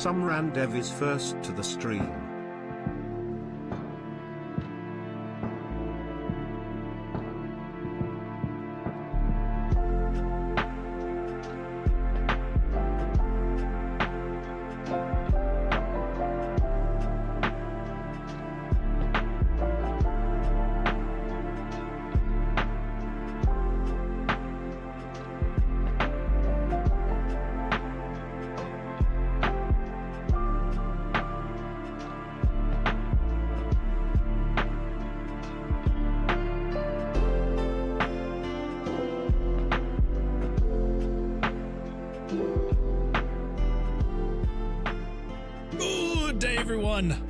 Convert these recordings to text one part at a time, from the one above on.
Some RaZeR is first to the stream.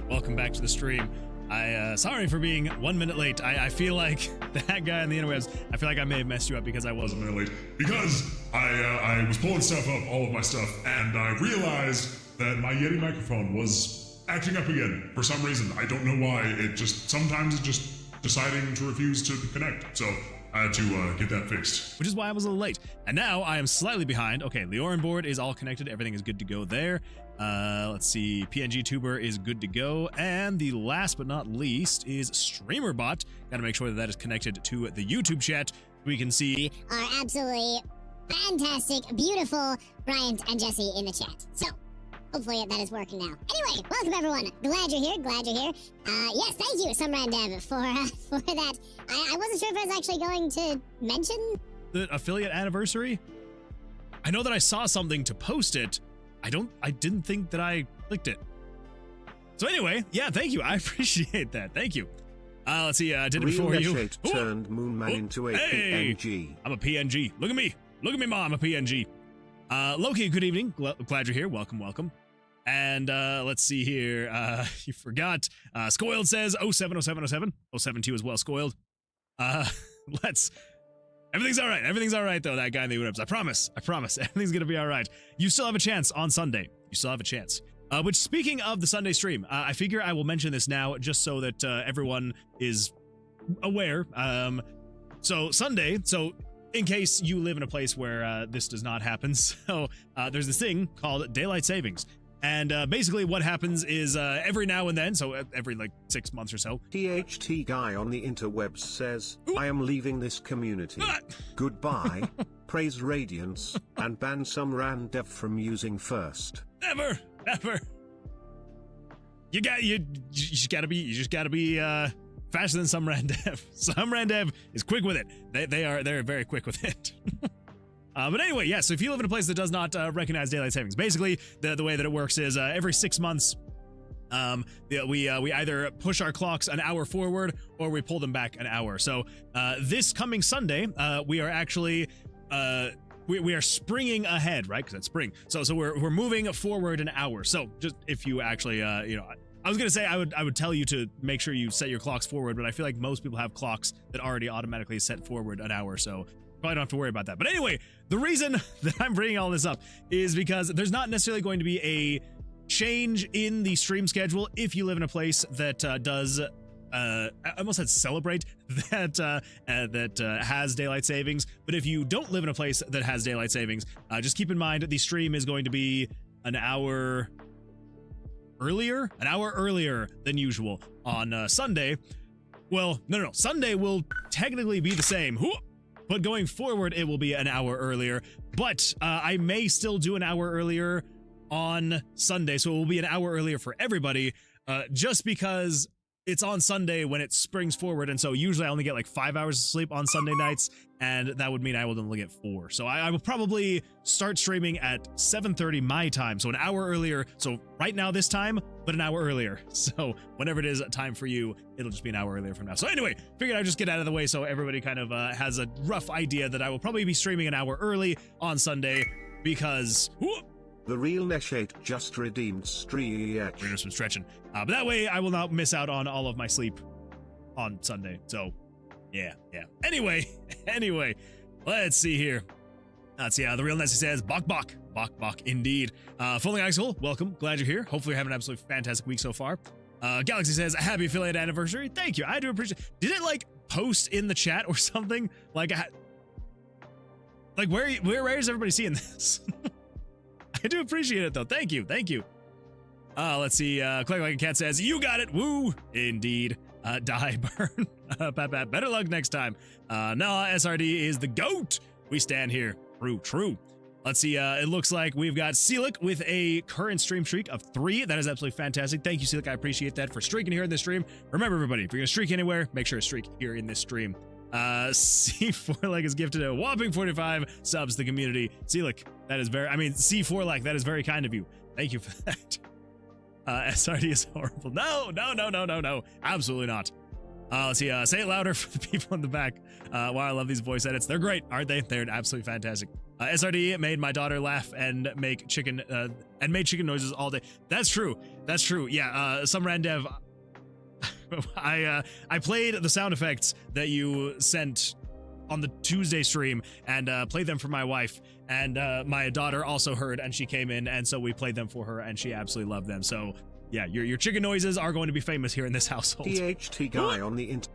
Welcome back to the stream. Sorry for being 1 minute late. I feel like that guy on the interwebs, I feel like I may have messed you up because I was a minute late. Because I was pulling stuff up, all of my stuff, and I realized that my Yeti microphone was acting up again for some reason. I don't know why. Sometimes it's just deciding to refuse to connect. So I had to get that fixed. Which is why I was a little late. And now I am slightly behind. Okay, Leorin board is all connected. Everything is good to go there. Let's see. PNG Tuber is good to go. And the last but not least is StreamerBot. Got to make sure that that is connected to the YouTube chat. We can see our absolutely fantastic, beautiful Bryant and Jesse in the chat. So hopefully that is working now. Anyway, welcome everyone. Glad you're here. Glad you're here. Yes, thank you, SumRanDev, for that. I wasn't sure if I was actually going to mention the affiliate anniversary. I know that I saw something to post it. I didn't think that I clicked it. So anyway, yeah, thank you. I appreciate that. Thank you. Let's see. I did it before you. Turned Moonman into a PNG. I'm a PNG. Look at me. Look at me, Mom. I'm a PNG. Loki, good evening. Glad you're here. Welcome, welcome. And let's see here. You forgot. Scoiled says 070707. 072 as well, Scoiled. Everything's all right. Everything's all right, though, that guy in the webs. I promise. I promise. Everything's going to be all right. You still have a chance on Sunday. You still have a chance. Which, speaking of the Sunday stream, I figure I will mention this now just so that everyone is aware. So Sunday, in case you live in a place where this does not happen, so there's this thing called daylight savings. And basically what happens is every now and then, so every like 6 months or so. THT guy on the interwebs says, I am leaving this community. Goodbye, praise Radiance, and ban some RaZeR from using first. Never. You just gotta be faster than some RaZeR. Some RaZeR is quick with it. They're very quick with it. But anyway, yeah, so if you live in a place that does not recognize daylight savings, basically the way that it works is every 6 months, we either push our clocks an hour forward or we pull them back an hour. So this coming Sunday, we are actually we are springing ahead, right? Because it's spring. So we're moving forward an hour. So just if you actually I was gonna say I would tell you to make sure you set your clocks forward, but I feel like most people have clocks that already automatically set forward an hour. So probably don't have to worry about that. But anyway, the reason that I'm bringing all this up is because there's not necessarily going to be a change in the stream schedule if you live in a place that does I almost said celebrate that has daylight savings. But if you don't live in a place that has daylight savings, just keep in mind the stream is going to be an hour earlier than usual on Sunday. Well, no, Sunday will technically be the same. But going forward, it will be an hour earlier. But I may still do an hour earlier on Sunday, so it will be an hour earlier for everybody, just because it's on Sunday when it springs forward, and so usually I only get like 5 hours of sleep on Sunday nights, and that would mean I will only get 4. So I will probably start streaming at 7:30 my time, so an hour earlier. So right now this time, but an hour earlier. So whenever it is time for you, it'll just be an hour earlier from now. So anyway, figured I'd just get out of the way so everybody kind of has a rough idea that I will probably be streaming an hour early on Sunday because... The real Neshate just redeemed stretch. We're doing some stretching. But that way I will not miss out on all of my sleep on Sunday. So, yeah. Anyway, let's see here. Let's see how the real Nessie says, Bok, indeed. Fulling Axel, welcome. Glad you're here. Hopefully you're having an absolutely fantastic week so far. Galaxy says, happy affiliate anniversary. Thank you. I do appreciate it. Did it, like, post in the chat or something? Like, where is everybody seeing this? I do appreciate it, though. Thank you. Let's see. Click Like a Cat says, you got it. Woo. Indeed. Die, burn. Pat, better luck next time. No, SRD is the GOAT. We stand here. True. Let's see. It looks like we've got Seelick with a current stream streak of 3. That is absolutely fantastic. Thank you, Seelick. I appreciate that for streaking here in this stream. Remember, everybody, if you're going to streak anywhere, make sure to streak here in this stream. C4 Leg is gifted a whopping 45 subs to the community. Seelick, that is C4 Leg, that is very kind of you. Thank you for that. SRD is horrible. No. Absolutely not. Let's see. Say it louder for the people in the back. Wow, I love these voice edits. They're great, aren't they? They're absolutely fantastic. SRD made my daughter laugh and made chicken noises all day. That's true. Yeah. Some Randev. I played the sound effects that you sent on the Tuesday stream and played them for my wife, and my daughter also heard, and she came in, and so we played them for her, and she absolutely loved them. So yeah, your chicken noises are going to be famous here in this household. DHT guy on the int.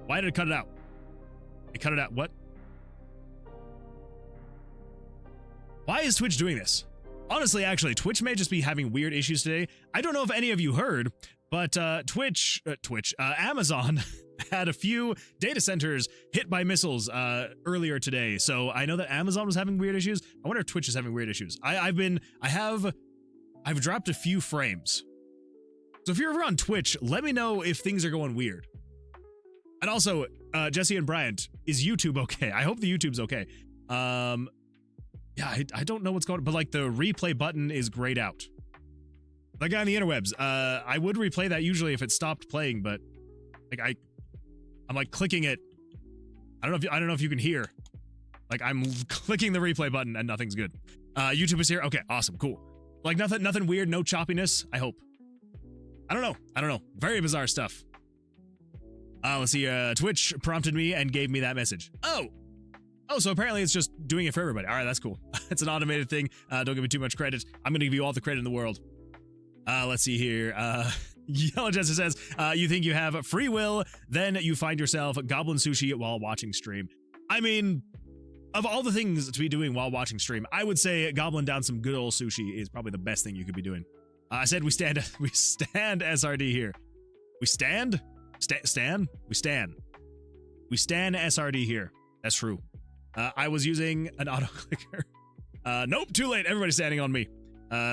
Why did it cut it out? It cut it out. What? Why is Twitch doing this? Honestly, actually, Twitch may just be having weird issues today. I don't know if any of you heard, but Amazon had a few data centers hit by missiles earlier today. So I know that Amazon was having weird issues. I wonder if Twitch is having weird issues. I've dropped a few frames. So if you're ever on Twitch, let me know if things are going weird. And also, Jesse and Bryant, is YouTube okay? I hope the YouTube's okay. Yeah, I don't know what's going on, but like the replay button is grayed out. That guy on the interwebs, I would replay that usually if it stopped playing, but like I'm like clicking it. I don't know if you can hear. Like I'm clicking the replay button and nothing's good. YouTube is here. Okay, awesome, cool. Like nothing weird, no choppiness, I hope. I don't know. Very bizarre stuff. Let's see, Twitch prompted me and gave me that message. Oh, so apparently it's just doing it for everybody. All right, that's cool. It's an automated thing. Don't give me too much credit. I'm going to give you all the credit in the world. Let's see here. Yellow Jester says, you think you have free will, then you find yourself goblin sushi while watching stream. I mean, of all the things to be doing while watching stream, I would say goblin down some good old sushi is probably the best thing you could be doing. I said we stand SRD here. We stand? Stan? We stand SRD here. That's true. I was using an auto clicker. Nope, too late. Everybody's standing on me.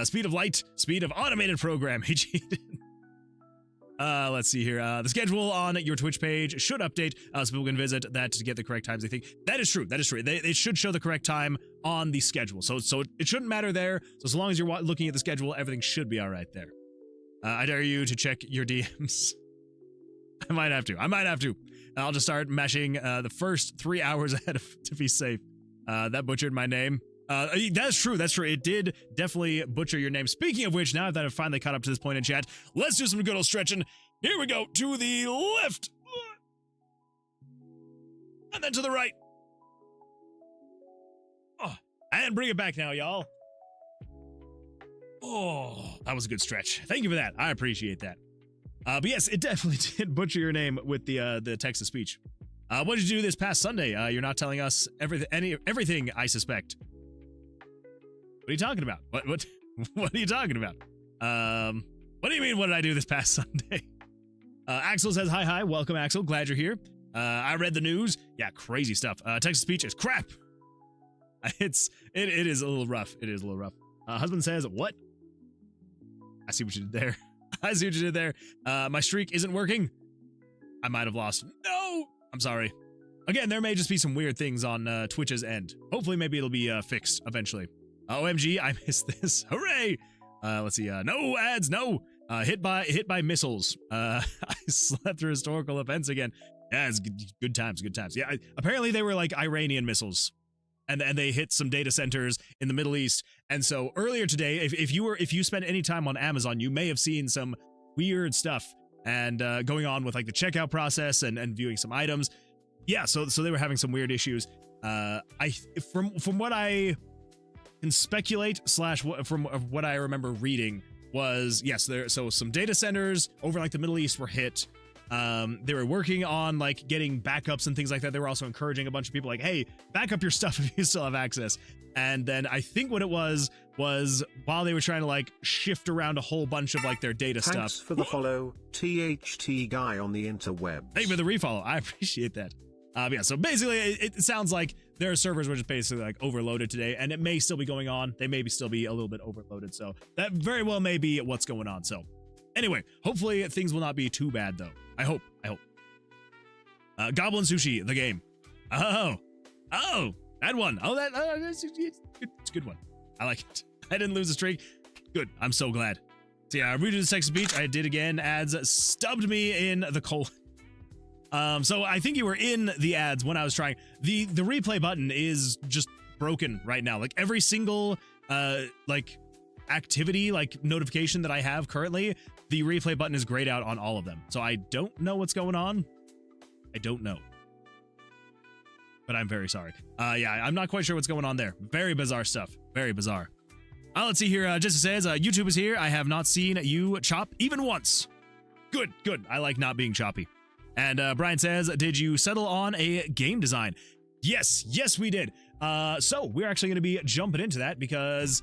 Speed of light, speed of automated program. He cheated. Let's see here. The schedule on your Twitch page should update so people can visit that to get the correct times. They think that is true. They should show the correct time on the schedule. So it shouldn't matter there. So as long as you're looking at the schedule, everything should be all right there. I dare you to check your DMs. I might have to. I'll just start mashing the first 3 hours ahead to be safe. That butchered my name. That's true. It did definitely butcher your name. Speaking of which, now that I've finally caught up to this point in chat, let's do some good old stretching. Here we go. To the left. And then to the right. Oh, and bring it back now, y'all. Oh, that was a good stretch. Thank you for that. I appreciate that. But yes, it definitely did butcher your name with the text-to-speech. What did you do this past Sunday? You're not telling us everything, I suspect. What are you talking about? What are you talking about? What do you mean, what did I do this past Sunday? Axel says, hi, welcome, Axel. Glad you're here. I read the news. Yeah, crazy stuff. Text-to-speech is crap. It is a little rough. It is a little rough. Husband says, what? I see what you did there. My streak isn't working. I might have lost. No! I'm sorry. Again, there may just be some weird things on Twitch's end. Hopefully, maybe it'll be fixed eventually. OMG, I missed this. Hooray! Let's see. No ads, no! Hit by missiles. I slept through historical events again. Yeah, it's good times. Yeah, apparently they were like Iranian missiles. And they hit some data centers in the Middle East. And so earlier today, if you spent any time on Amazon, you may have seen some weird stuff and going on with like the checkout process and viewing some items. Yeah, so they were having some weird issues. From what I can speculate from what I remember reading was, yes, so some data centers over like the Middle East were hit. They were working on like getting backups and things like that. They were also encouraging a bunch of people like, hey, back up your stuff if you still have access. And then I think what it was while they were trying to like shift around a whole bunch of like their data Thanks stuff. for the follow, THT guy on the interwebs. Thank you for the refollow. I appreciate that. Yeah, so basically it sounds like their servers were just basically like overloaded today, and it may still be going on. They may still be a little bit overloaded, so that very well may be what's going on. So anyway, hopefully things will not be too bad though. I hope. Goblin Sushi, the game. Oh, that one. Oh, it's a good one. I like it. I didn't lose a streak. Good. I'm so glad. So yeah, I redid the sex speech. I did again. Ads stubbed me in the colon. So I think you were in the ads when I was trying. The replay button is just broken right now. Like every single like activity, like notification that I have currently, the replay button is grayed out on all of them. So I don't know what's going on. I don't know. But I'm very sorry. Yeah, I'm not quite sure what's going on there. Very bizarre stuff. Very bizarre. Let's see here. Jesse says, YouTube is here. I have not seen you chop even once. Good. I like not being choppy. And Brian says, did you settle on a game design? Yes, we did. So we're actually going to be jumping into that because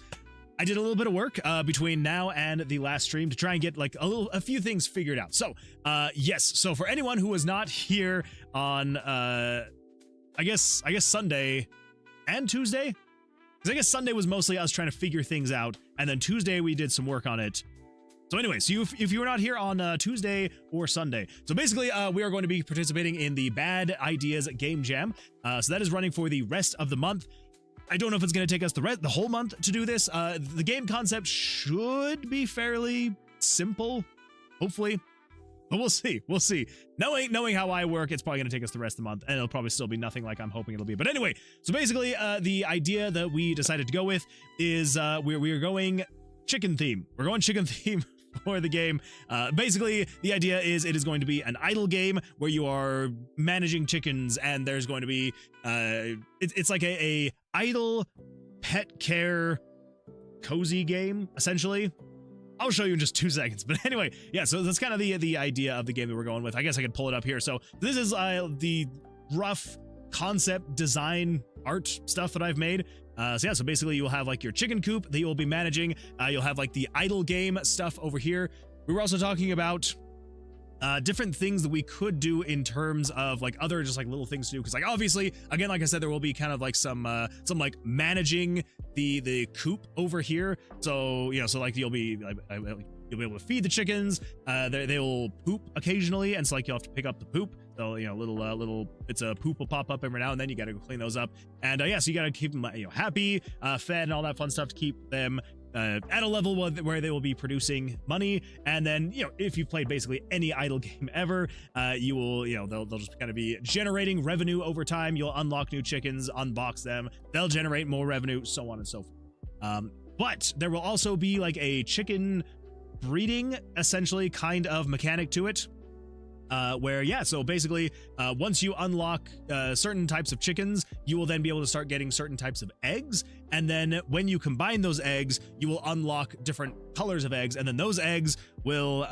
I did a little bit of work between now and the last stream to try and get like a few things figured out. So yes, so for anyone who was not here on I guess Sunday and Tuesday, because I guess Sunday was mostly us trying to figure things out, and then Tuesday we did some work on it. So anyway, so if you were not here on Tuesday or Sunday, so basically we are going to be participating in the Bad Ideas Game Jam. So that is running for the rest of the month. I don't know if it's going to take us the whole month to do this. The game concept should be fairly simple, hopefully. But we'll see. Knowing how I work, it's probably going to take us the rest of the month, and it'll probably still be nothing like I'm hoping it'll be. But anyway, so basically the idea that we decided to go with is we're going chicken theme. We're going chicken theme for the game. Basically, the idea is it is going to be an idle game where you are managing chickens, and there's going to be it's like a idle pet care cozy game, essentially. I'll show you in just 2 seconds. But anyway, yeah, so that's kind of the idea of the game that we're going with. I guess I could pull it up here. So this is the rough concept design art stuff that I've made. So yeah, so basically you'll have like your chicken coop that you'll be managing. You'll have like the idle game stuff over here. We were also talking about different things that we could do in terms of like other just like little things to do, because like obviously again, like I said, there will be kind of like some like managing the coop over here. So you know, so like you'll be able to feed the chickens. They will poop occasionally, and so like you'll have to pick up the poop. So you know, little bits of poop will pop up every now and then. You got to go clean those up, and yeah, so you got to keep them happy, fed, and all that fun stuff to keep them at a level where they will be producing money. And then, you know, if you've played basically any idle game ever, you will, they'll just kind of be generating revenue over time. You'll unlock new chickens, unbox them, they'll generate more revenue, so on and so forth. But there will also be like a chicken breeding, essentially, kind of mechanic to it. Where, yeah, so basically, once you unlock certain types of chickens, you will then be able to start getting certain types of eggs. And then when you combine those eggs, you will unlock different colors of eggs. And then those eggs will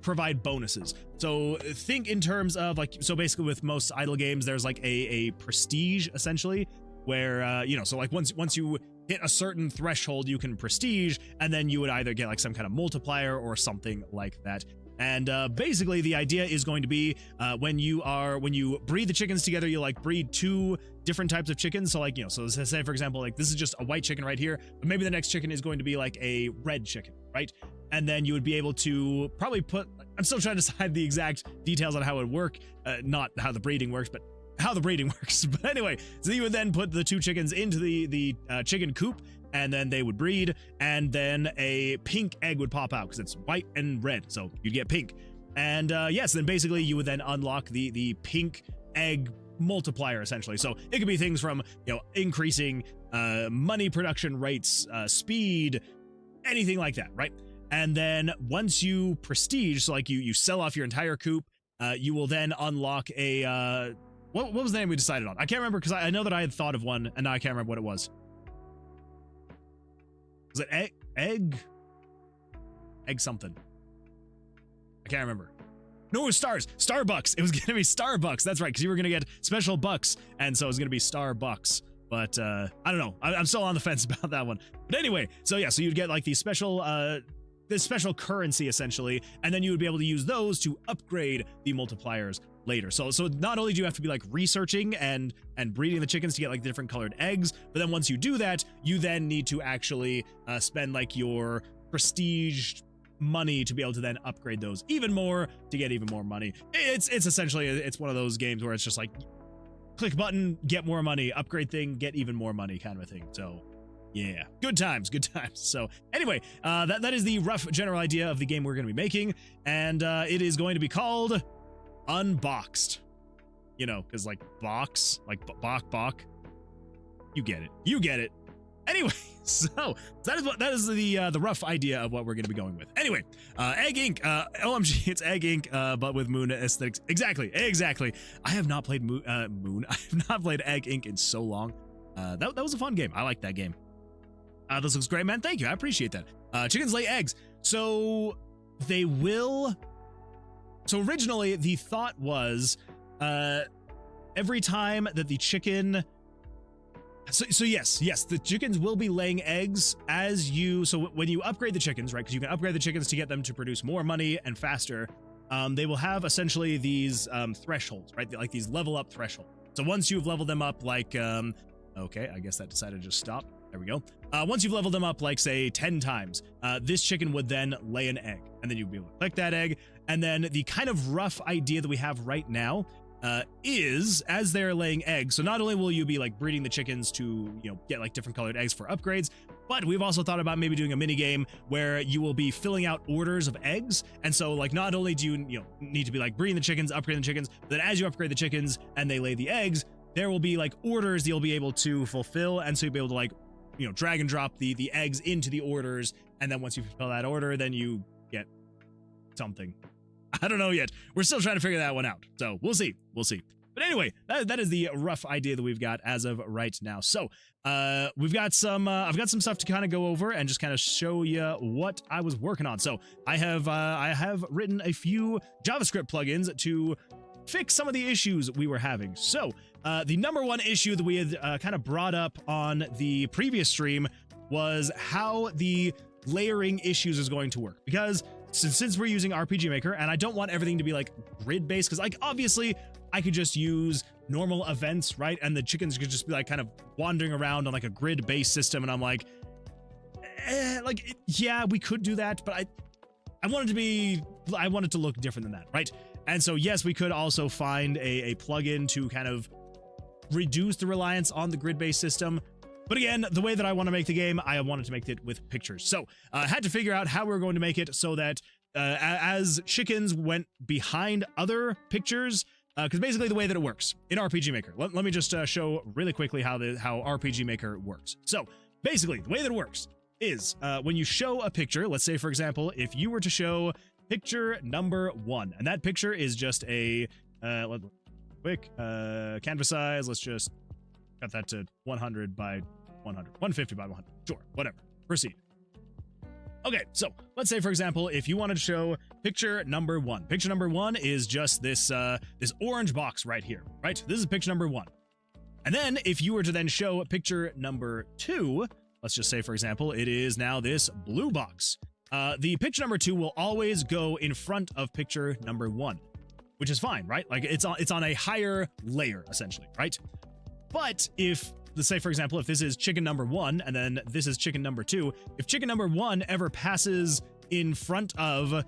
provide bonuses. So think in terms of like, so basically with most idle games, there's like a prestige, essentially, where, so like once you hit a certain threshold, you can prestige, and then you would either get like some kind of multiplier or something like that. And basically the idea is going to be when you breed the chickens together, you like breed two different types of chickens. So like, so say for example, like this is just a white chicken right here, but maybe the next chicken is going to be like a red chicken, right? And then you would be able to probably I'm still trying to decide the exact details on how it would work, not how the breeding works, but how the breeding works. But anyway, so you would then put the two chickens into the chicken coop, and then they would breed, and then a pink egg would pop out because it's white and red, so you'd get pink. And yes, then basically you would then unlock the pink egg multiplier, essentially. So it could be things from increasing money production rates, speed, anything like that, right? And then once you prestige, so like you sell off your entire coop, you will then unlock a what was the name we decided on? I can't remember, because I know that I had thought of one, and now I can't remember what it was. Was it egg something? I can't remember. No, it was stars. Starbucks. It was going to be Starbucks. That's right, because you were going to get special bucks, and so it was going to be Starbucks. But I don't know. I'm still on the fence about that one. But anyway, so yeah, so you'd get like the special this special currency essentially, and then you would be able to use those to upgrade the multipliers later. So not only do you have to be like researching and breeding the chickens to get like different colored eggs, but then once you do that, you then need to actually spend like your prestige money to be able to then upgrade those even more to get even more money. It's essentially, it's one of those games where it's just like click button, get more money, upgrade thing, get even more money kind of a thing. So yeah, good times. So anyway, that is the rough general idea of the game we're going to be making, and it is going to be called Unboxed. You know, because like box, like bok. You get it. Anyway, so that is the rough idea of what we're going to be going with. Anyway, Egg Inc. OMG, it's Egg Inc. But with Moon aesthetics. Exactly. I have not played Moon. I have not played Egg Inc. in so long. That was a fun game. I like that game. This looks great, man. Thank you. I appreciate that. Chickens lay eggs. So they will. So originally the thought was, every time that the chicken. So yes, the chickens will be laying eggs as you, so when you upgrade the chickens, right, because you can upgrade the chickens to get them to produce more money and faster, they will have essentially these thresholds, right, like these level up thresholds. So once you've leveled them up like, okay, I guess that decided to just stop. There we go. Once you've leveled them up like say 10 times, this chicken would then lay an egg, and then you'd be able to click that egg. And then the kind of rough idea that we have right now is as they're laying eggs. So not only will you be like breeding the chickens to, you know, get like different colored eggs for upgrades, but we've also thought about maybe doing a mini game where you will be filling out orders of eggs. And so like not only do you need to be like breeding the chickens, upgrading the chickens, but then as you upgrade the chickens and they lay the eggs, there will be like orders you'll be able to fulfill. And so you'll be able to like, you know, drag and drop the eggs into the orders. And then once you fulfill that order, then you get something. I don't know yet. We're still trying to figure that one out. So we'll see. But anyway, that is the rough idea that we've got as of right now. So we've got some, I've got some stuff to kind of go over and just kind of show you what I was working on. So I have written a few JavaScript plugins to fix some of the issues we were having. So the number one issue that we had kind of brought up on the previous stream was how the layering issues is going to work, because since we're using RPG Maker and I don't want everything to be like grid based, because like obviously I could just use normal events, right, and the chickens could just be like kind of wandering around on like a grid based system, and I'm like yeah, we could do that, but I want it to look different than that, right? And so yes, we could also find a plugin to kind of reduce the reliance on the grid based system. But again, the way that I want to make the game, I wanted to make it with pictures. So I had to figure out how we were going to make it so that as chickens went behind other pictures, because basically the way that it works in RPG Maker, let me just show really quickly how RPG Maker works. So basically the way that it works is when you show a picture, let's say for example, if you were to show picture number 1, and that picture is just a quick canvas size, let's just cut that to 100 by 100, 150 by 100, sure, whatever, proceed. Okay, so let's say for example, if you wanted to show picture number 1, picture number 1 is just this this orange box right here, right? This is picture number 1. And then if you were to then show picture number 2, let's just say for example, it is now this blue box. The picture number 2 will always go in front of picture number 1, which is fine, right? Like it's on a higher layer essentially, right? But if, let's say for example, if this is chicken number 1 and then this is chicken number 2, if chicken number 1 ever passes in front of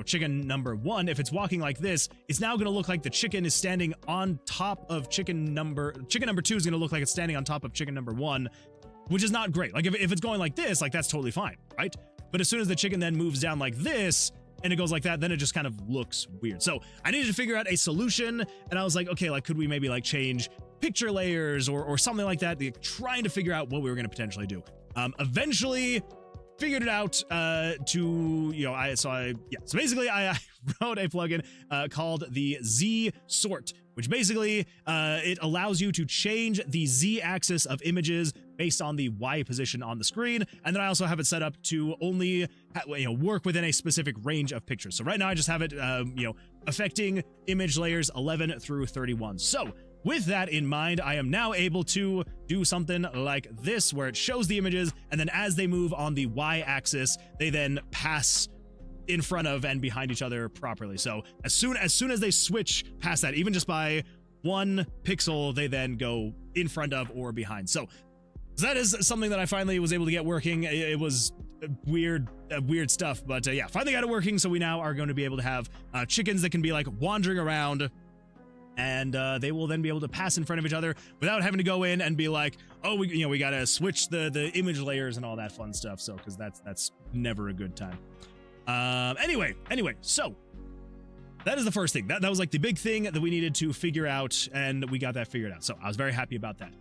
chicken number 1, if it's walking like this, it's now going to look like the chicken is standing on top of chicken number 2 is going to look like it's standing on top of chicken number 1, which is not great. Like if it's going like this, like that's totally fine, right? But as soon as the chicken then moves down like this and it goes like that, then it just kind of looks weird. So I needed to figure out a solution, and I was like, okay, like could we maybe like change picture layers or something like that, trying to figure out what we were going to potentially do. Eventually figured it out so basically I wrote a plugin called the Z Sort which basically it allows you to change the Z-axis of images based on the Y position on the screen. And then I also have it set up to only work within a specific range of pictures. So right now I just have it affecting image layers 11 through 31. So with that in mind, I am now able to do something like this, where it shows the images, and then as they move on the Y-axis, they then pass in front of and behind each other properly. So as soon as they switch past that, even just by 1 pixel, they then go in front of or behind. So that is something that I finally was able to get working. It was weird stuff, but yeah, finally got it working. So we now are going to be able to have chickens that can be like wandering around, and they will then be able to pass in front of each other without having to go in and be like, oh, we gotta switch the image layers and all that fun stuff. So because that's never a good time. Anyway, so that is the first thing. That was like the big thing that we needed to figure out, and we got that figured out. So I was very happy about that.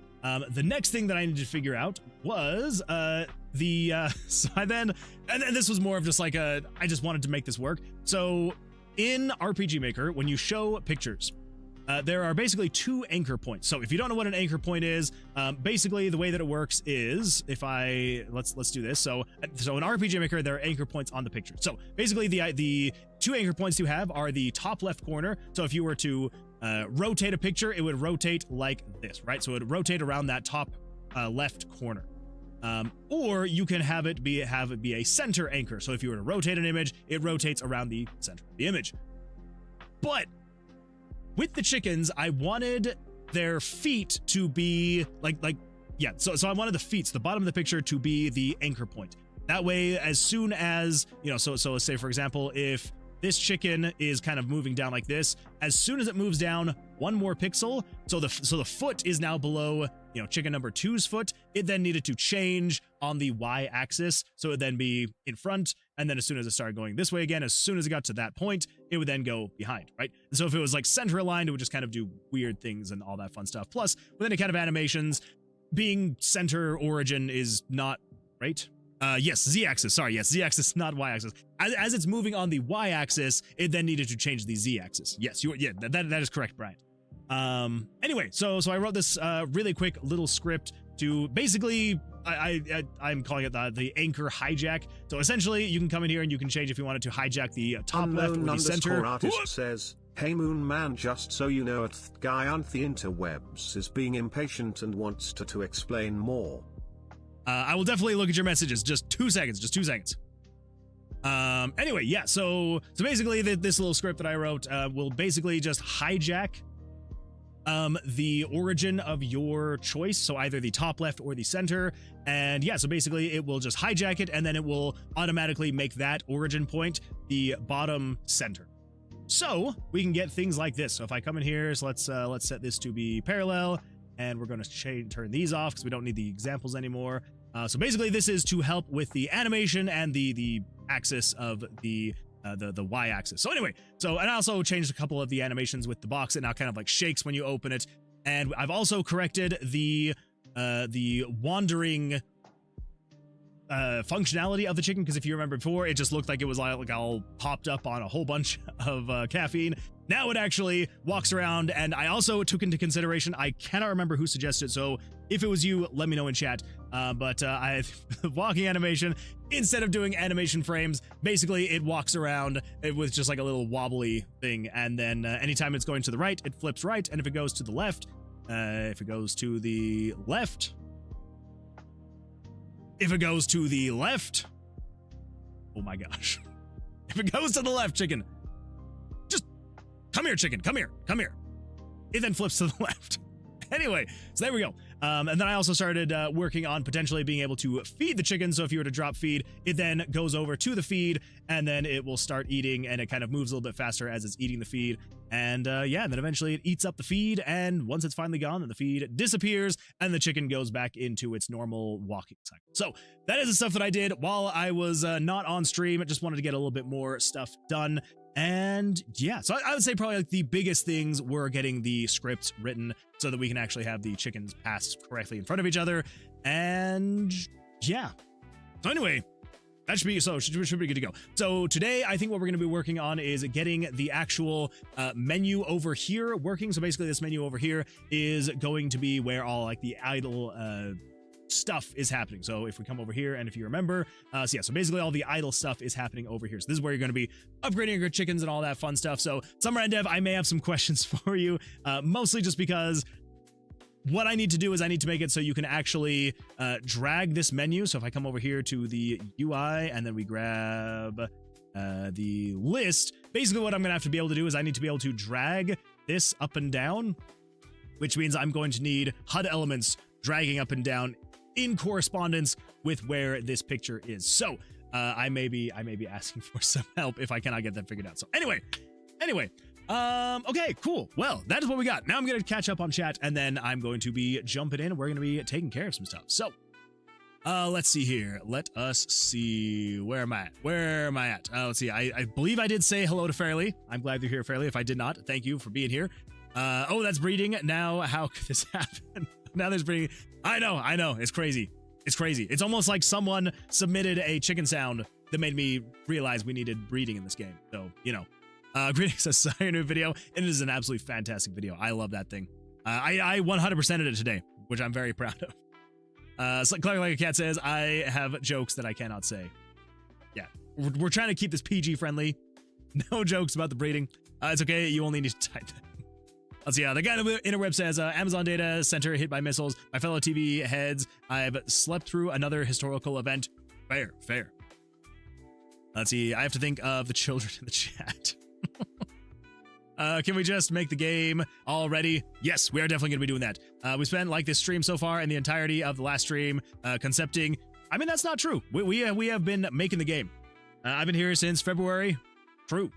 The next thing that I needed to figure out was so I then, and this was more of just like I just wanted to make this work. So in RPG Maker, when you show pictures, there are basically 2 anchor points. So if you don't know what an anchor point is, basically the way that it works is, if let's do this. So in RPG Maker, there are anchor points on the picture. So basically the 2 anchor points you have are the top left corner. So if you were to rotate a picture, it would rotate like this, right? So it would rotate around that top left corner. Or you can have it be a center anchor. So if you were to rotate an image, it rotates around the center of the image. But with the chickens, I wanted their feet to be so I wanted the feet, so the bottom of the picture, to be the anchor point. That way, as soon as, so let's say, for example, if this chicken is kind of moving down like this, as soon as it moves down 1 more pixel, so the foot is now below, chicken number 2's foot, it then needed to change on the Y-axis, so it would then be in front, and then as soon as it started going this way again, as soon as it got to that point, it would then go behind, right? And so if it was like center aligned, it would just kind of do weird things and all that fun stuff. Plus, with any kind of animations, being center origin is not right. Yes, Z-axis. Sorry, yes, Z-axis, not Y-axis. As it's moving on the Y-axis, it then needed to change the Z-axis. Yes, that is correct, Brian. Anyway, so I wrote this really quick little script to basically, I'm calling it the anchor hijack. So essentially, you can come in here and you can change if you wanted to hijack the top left or the center. Artist says, hey Moon Man, just so you know, guy on the interwebs is being impatient and wants to explain more. I will definitely look at your messages. Just 2 seconds. Anyway, yeah. So basically, this little script that I wrote will basically just hijack the origin of your choice. So either the top left or the center. And yeah, so basically, it will just hijack it, and then it will automatically make that origin point the bottom center. So we can get things like this. So if I come in here, so let's set this to be parallel. And we're going to turn these off because we don't need the examples anymore. So basically, this is to help with the animation and the axis of the Y-axis. So anyway, and I also changed a couple of the animations with the box. It now kind of like shakes when you open it. And I've also corrected the wandering functionality of the chicken, because if you remember before, it just looked like it was like all popped up on a whole bunch of caffeine. Now it actually walks around, and I also took into consideration, I cannot remember who suggested it, so if it was you, let me know in chat. But walking animation, instead of doing animation frames, basically it walks around with just like a little wobbly thing, and then anytime it's going to the right, it flips right, and if it goes to the left, oh my gosh. If it goes to the left, chicken, just come here, chicken, come here. It then flips to the left. Anyway, so there we go. And then I also started working on potentially being able to feed the chicken. So if you were to drop feed, it then goes over to the feed, and then it will start eating, and it kind of moves a little bit faster as it's eating the feed. And and then eventually it eats up the feed, and once it's finally gone, then the feed disappears, and the chicken goes back into its normal walking cycle. So that is the stuff that I did while I was not on stream. I just wanted to get a little bit more stuff done. And yeah, so I would say probably like the biggest things were getting the scripts written so that we can actually have the chickens pass correctly in front of each other. And yeah. So anyway, That should be good to go. So today, I think what we're going to be working on is getting the actual menu over here working. So basically, this menu over here is going to be where all like the idle stuff is happening. So if we come over here, and if you remember, so basically all the idle stuff is happening over here. So this is where you're going to be upgrading your chickens and all that fun stuff. So Summer and Dev, I may have some questions for you, mostly just because what I need to do is I need to make it so you can actually drag this menu. So if I come over here to the UI and then we grab the list, basically what I'm going to have to be able to do is I need to be able to drag this up and down, which means I'm going to need HUD elements dragging up and down in correspondence with where this picture is. So I may be asking for some help if I cannot get that figured out. So anyway, okay, cool. Well, that is what we got. Now I'm going to catch up on chat, and then I'm going to be jumping in. We're going to be taking care of some stuff. So, let's see here. Let us see. Where am I at? Let's see. I believe I did say hello to Fairly. I'm glad you're here, Fairly. If I did not, thank you for being here. Oh, that's breeding. Now, how could this happen? Now there's breeding. I know. It's crazy. It's almost like someone submitted a chicken sound that made me realize we needed breeding in this game. So, you know. Greetings, says your new video. It is an absolutely fantastic video. I love that thing. I 100%ed it today, which I'm very proud of. So Clark Like a Cat says, I have jokes that I cannot say. Yeah, we're trying to keep this PG friendly. No jokes about the breeding. It's okay, you only need to type that. Let's see, the guy in the interweb says, Amazon data center hit by missiles. My fellow TV heads, I've slept through another historical event. Fair. Let's see, I have to think of the children in the chat. Can we just make the game already? Yes, we are definitely going to be doing that. We spent like this stream so far and the entirety of the last stream concepting. I mean, that's not true. We have been making the game. I've been here since February. True.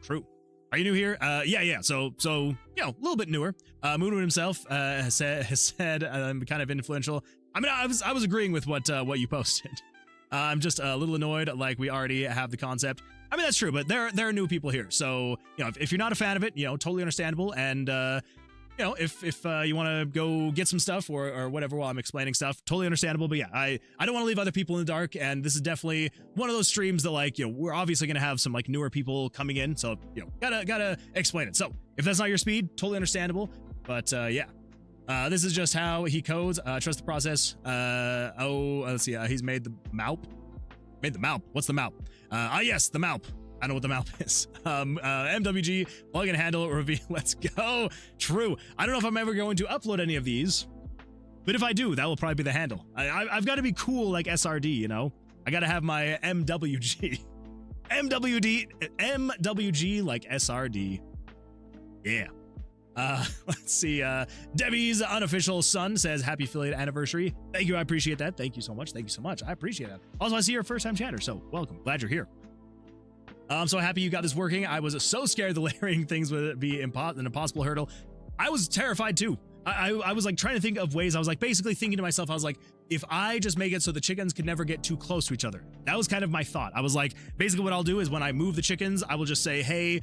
Are you new here? Yeah. So you know, a little bit newer. Moonwood himself has said I'm kind of influential. I mean, I was agreeing with what you posted. I'm just a little annoyed. Like we already have the concept. I mean, that's true, but there are new people here. So, you know, if you're not a fan of it, you know, totally understandable. And, you know, if you want to go get some stuff or whatever while I'm explaining stuff, totally understandable. But yeah, I don't want to leave other people in the dark. And this is definitely one of those streams that, like, you know, we're obviously going to have some, like, newer people coming in. So, you know, gotta explain it. So if that's not your speed, totally understandable. But, yeah. This is just how he codes. Trust the process. Let's see. He's made the MALP. What's the MALP? Yes, the MALP. I know what the MALP is. MWG, plug and handle, reveal. Let's go. True. I don't know if I'm ever going to upload any of these, but if I do, that will probably be the handle. I've got to be cool like SRD, you know? I got to have my MWG. MWG like SRD. Yeah. Let's see. Debbie's unofficial son says, happy affiliate anniversary. Thank you. I appreciate that. Thank you so much. I appreciate that. Also, I see you're a first time chatter, so welcome. Glad you're here. I'm so happy you got this working. I was so scared the layering things would be an impossible hurdle. I was terrified too. I was like trying to think of ways. I was like basically thinking to myself, I was like, if I just make it so the chickens could never get too close to each other. That was kind of my thought. I was like, basically what I'll do is when I move the chickens, I will just say, hey,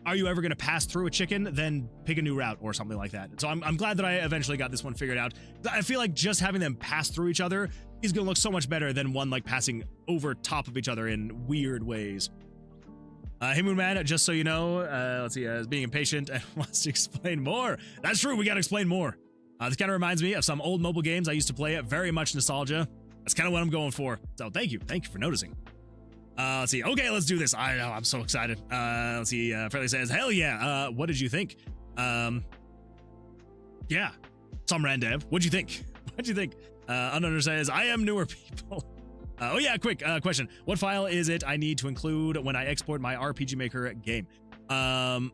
are you ever going to pass through a chicken? Then pick a new route or something like that. So I'm glad that I eventually got this one figured out. I feel like just having them pass through each other is going to look so much better than one like passing over top of each other in weird ways. Hey Moonman, just so you know, let's see, is being impatient and wants to explain more. That's true, we gotta explain more. This kind of reminds me of some old mobile games I used to play. Very much nostalgia. That's kind of what I'm going for. So thank you for noticing. Let's see. Okay, let's do this. I know, I'm so excited. Let's see. Fairly says, hell yeah. What did you think? Yeah. Some Randev. What'd you think? Unknown says, I am newer people. Oh yeah, quick question. What file is it I need to include when I export my RPG Maker game? Oh,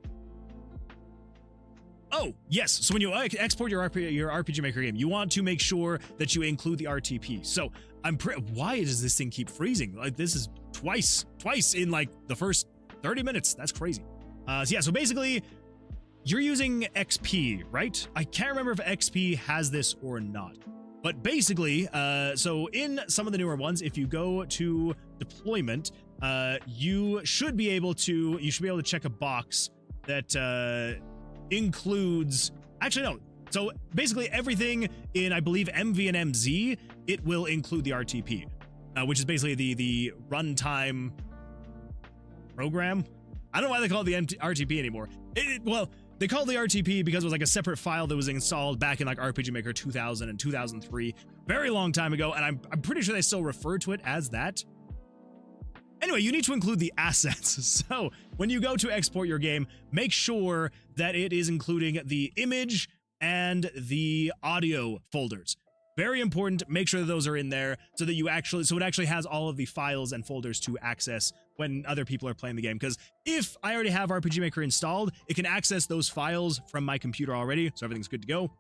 yes. So when you export your RPG Maker game, you want to make sure that you include the RTP. So why does this thing keep freezing? Like this is twice in like the first 30 minutes. That's crazy. So basically you're using XP, right? I can't remember if XP has this or not. But basically, so in some of the newer ones, if you go to deployment, you should be able to check a box that includes, actually no. So basically everything in, I believe, MV and MZ, it will include the RTP. which is basically the runtime program. I don't know why they call it the RTP anymore. Well, they called the RTP because it was like a separate file that was installed back in like RPG Maker 2000 and 2003, very long time ago, and I'm pretty sure they still refer to it as that. Anyway, you need to include the assets. So when you go to export your game, make sure that it is including the image and the audio folders. Very important. Make sure that those are in there so that it actually has all of the files and folders to access when other people are playing the game. Because if I already have RPG Maker installed, it can access those files from my computer already, so everything's good to go.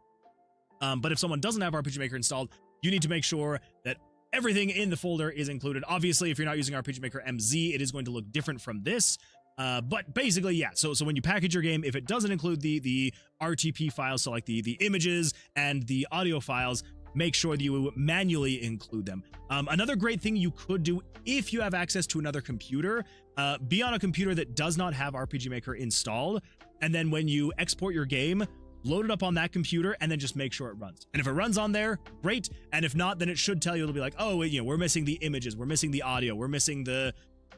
But if someone doesn't have RPG Maker installed, you need to make sure that everything in the folder is included. Obviously, if you're not using RPG Maker MZ, it is going to look different from this. But basically, yeah, so when you package your game, if it doesn't include the RTP files, so like the images and the audio files, make sure that you manually include them. Another great thing you could do if you have access to another computer, be on a computer that does not have RPG Maker installed, and then when you export your game, load it up on that computer and then just make sure it runs. And if it runs on there, great. And if not, then it should tell you, it'll be like, oh, you know, we're missing the images, we're missing the audio, we're missing the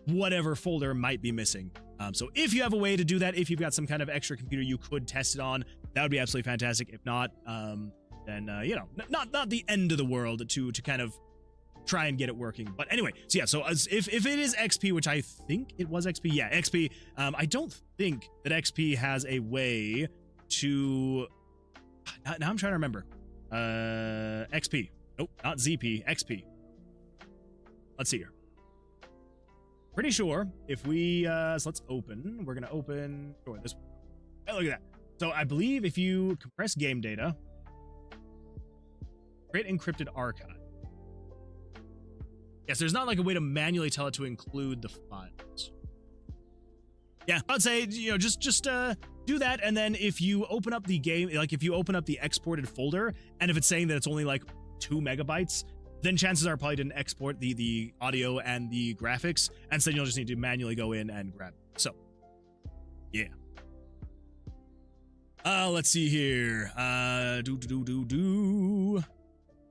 whatever folder might be missing. So if you have a way to do that, if you've got some kind of extra computer you could test it on, that would be absolutely fantastic. If not, then you know, not the end of the world to kind of try and get it working. But anyway, so yeah, so if it is XP, which I think it was XP, yeah, XP, I don't think that XP has a way to, now I'm trying to remember, XP, nope, not ZP, XP. Let's see here. Pretty sure if we, so let's open, we're gonna open, this one. Hey, look at that. So I believe if you compress game data, create encrypted archive. Yes, there's not like a way to manually tell it to include the files. Yeah, I'd say, you know, just do that, and then if you open up the game, like if you open up the exported folder, and if it's saying that it's only like 2 megabytes, then chances are probably didn't export the audio and the graphics, and so you'll just need to manually go in and grab it. So, yeah. Let's see here. Let's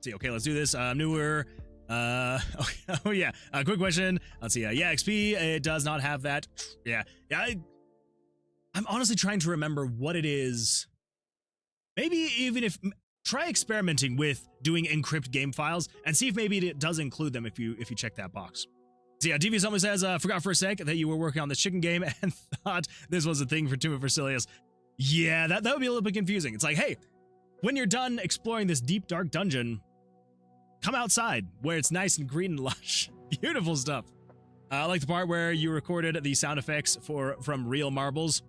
see, okay, let's do this. Newer. Oh yeah. Quick question. Let's see. Yeah, XP. It does not have that. Yeah. I'm honestly trying to remember what it is. Maybe even if try experimenting with doing encrypt game files and see if maybe it does include them if you check that box. So yeah, Devious only says, forgot for a sec that you were working on this chicken game and thought this was a thing for Tomb of Versilius. Yeah, that would be a little bit confusing. It's like, hey, when you're done exploring this deep, dark dungeon, come outside where it's nice and green and lush. Beautiful stuff. I like the part where you recorded the sound effects from real marbles.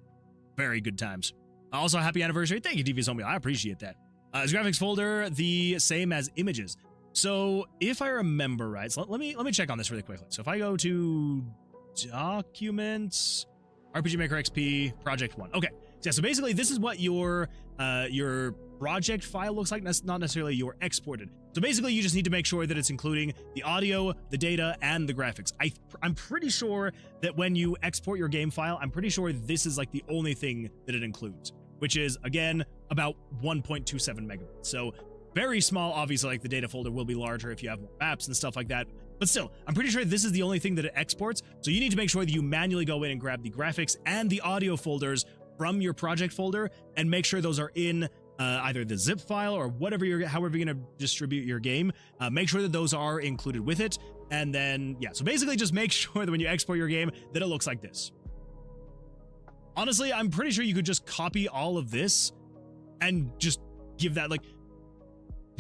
Very good times. Also, happy anniversary. Thank you, Devious Homie. I appreciate that. Is graphics folder the same as images? So if I remember right, so let me check on this really quickly. So if I go to Documents, RPG Maker XP, Project 1. Okay. Yeah, so basically this is what your project file looks like, not necessarily your exported. So basically you just need to make sure that it's including the audio, the data, and the graphics. I'm pretty sure that when you export your game file, I'm pretty sure this is like the only thing that it includes, which is, again, about 1.27 megabytes. So very small. Obviously, like the data folder will be larger if you have more maps and stuff like that. But still, I'm pretty sure this is the only thing that it exports. So you need to make sure that you manually go in and grab the graphics and the audio folders from your project folder and make sure those are in either the zip file or however you're going to distribute your game. Make sure that those are included with it. And then, yeah, so basically just make sure that when you export your game that it looks like this. Honestly, I'm pretty sure you could just copy all of this and just give that, like,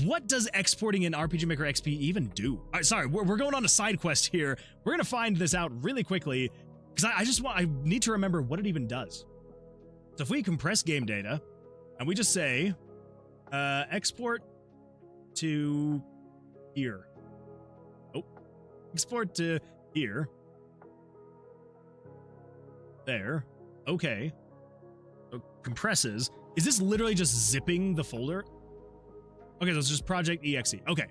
what does exporting in RPG Maker XP even do? All right, sorry, we're going on a side quest here. We're going to find this out really quickly because I need to remember what it even does. So if we compress game data and we just say export to here. Oh, export to here. There. Okay. So compresses. Is this literally just zipping the folder? Okay, so it's just project exe. Okay.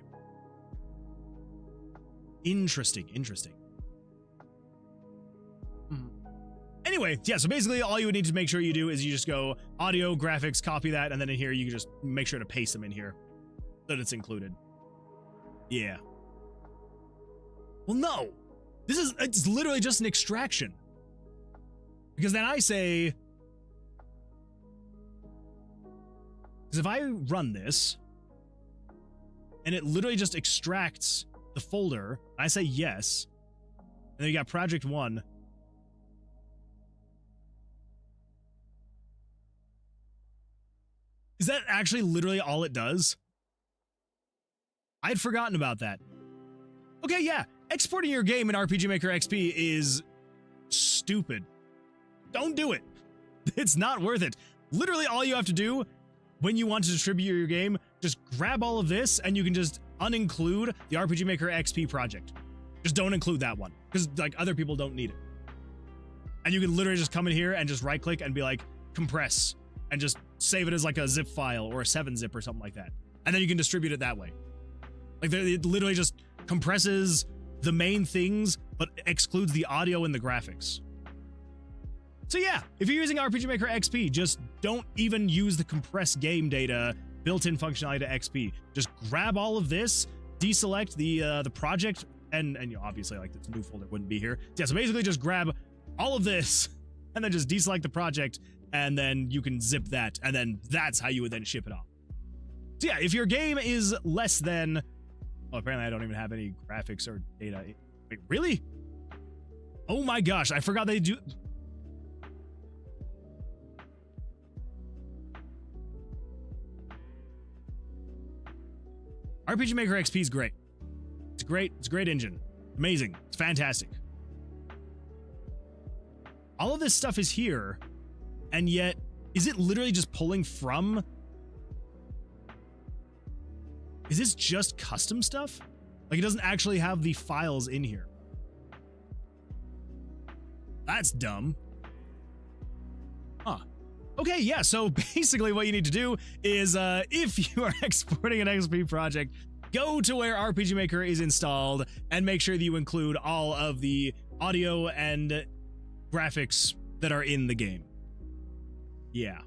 Interesting. Anyway, yeah, so basically all you would need to make sure you do is you just go audio, graphics, copy that, and then in here you can just make sure to paste them in here so that it's included. Yeah. Well, no. It's literally just an extraction. Because then I say, because if I run this, and it literally just extracts the folder, I say yes, and then you got project 1. Is that actually literally all it does? I'd forgotten about that. Okay, yeah, exporting your game in RPG Maker XP is stupid. Don't do it. It's not worth it. Literally all you have to do when you want to distribute your game, just grab all of this and you can just uninclude the RPG Maker XP project. Just don't include that one because like other people don't need it. And you can literally just come in here and just right click and be like compress and just save it as like a zip file or a 7-zip or something like that. And then you can distribute it that way. Like it literally just compresses the main things, but excludes the audio and the graphics. So yeah, if you're using RPG Maker XP, just don't even use the compressed game data built-in functionality to XP. Just grab all of this, deselect the project, and you know, obviously like the new folder wouldn't be here. Yeah, so basically just grab all of this and then just deselect the project, and then you can zip that, and then that's how you would then ship it off. So yeah, if your game is less than, oh, apparently I don't even have any graphics or data. Wait, really? Oh my gosh, I forgot they do. RPG Maker XP is great. It's great. It's a great engine. Amazing. It's fantastic. All of this stuff is here, and yet, is it literally just pulling from? Is this just custom stuff? Like it doesn't actually have the files in here. That's dumb. Huh. Okay, yeah, so basically what you need to do is if you are exporting an XP project, go to where RPG Maker is installed and make sure that you include all of the audio and graphics that are in the game. Yeah.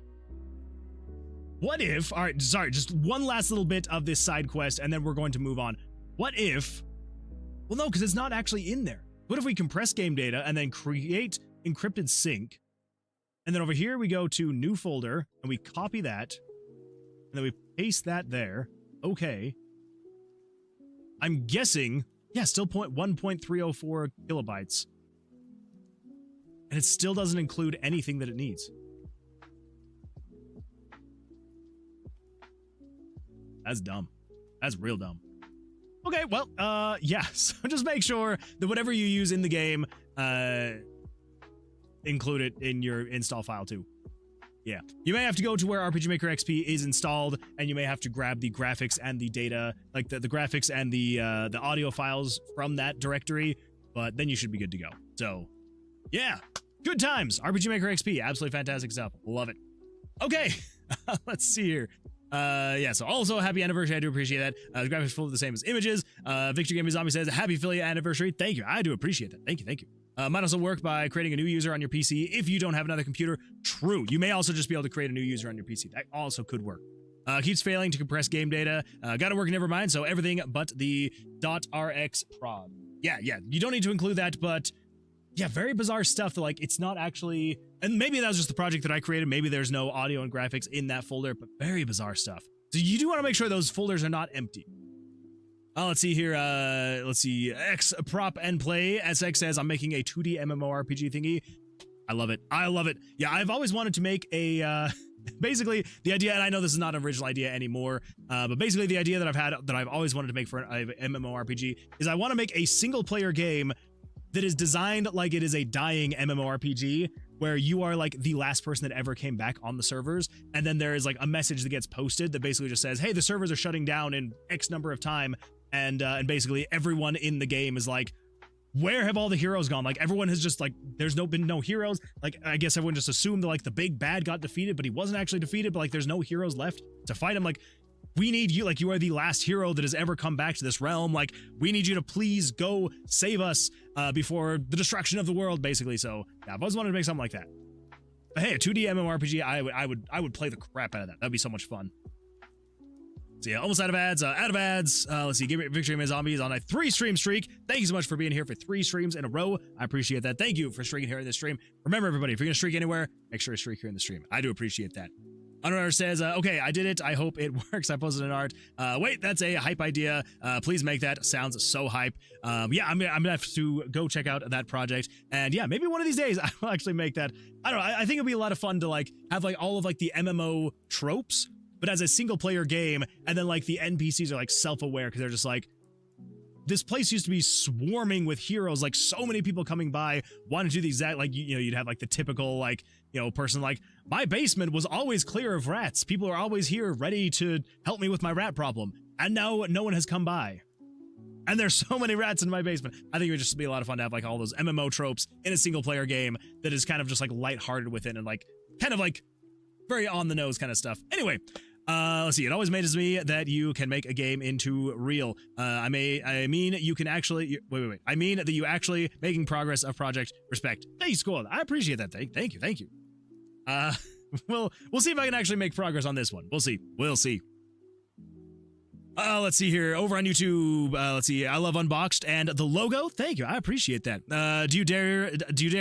What if, all right, sorry, just one last little bit of this side quest and then we're going to move on. What if, well, no, because it's not actually in there. What if we compress game data and then create encrypted sync? And then over here we go to new folder and we copy that and then we paste that there. Okay. I'm guessing, yeah, still 1.304 kilobytes. And it still doesn't include anything that it needs. That's dumb. That's real dumb. Okay, well, yeah, so just make sure that whatever you use in the game, include it in your install file too. Yeah, you may have to go to where RPG Maker XP is installed, and you may have to grab the graphics and the data, like the graphics and the audio files from that directory, but then you should be good to go. So, yeah, good times. RPG Maker XP, absolutely fantastic stuff. Love it. Okay, let's see here. Yeah, so also happy anniversary. I do appreciate that. The graphics full of the same as images. Victor Gaming Zombie says, happy affiliate anniversary. Thank you. I do appreciate that. Thank you. Thank you. Might also work by creating a new user on your PC if you don't have another computer. True. You may also just be able to create a new user on your PC. That also could work. Keeps failing to compress game data. Gotta work, never mind. So everything but the .rx prod. Yeah. You don't need to include that, but yeah, very bizarre stuff that like it's not actually, and maybe that was just the project that I created. Maybe there's no audio and graphics in that folder, but very bizarre stuff. So you do want to make sure those folders are not empty. Let's see here. Let's see. X prop and play. SX says, I'm making a 2D MMORPG thingy. I love it. I love it. Yeah, I've always wanted to make a, basically the idea, and I know this is not an original idea anymore, but basically the idea that I've had, that I've always wanted to make for an MMORPG is I want to make a single player game that is designed like it is a dying MMORPG where you are like the last person that ever came back on the servers. And then there is like a message that gets posted that basically just says, hey, the servers are shutting down in X number of time. And basically everyone in the game is like, where have all the heroes gone? Like everyone has just like, there's been no heroes. Like, I guess everyone just assumed that like the big bad got defeated, but he wasn't actually defeated, but like there's no heroes left to fight him. Like, we need you, like you are the last hero that has ever come back to this realm. Like, we need you to please go save us before the destruction of the world, basically. So yeah, I've always wanted to make something like that. But hey, a 2D MMORPG, I would play the crap out of that. That'd be so much fun. So yeah, almost out of ads. Let's see. Victory My Zombies on a 3-stream streak. Thank you so much for being here for 3 streams in a row. I appreciate that. Thank you for streaking here in this stream. Remember, everybody, if you're going to streak anywhere, make sure to streak here in the stream. I do appreciate that. Unrunner says, okay, I did it. I hope it works. I posted an art. Wait, that's a hype idea. Please make that. Sounds so hype. Yeah, I'm gonna have to go check out that project. And yeah, maybe one of these days I will actually make that. I don't know. I think it'd be a lot of fun to like have like all of like the MMO tropes, but as a single player game. And then like the NPCs are like self-aware because they're just like, this place used to be swarming with heroes, like so many people coming by wanting to do the exact, like, you know, you'd have like the typical, like, you know, person like, my basement was always clear of rats. People are always here ready to help me with my rat problem. And now no one has come by. And there's so many rats in my basement. I think it would just be a lot of fun to have like all those MMO tropes in a single player game that is kind of just like lighthearted with it and like kind of like very on the nose kind of stuff. Anyway, let's see. It always amazes me that you can make a game into real. I mean, you can actually. Wait. I mean that you actually making progress of project. Respect. Thank you, Squad. I appreciate that. Thank you. We'll see if I can actually make progress on this one. We'll see. Let's see here. Over on YouTube, let's see. I love Unboxed and the logo. Thank you. I appreciate that. Do you dare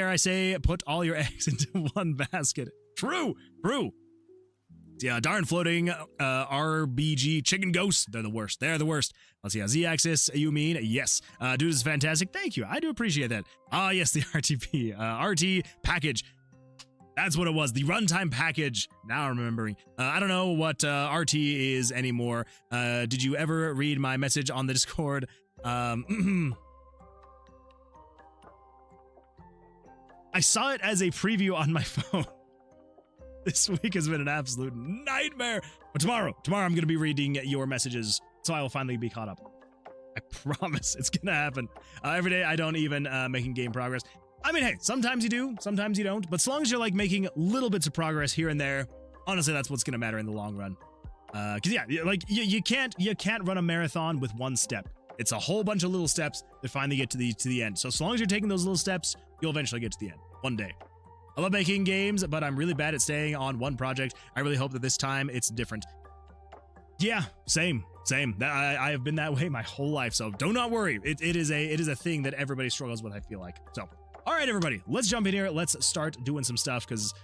I say put all your eggs into one basket? True. Yeah, darn floating RBG chicken ghosts. They're the worst. Let's see, Z-axis, you mean? Yes. Dude, this is fantastic. Thank you. I do appreciate that. Yes, the RTP. RT package. That's what it was. The runtime package. Now I'm remembering. I don't know what RT is anymore. Did you ever read my message on the Discord? I saw it as a preview on my phone. This week has been an absolute nightmare. But tomorrow I'm going to be reading your messages, so I will finally be caught up. I promise it's going to happen. Every day I don't even making game progress. I mean, hey, sometimes you do, sometimes you don't. But as long as you're like making little bits of progress here and there, honestly, that's what's going to matter in the long run. Because yeah, like you can't run a marathon with one step. It's a whole bunch of little steps that finally get to the end. So as long as you're taking those little steps, you'll eventually get to the end one day. I love making games, but I'm really bad at staying on one project. I really hope that this time it's different. Yeah, same. I have been that way my whole life, so do not worry. It is a thing that everybody struggles with, I feel like. So, all right, everybody, let's jump in here. Let's start doing some stuff because,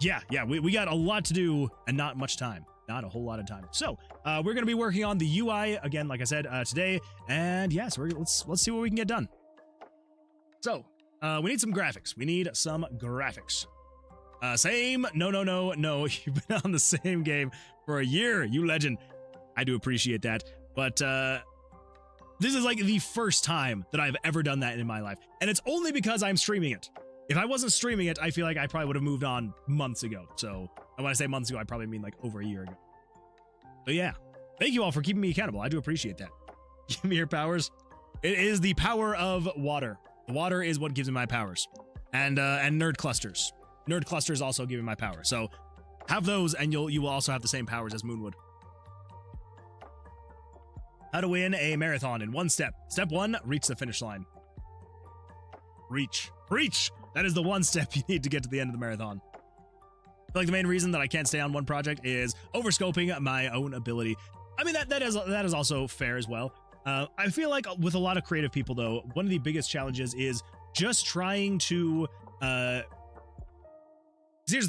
yeah, we got a lot to do and not much time. Not a whole lot of time. So, we're going to be working on the UI again, like I said, today. And yes, let's see what we can get done. So, we need some graphics. Same. No. You've been on the same game for a year, you legend. I do appreciate that. But this is like the first time that I've ever done that in my life. And it's only because I'm streaming it. If I wasn't streaming it, I feel like I probably would have moved on months ago. So when I say months ago, I probably mean like over a year ago. But yeah, thank you all for keeping me accountable. I do appreciate that. Give me your powers. It is the power of water. Water is what gives me my powers. And nerd clusters. Nerd clusters also give me my power. So have those and you will also have the same powers as Moonwood. How to win a marathon in one step. Step 1, reach the finish line. Reach. That is the one step you need to get to the end of the marathon. I feel like the main reason that I can't stay on one project is overscoping my own ability. I mean, that is also fair as well. I feel like with a lot of creative people, though, one of the biggest challenges is just trying to... Here's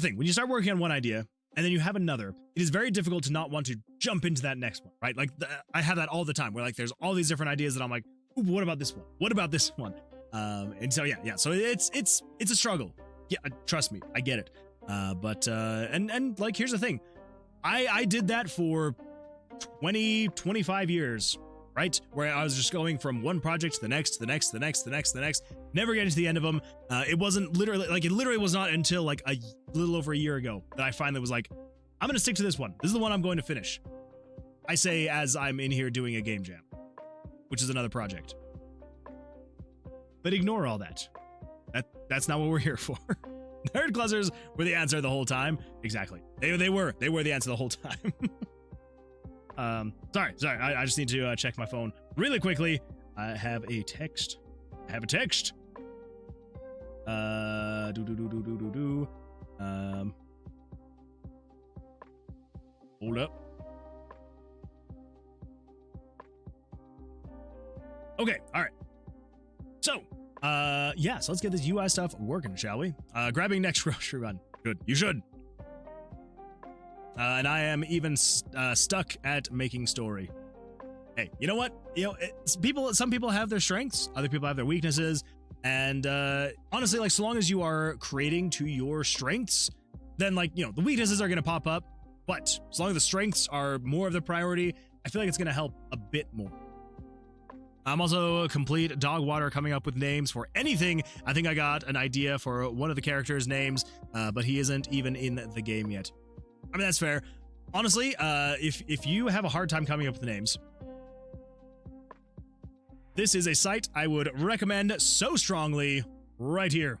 the thing. When you start working on one idea, and then you have another, it is very difficult to not want to jump into that next one, right? Like, I have that all the time, where like there's all these different ideas that I'm like, ooh, what about this one? What about this one? And so, yeah. So it's a struggle. Yeah, trust me, I get it. But like, here's the thing. I did that for 25 years, right? Where I was just going from one project to the next, never getting to the end of them. It wasn't literally, like, it literally was not until like a little over a year ago that I finally was like, I'm going to stick to this one. This is the one I'm going to finish. I say as I'm in here doing a game jam, which is another project. But ignore all that. That's not what we're here for. Nerd clusters were the answer the whole time. Exactly. They were the answer the whole time. Sorry. I just need to check my phone really quickly. I have a text. Hold up. Okay, all right. So, yeah, so let's get this UI stuff working, shall we? Grabbing next grocery run. Good, you should. And I am even stuck at making story. Hey, you know what? You know, some people have their strengths, other people have their weaknesses, and honestly, like, so long as you are creating to your strengths, then, like, you know, the weaknesses are going to pop up, but as long as the strengths are more of the priority, I feel like it's going to help a bit more. I'm also complete dog water coming up with names for anything. I think I got an idea for one of the characters' names, but he isn't even in the game yet. I mean, that's fair. Honestly, if you have a hard time coming up with names, this is a site I would recommend so strongly right here.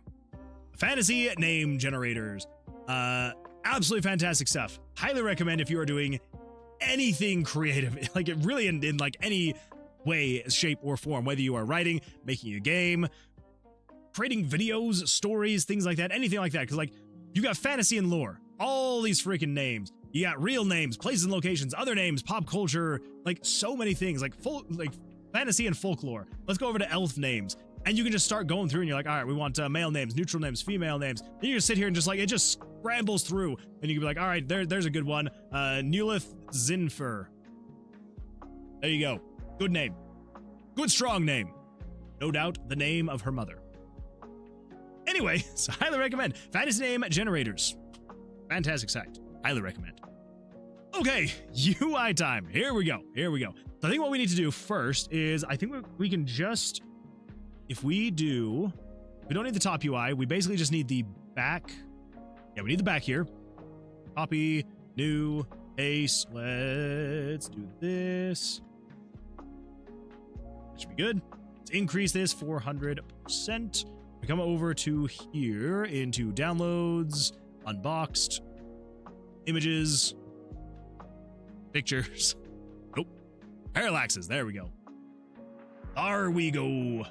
Fantasy name generators. Absolutely fantastic stuff. Highly recommend if you are doing anything creative, like it really in like any way, shape, or form, whether you are writing, making a game, creating videos, stories, things like that, anything like that, because like you got fantasy and lore, all these freaking names. You got real names, places and locations, other names, pop culture, like so many things, like fantasy and folklore. Let's go over to elf names, and you can just start going through, and you're like, all right, we want male names, neutral names, female names. Then you just sit here and just like it just scrambles through, and you can be like, all right, there's a good one, Nulith Zinfer. There you go. Good name. Good strong name. No doubt the name of her mother. Anyway, so highly recommend. Fantasy name generators. Fantastic site. Highly recommend. Okay, UI time. Here we go. Here we go. So I think what we need to do first is, I think we can just, if we don't need the top UI. We basically just need the back. Yeah, we need the back here. Copy, new, paste. Let's do this. Should be good. Let's increase this 400%. We come over to here into downloads, unboxed, images, pictures. Nope. Parallaxes. There we go. There we go.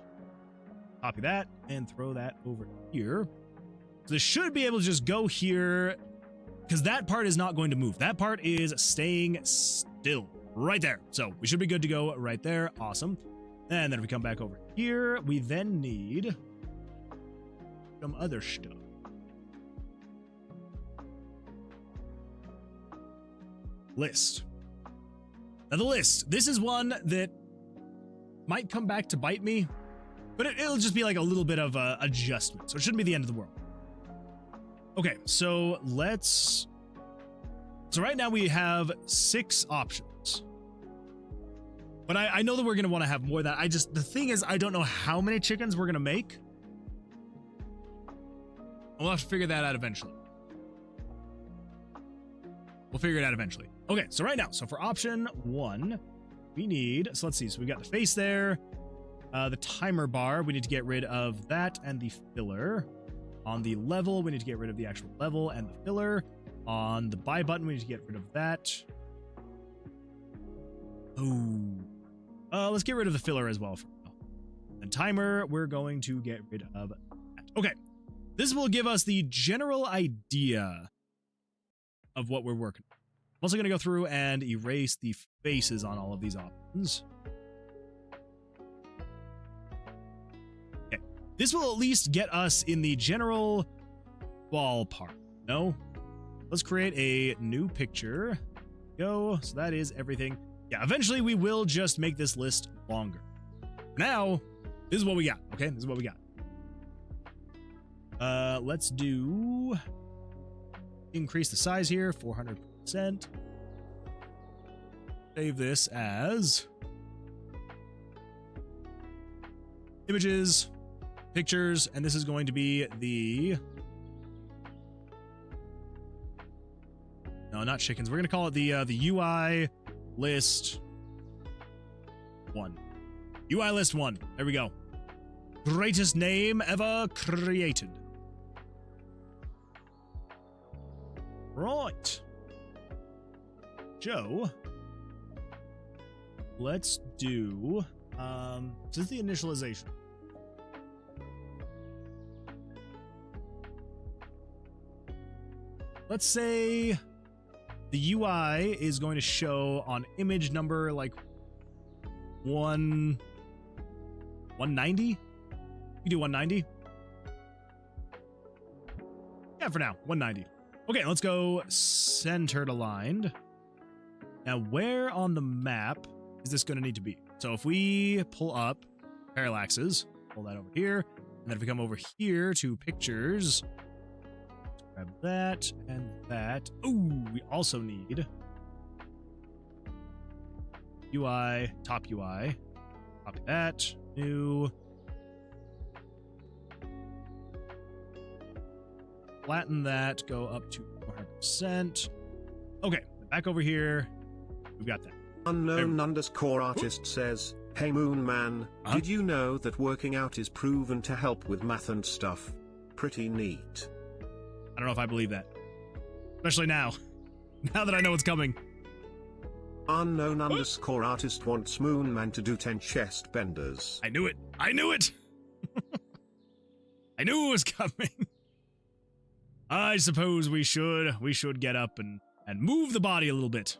Copy that and throw that over here. So this should be able to just go here, because that part is not going to move. That part is staying still right there. So we should be good to go right there. Awesome. And then if we come back over here, we then need some other stuff. List. Now the list, this is one that might come back to bite me, but it'll just be like a little bit of a adjustment. So it shouldn't be the end of the world. Okay, so right now we have 6 options. But I know that we're going to want to have more than that. The thing is, I don't know how many chickens we're going to make. We'll have to figure that out eventually. We'll figure it out eventually. Okay, so right now, so for option 1, we need, so let's see, so we got the face there, the timer bar, we need to get rid of that and the filler. On the level, we need to get rid of the actual level and the filler. On the buy button, we need to get rid of that. Let's get rid of the filler as well for now. And timer, we're going to get rid of that. Okay, this will give us the general idea of what we're working on. I'm also going to go through and erase the faces on all of these options. Okay, this will at least get us in the general ballpark. No? Let's create a new picture. Go. So that is everything. Yeah, eventually we will just make this list longer. Now, this is what we got. Okay, this is what we got. Let's do increase the size here, 400%. Save this as images, pictures, and this is going to be the, no, not chickens. We're going to call it the UI list 1. UI list 1. There we go. Greatest name ever created. Right. Joe. Let's do, this is the initialization. Let's say the UI is going to show on image number like 1, 190? You do 190? Yeah, for now, 190. Okay, let's go centered aligned. Now, where on the map is this going to need to be? So if we pull up parallaxes, pull that over here, and then if we come over here to pictures, grab that and that. Ooh, we also need UI, top UI. Copy that. New. Flatten that. Go up to 400%. Okay, back over here. We've got that. Unknown underscore artist says, hey Moon Man, did you know that working out is proven to help with math and stuff? Pretty neat. I don't know if I believe that. Especially now. Now that I know what's coming. Unknown underscore artist wants Moon Man to do 10 chest benders. I knew it. I knew it. I knew it was coming. I suppose we should get up and move the body a little bit.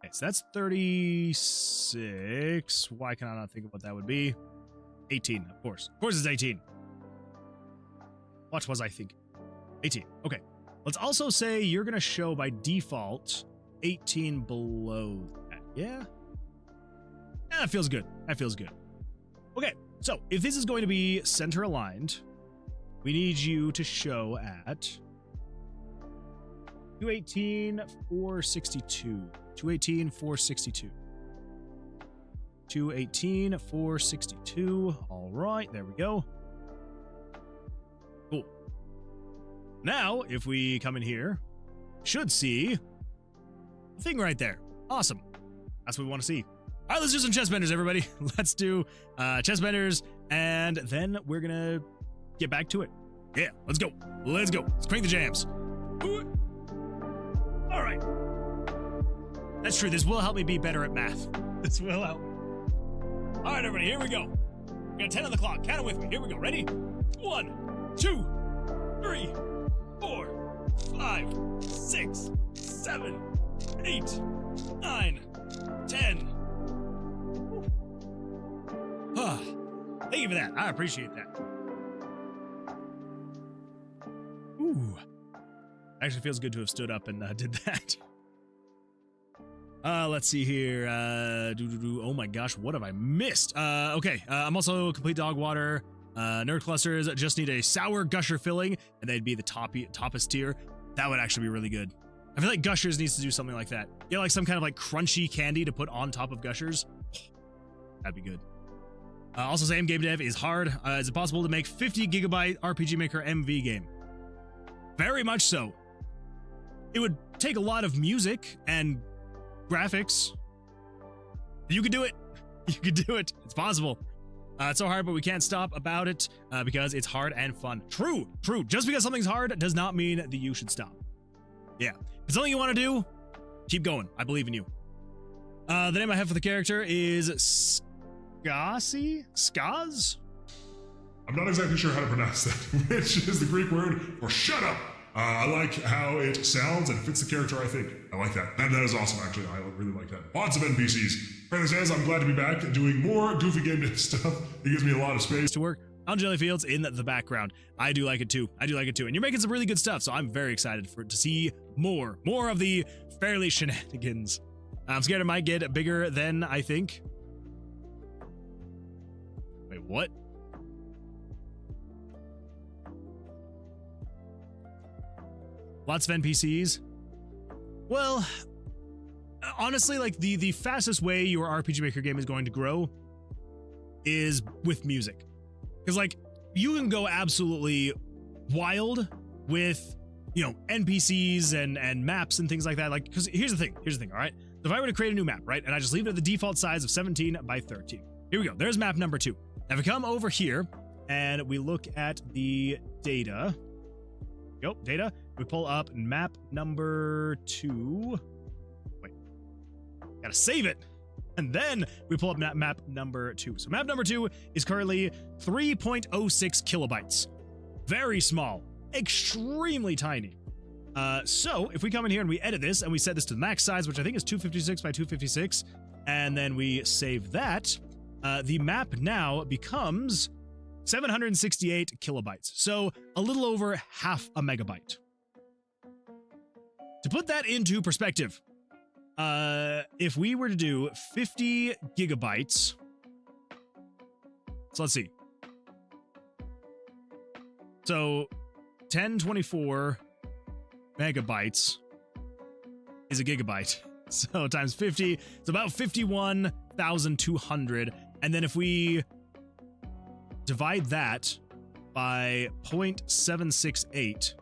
Okay, so that's 36. Why can I not think of what that would be? 18, of course. Of course it's 18. What was I thinking? 18. Okay. Let's also say you're going to show by default 18 below that. Yeah? Yeah, that feels good. That feels good. Okay. So if this is going to be center aligned, we need you to show at 218, 462. 218, 462. 218, 462. All right, there we go. Cool. Now, if we come in here, should see a thing right there. Awesome. That's what we want to see. All right, let's do some chest benders, everybody. Let's do chest benders, and then we're going to get back to it. Yeah, let's go. Let's go. Let's crank the jams. All right. That's true. This will help me be better at math. This will help. All right, everybody, here we go. We got 10 on the clock. Count it with me. Here we go. Ready? 1, 2, 3, 4, 5, 6, 7, 8, 9, 10. Thank you for that. I appreciate that. Ooh. Actually feels good to have stood up and did that. Let's see here. Oh my gosh, what have I missed? Okay. I'm also complete dog water. Nerd clusters just need a sour gusher filling, and they'd be the toppest tier. That would actually be really good. I feel like Gushers needs to do something like that. Get like some kind of like crunchy candy to put on top of Gushers. That'd be good. Also saying Gamedev is hard. Is it possible to make 50 gigabyte RPG Maker MV game? Very much so. It would take a lot of music and graphics. You could do it. You could do it. It's possible. It's so hard, but we can't stop about it because it's hard and fun. True, true. Just because something's hard does not mean that you should stop. Yeah. If it's something you want to do, keep going. I believe in you. The name I have for the character is Skaz? I'm not exactly sure how to pronounce that, which is the Greek word for shut up. I like how it sounds and fits the character, I think. I like that. That is awesome, actually. I really like that. Lots of NPCs. Friendly says, I'm glad to be back doing more goofy game stuff. It gives me a lot of space to work on Jellyfields in the background. I do like it too. I do like it too. And you're making some really good stuff, so I'm very excited to see more of the fairly shenanigans. I'm scared it might get bigger than I think. Wait, what? Lots of NPCs. Well, honestly, like the fastest way your RPG Maker game is going to grow is with music. Because like you can go absolutely wild with, you know, NPCs and maps and things like that. Like, because here's the thing, all right? So if I were to create a new map, right, and I just leave it at the default size of 17 by 13. Here we go. There's map number 2. Now if we come over here and we look at the data. Go, data. We pull up map number 2. Wait, gotta save it. And then we pull up map number 2. So map number 2 is currently 3.06 kilobytes. Very small, extremely tiny. So if we come in here and we edit this and we set this to the max size, which I think is 256 by 256, and then we save that, the map now becomes 768 kilobytes. So a little over half a megabyte. To put that into perspective, if we were to do 50 gigabytes, so let's see. So 1024 megabytes is a gigabyte. So times 50, it's about 51,200. And then if we divide that by 0.768,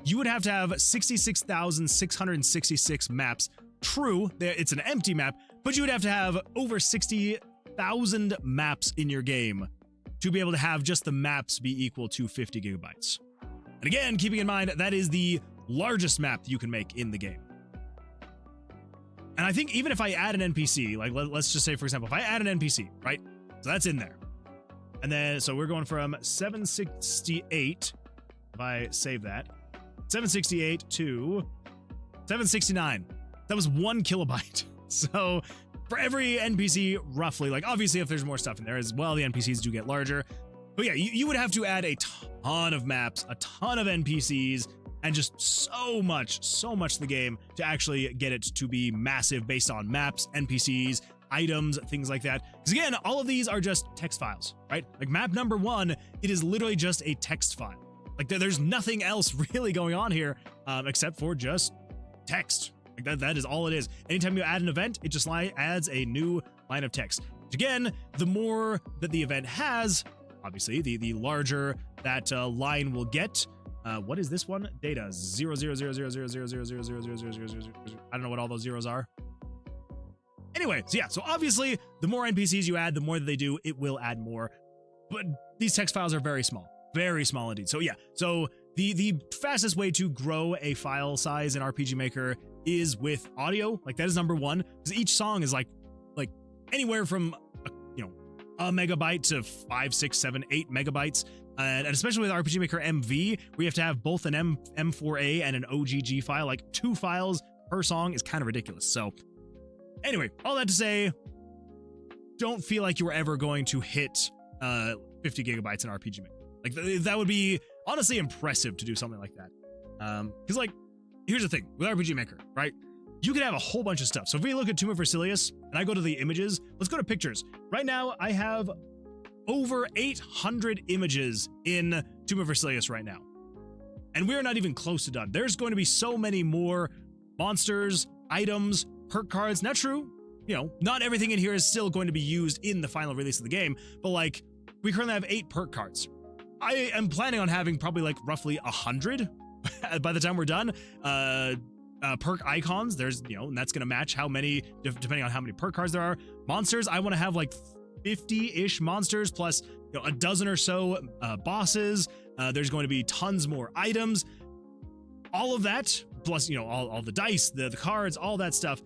you would have to have 66,666 maps. True, it's an empty map, but you would have to have over 60,000 maps in your game to be able to have just the maps be equal to 50 gigabytes. And again, keeping in mind, that is the largest map that you can make in the game. And I think even if I add an NPC, like let's just say, for example, if I add an NPC, right? So that's in there. And then, so we're going from 768, if I save that, 768 to 769. That was 1 kilobyte. So for every NPC, roughly, like obviously if there's more stuff in there as well, the NPCs do get larger. But yeah, you would have to add a ton of maps, a ton of NPCs, and just so much to the game to actually get it to be massive based on maps, NPCs, items, things like that. Because again, all of these are just text files, right? Like map number 1, it is literally just a text file. Like there's nothing else really going on here except for just text. Like that is all it is. Anytime you add an event, it just adds a new line of text. Which again, the more that the event has, obviously, the larger that line will get. What is this one? Data 00000000000000000. I don't know what all those zeros are. Anyway, so yeah, so obviously, the more NPCs you add, the more that they do, it will add more. But these text files are very small indeed. So yeah, so the fastest way to grow a file size in RPG Maker is with audio. Like that is number 1, because each song is like anywhere from a megabyte to 5, 6, 7, 8 megabytes. And especially with RPG Maker MV, we have to have both an M4A and an OGG file. Like 2 files per song is kind of ridiculous. So anyway, all that to say, don't feel like you were ever going to hit 50 gigabytes in RPG Maker. Like that would be honestly impressive to do something like that. Because like, here's the thing with RPG Maker, right? You can have a whole bunch of stuff. So if we look at Tomb of Versilius and I go to the images, let's go to pictures. Right now, I have over 800 images in Tomb of Versilius right now. And we're not even close to done. There's going to be so many more monsters, items, perk cards. Not true. Not everything in here is still going to be used in the final release of the game, but like we currently have 8 perk cards. I am planning on having probably like roughly 100 by the time we're done. Perk icons, there's, and that's going to match how many, depending on how many perk cards there are. Monsters, I want to have like 50-ish monsters plus a dozen or so bosses. There's going to be tons more items. All of that, plus, all the dice, the cards, all that stuff.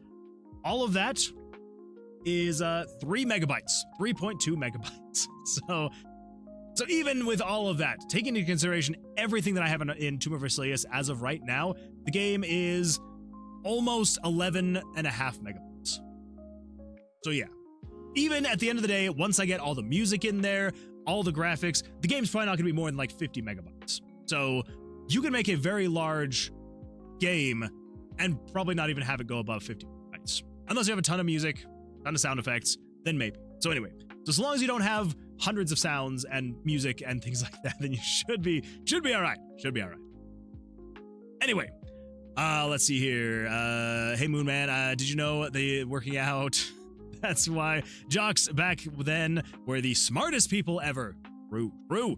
All of that is 3 megabytes, 3.2 megabytes. So even with all of that, taking into consideration everything that I have in Tomb of Versilius as of right now, the game is almost 11.5 megabytes. So yeah, even at the end of the day, once I get all the music in there, all the graphics, the game's probably not going to be more than like 50 megabytes. So you can make a very large game and probably not even have it go above 50 megabytes. Unless you have a ton of music, a ton of sound effects, then maybe. So anyway, so as long as you don't have hundreds of sounds and music and things like that, then you should be all right. Should be all right. Anyway, let's see here. Hey Moon Man, did you know they working out? That's why jocks back then were the smartest people ever. True.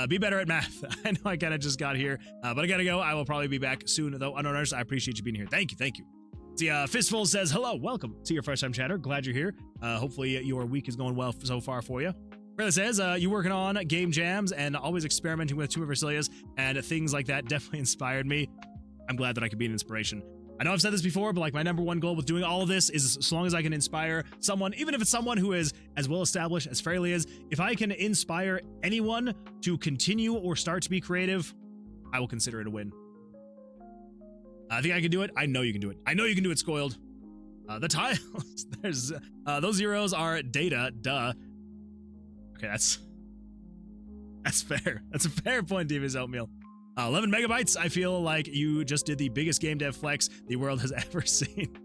Be better at math. I know I kind of just got here, but I gotta go. I will probably be back soon, though. Unowners, I appreciate you being here. Thank you. See, Fistful says, hello, welcome to your first time chatter. Glad you're here. Hopefully your week is going well so far for you. Brother says, you're working on game jams and always experimenting with Tomb of Versilius and things like that definitely inspired me. I'm glad that I could be an inspiration. I know I've said this before, but like my number 1 goal with doing all of this is as long as I can inspire someone, even if it's someone who is as well established as Fairly is, if I can inspire anyone to continue or start to be creative, I will consider it a win. I think I can do it. I know you can do it. I know you can do it, Scoiled. The tiles. There's those zeros are data. Duh. Okay, that's fair. That's a fair point, Divas Oatmeal. 11 megabytes. I feel like you just did the biggest game dev flex the world has ever seen.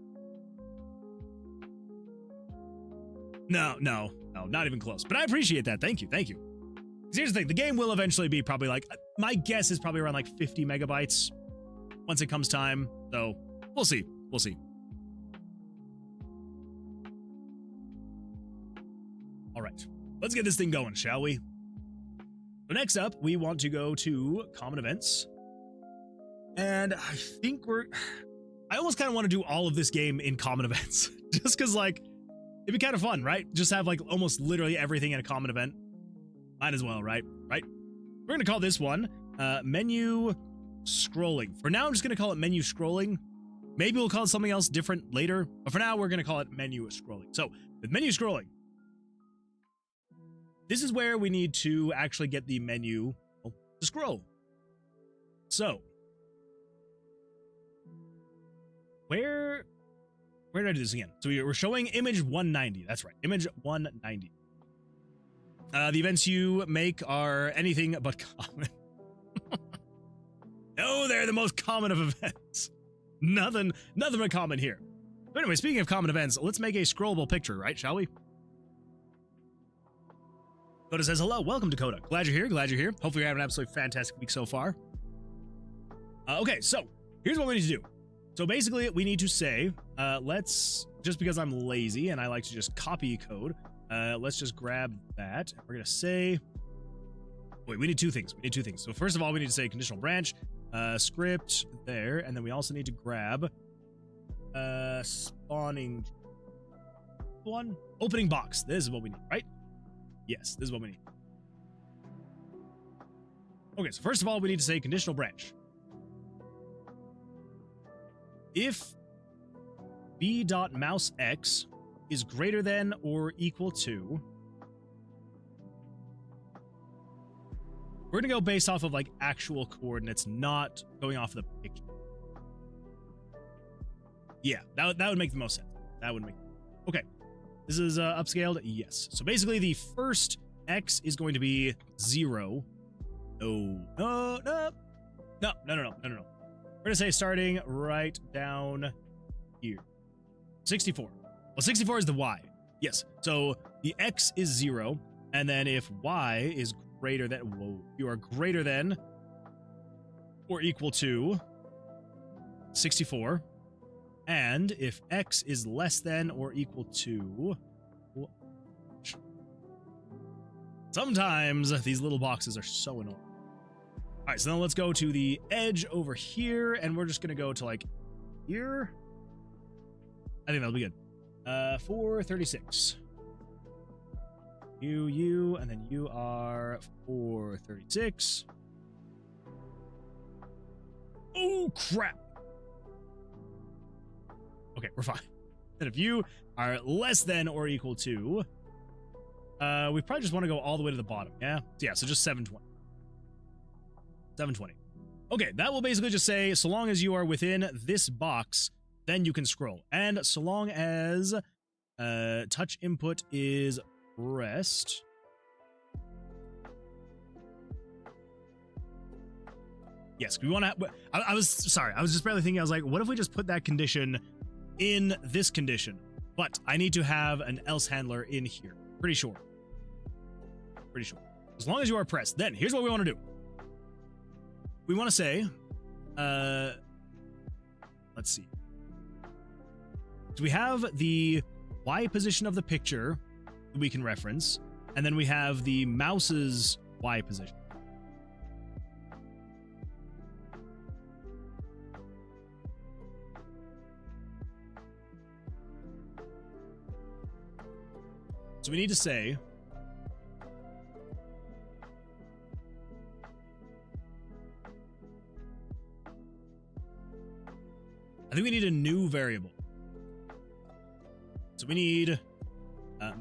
No, not even close. But I appreciate that. Thank you. Here's the thing. The game will eventually be probably like, my guess is probably around like 50 megabytes once it comes time. So we'll see. All right, let's get this thing going, shall we? So next up, we want to go to common events. And I think I almost kind of want to do all of this game in common events. Just because, like, it'd be kind of fun, right? Just have, like, almost literally everything in a common event. Might as well, right? We're going to call this one menu scrolling. For now, I'm just going to call it menu scrolling. Maybe we'll call it something else different later. But for now, we're going to call it menu scrolling. So, with menu scrolling, this is where we need to actually get the menu to scroll. So, where did I do this again? So we're showing image 190. That's right, image 190. The events you make are anything but common. No, they're the most common of events. Nothing but common here. But anyway, speaking of common events, let's make a scrollable picture, right? Shall we? Coda says, hello, welcome to Coda. Glad you're here. Hopefully you're having an absolutely fantastic week so far. Okay, so here's what we need to do. So basically we need to say, just because I'm lazy and I like to just copy code, let's just grab that. We're going to say, wait, we need two things. So first of all, we need to say conditional branch, script there. And then we also need to grab spawning one, opening box. This is what we need, right? Yes, this is what we need. Okay, so first of all, we need to say conditional branch. If b.mousex is greater than or equal to, we're going to go based off of like actual coordinates, not going off of the picture. Yeah, that would make the most sense. Okay. This is upscaled? Yes. So basically the first X is going to be 0. No. We're going to say starting right down here. 64. Well, 64 is the Y. Yes. So the X is 0. And then if Y is greater than, you are greater than or equal to 64. And if X is less than or equal to... Sometimes these little boxes are so annoying. All right, so then let's go to the edge over here, and we're just going to go to, like, here. I think that'll be good. 436. You, and then you are 436. Oh, crap. Okay, we're fine. And if you are less than or equal to, we probably just want to go all the way to the bottom. Yeah, so just 720. 720. Okay, that will basically just say, so long as you are within this box, then you can scroll. And so long as touch input is pressed. Yes, we want to. I was just barely thinking. I was like, what if we just put that condition in this condition? But I need to have an else handler in here. Pretty sure. As long as you are pressed. Then here's what we want to do. We want to say, let's see. So we have the Y position of the picture that we can reference, and then we have the mouse's Y position. So we need to say, I think we need a new variable. So we need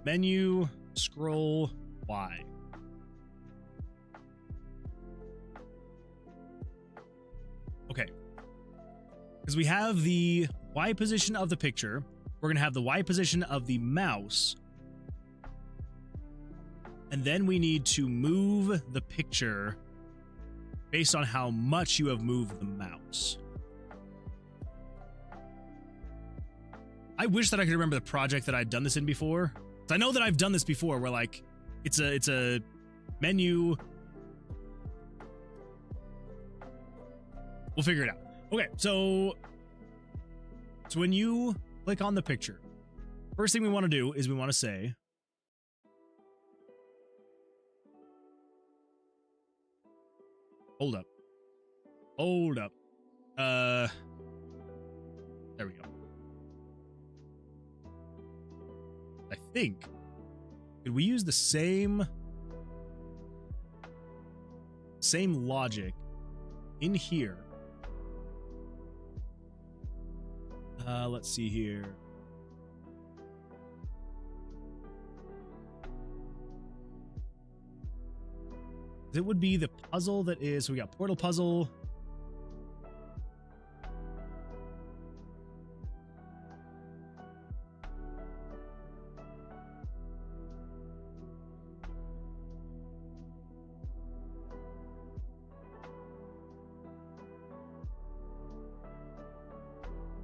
menu scroll Y. Okay. Because we have the Y position of the picture, we're going to have the Y position of the mouse. And then we need to move the picture based on how much you have moved the mouse. I wish that I could remember the project that I'd done this in before. So I know that I've done this before where like it's a menu. We'll figure it out. Okay, so when you click on the picture, first thing we want to do is we want to say hold up. There we go. I think, could we use the same logic in here? Let's see here. It would be the puzzle that is, so we got portal puzzle.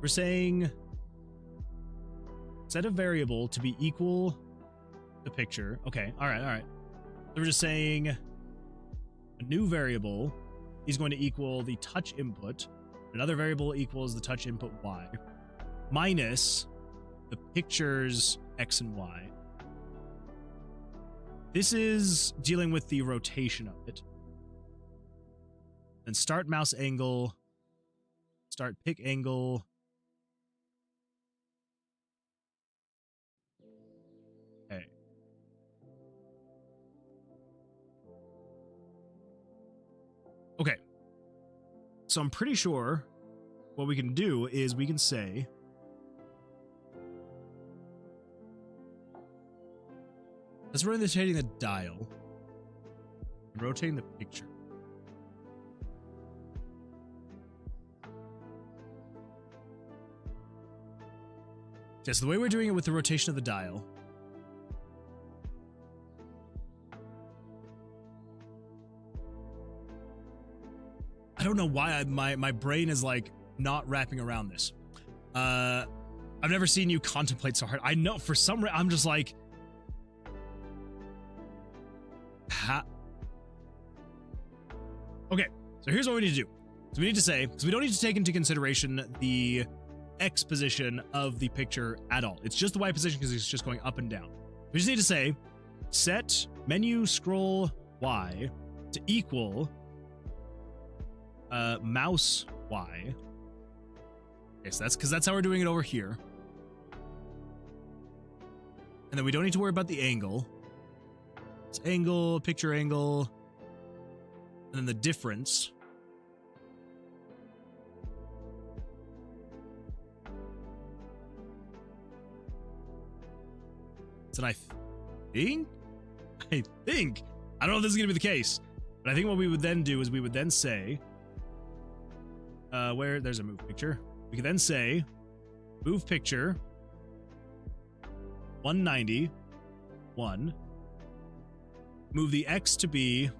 We're saying set a variable to be equal the picture. Okay, all right. So we're just saying a new variable is going to equal the touch input. Another variable equals the touch input Y minus the picture's X and Y. This is dealing with the rotation of it. Then start mouse angle, start pick angle. Okay, so I'm pretty sure what we can do is we can say let's rotating the dial, rotating the picture. Yes, the way we're doing it with the rotation of the dial I don't know why my brain is like not wrapping around this. I've never seen you contemplate so hard. I know for some reason I'm just like, Okay, so here's what we need to do. So we need to say, because we don't need to take into consideration the X position of the picture at all. It's just the Y position because it's just going up and down. We just need to say set menu scroll Y to equal mouse Y. Okay, so that's because that's how we're doing it over here. And then we don't need to worry about the angle. It's angle, picture angle, and then the difference. So I think, I don't know if this is going to be the case, but I think what we would then do is we would then say, where there's a move picture. We could then say, move picture, 190, 1. Move the X to be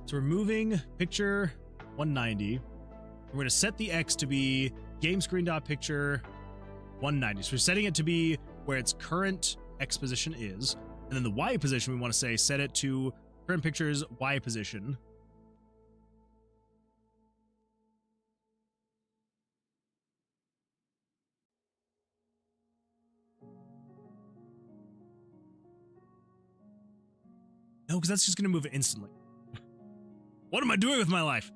so we're moving picture 190. We're going to set the X to be game screen dot picture 190. So we're setting it to be where its current X position is. And then the Y position, we want to say set it to current picture's Y position. No, because that's just going to move it instantly. What am I doing with my life?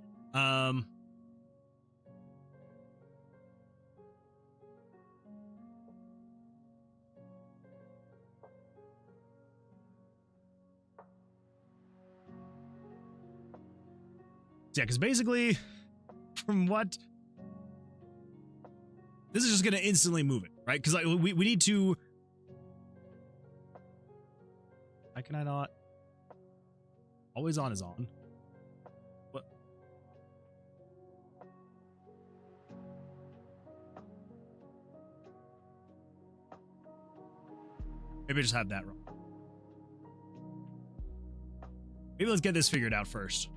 Yeah, because basically, from what... This is just going to instantly move it. right? Because we need to. Why can I not? Always on is on. What? Maybe I just have that wrong. Maybe let's get this figured out first.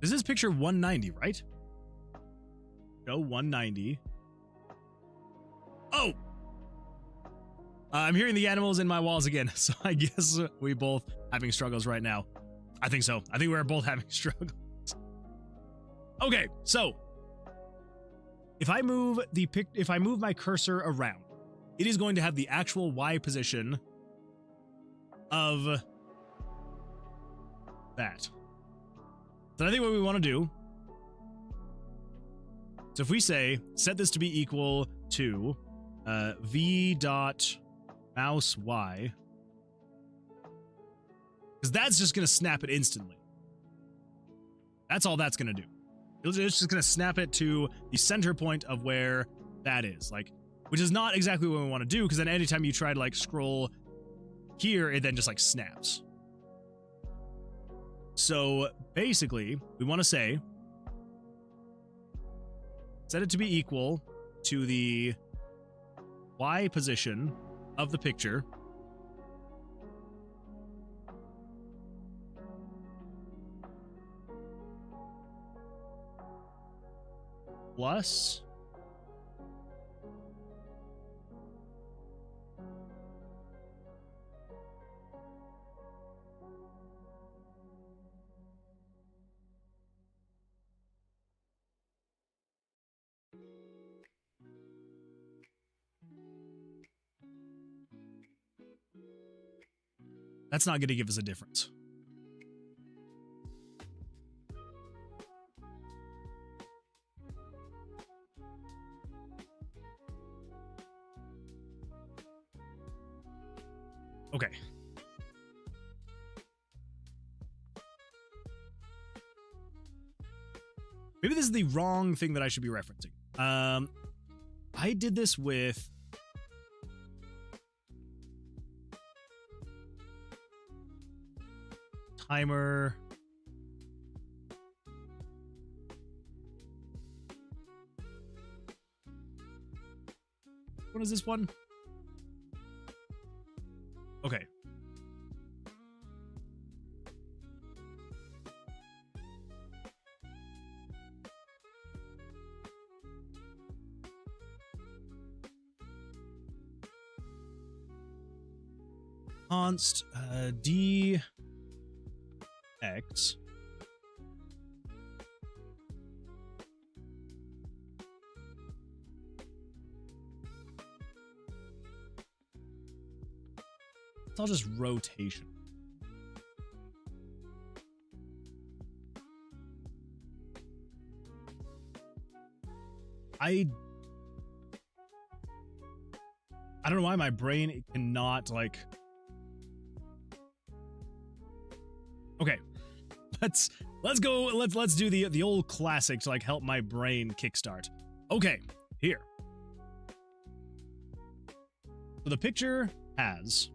This is picture 190, right? Show 190. Oh! I'm hearing the animals in my walls again, so I guess we both having struggles right now. I think so. I think we're both having struggles. Okay, so if I move my cursor around, it is going to have the actual Y position of that. So I think what we want to do, so if we say set this to be equal to v dot mouse y, because that's just going to snap it instantly. That's all that's going to do. It's just going to snap it to the center point of where that is, like, which is not exactly what we want to do, because then anytime you try to like scroll here, it then just like snaps. So basically, we want to say set it to be equal to the Y position of the picture plus that's not going to give us a difference. Okay. Maybe this is the wrong thing that I should be referencing. I did this with timer. What is this one? Okay. Const d x it's all just rotation. I don't know why my brain cannot like. Okay, let's go. Let's do the old classic to like help my brain kickstart. Okay, here. So the picture has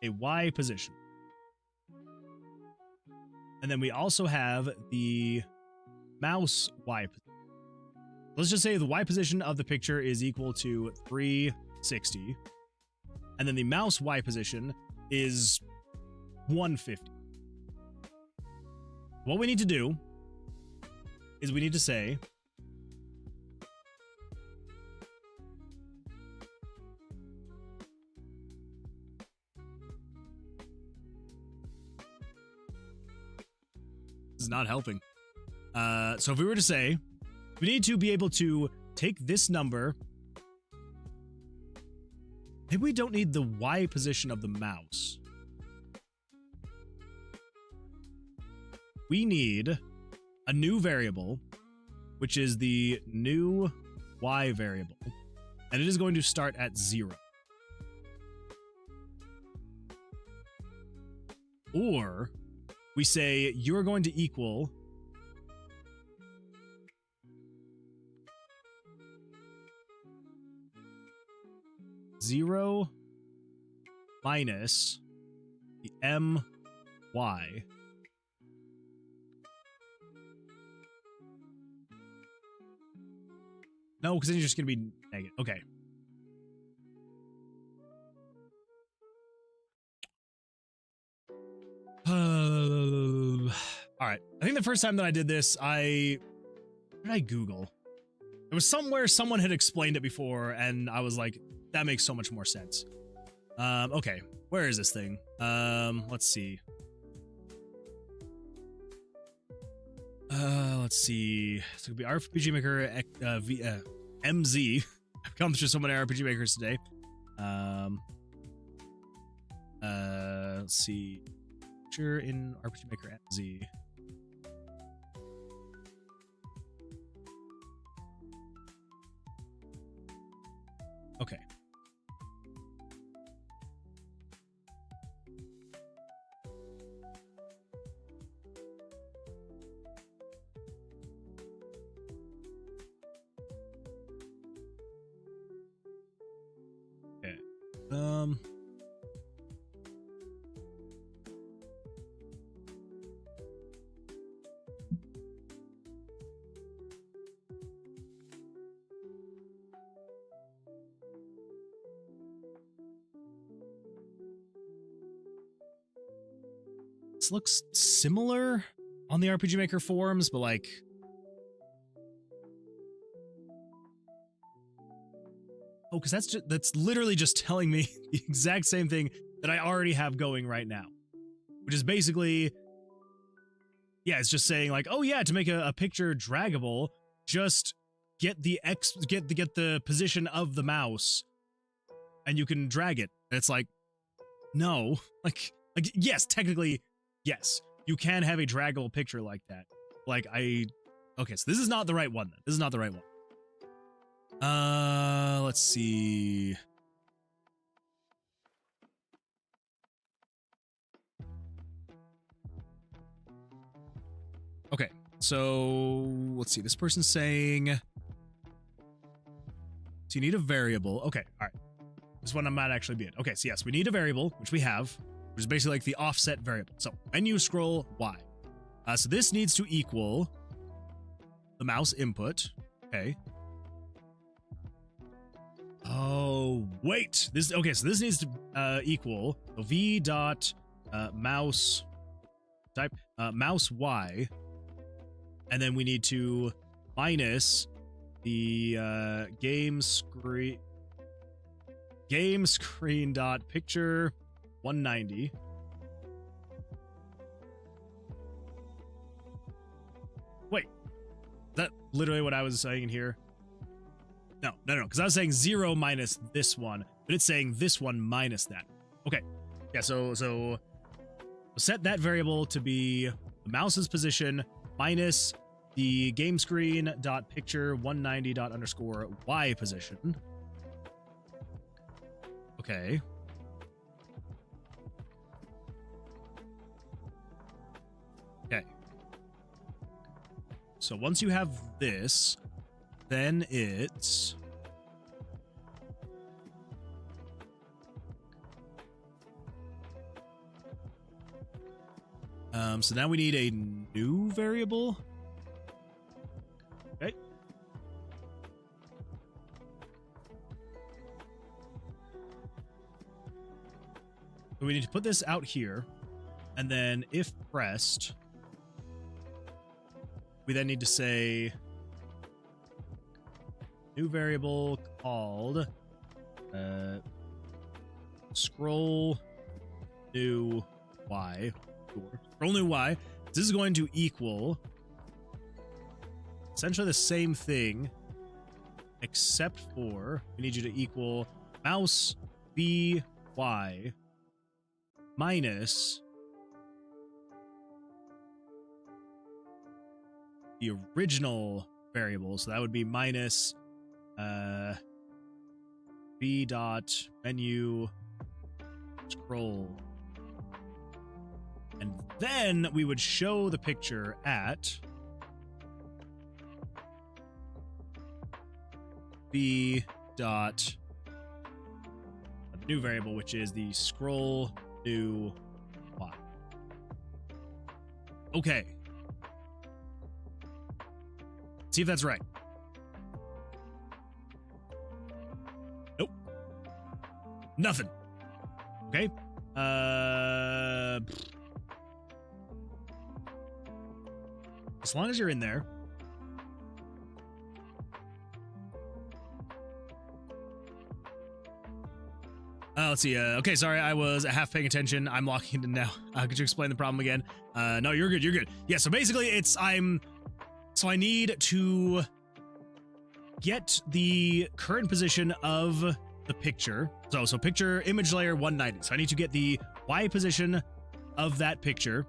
a Y position, and then we also have the mouse Y position. Let's just say the Y position of the picture is equal to 360, and then the mouse Y position is 150. What we need to do is we need to say this is not helping. So if we were to say we need to be able to take this number, maybe we don't need the Y position of the mouse. We need a new variable, which is the new Y variable, and it is going to start at 0. Or we say you're going to equal 0 minus the my. No, because then you're just going to be negative. Okay. All right. I think the first time that I did this, what did I Google? It was somewhere someone had explained it before, and I was like, that makes so much more sense. Okay. Where is this thing? Let's see. Let's see. So it could be RPG Maker MZ. I've come through so many RPG Makers today. Let's see. Sure, in RPG Maker MZ. Okay. This looks similar on the RPG Maker forums, but like, oh, because that's literally just telling me the exact same thing that I already have going right now, which is basically, yeah, it's just saying like, oh yeah, to make a picture draggable, just get the position of the mouse, and you can drag it. And it's like, no, like yes, technically, yes, you can have a draggable picture like that. Like okay, so this is not the right one then. This is not the right one. Let's see. Okay, so let's see. This person's saying, so you need a variable. Okay, all right. This one might actually be it. Okay, so yes, we need a variable, which we have, which is basically like the offset variable. So menu scroll Y. So this needs to equal the mouse input. Okay. Oh, wait. Okay, so this needs to equal v dot mouse type mouse Y, and then we need to minus the game screen dot picture 190. Wait, is that literally what I was saying in here? No, because I was saying 0 minus this one, but it's saying this one minus that. Okay, yeah, so set that variable to be the mouse's position minus the game screen dot picture 190 dot underscore Y position. Okay. Okay. So once you have this, then it's so now we need a new variable. Okay. So we need to put this out here, and then if pressed, we then need to say new variable called scroll new Y. Scroll new Y. This is going to equal essentially the same thing, except for we need you to equal mouse by minus the original variable. So that would be minus b dot menu scroll, and then we would show the picture at b dot new variable, which is the scroll new y. Okay. See if that's right. Nope. Nothing. Okay. As long as you're in there. Let's see. Okay, sorry, I was half paying attention. I'm locking in now. Could you explain the problem again? No, you're good. You're good. Yeah. So basically, So I need to get the current position of the picture. So picture image layer 190. So I need to get the Y position of that picture.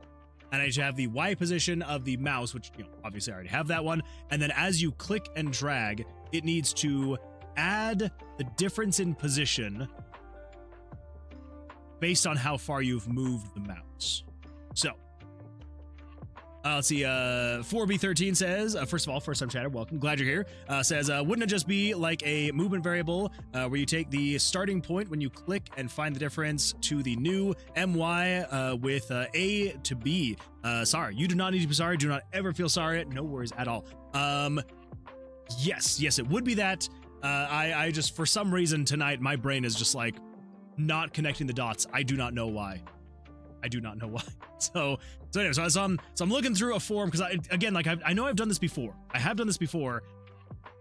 And I need to have the Y position of the mouse, which, obviously I already have that one. And then as you click and drag, it needs to add the difference in position based on how far you've moved the mouse. So, let's see, 4B13 says, first of all, first-time chatter, welcome, glad you're here. Says, wouldn't it just be like a movement variable where you take the starting point when you click and find the difference to the new MY with A to B? Sorry, you do not need to be sorry. Do not ever feel sorry. No worries at all. Yes, it would be that. I just, for some reason tonight, my brain is just like not connecting the dots. I do not know why. So anyway, so I'm looking through a forum because I know I've done this before. I have done this before,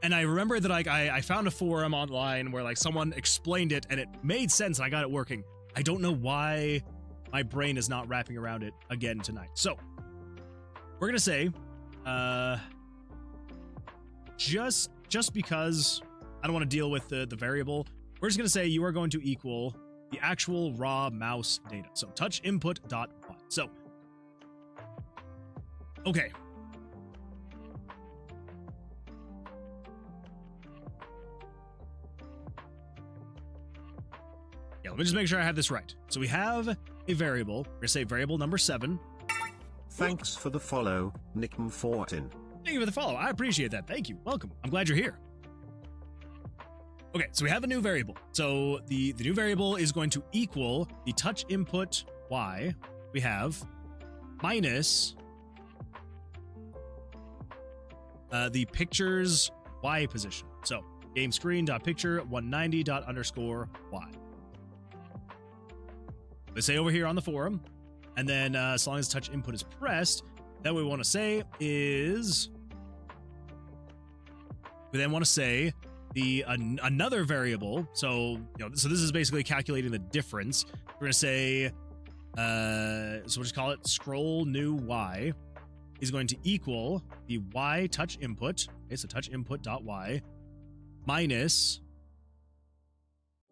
and I remember that I found a forum online where someone explained it and it made sense and I got it working. I don't know why my brain is not wrapping around it again tonight. So we're gonna say, just because I don't want to deal with the variable, we're just gonna say you are going to equal the actual raw mouse data. So touch input dot y. So, okay. Yeah, let me just make sure I have this right. So we have a variable. We're gonna say variable number 7. Thanks for the follow, Nickm14. Thank you for the follow. I appreciate that. Thank you. Welcome. I'm glad you're here. Okay, so we have a new variable. So the new variable is going to equal the touch input y we have minus the picture's y position. So game screen.picture 190._y. They say over here on the forum, and then as long as touch input is pressed, then we want to say is we then want to say the another variable. So so this is basically calculating the difference. We're gonna say so we'll just call it scroll new y is going to equal the y touch input. Okay, so touch input dot y minus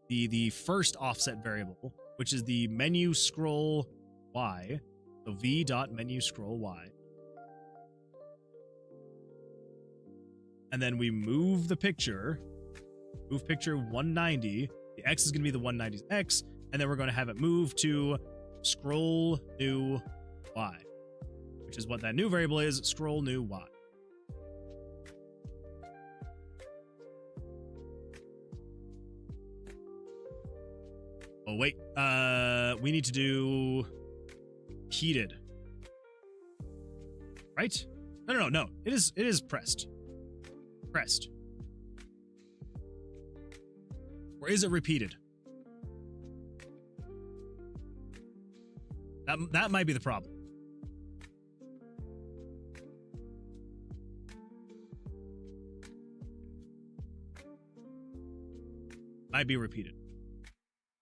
the first offset variable, which is the menu scroll y. So v dot menu scroll y. And then we move the picture, move picture 190. The X is going to be the 190's X, and then we're going to have it move to scroll new Y, which is what that new variable is, scroll new Y. Oh, wait, we need to do heated, right? No, it is pressed. Pressed. Or is it repeated? That might be the problem. Might be repeated.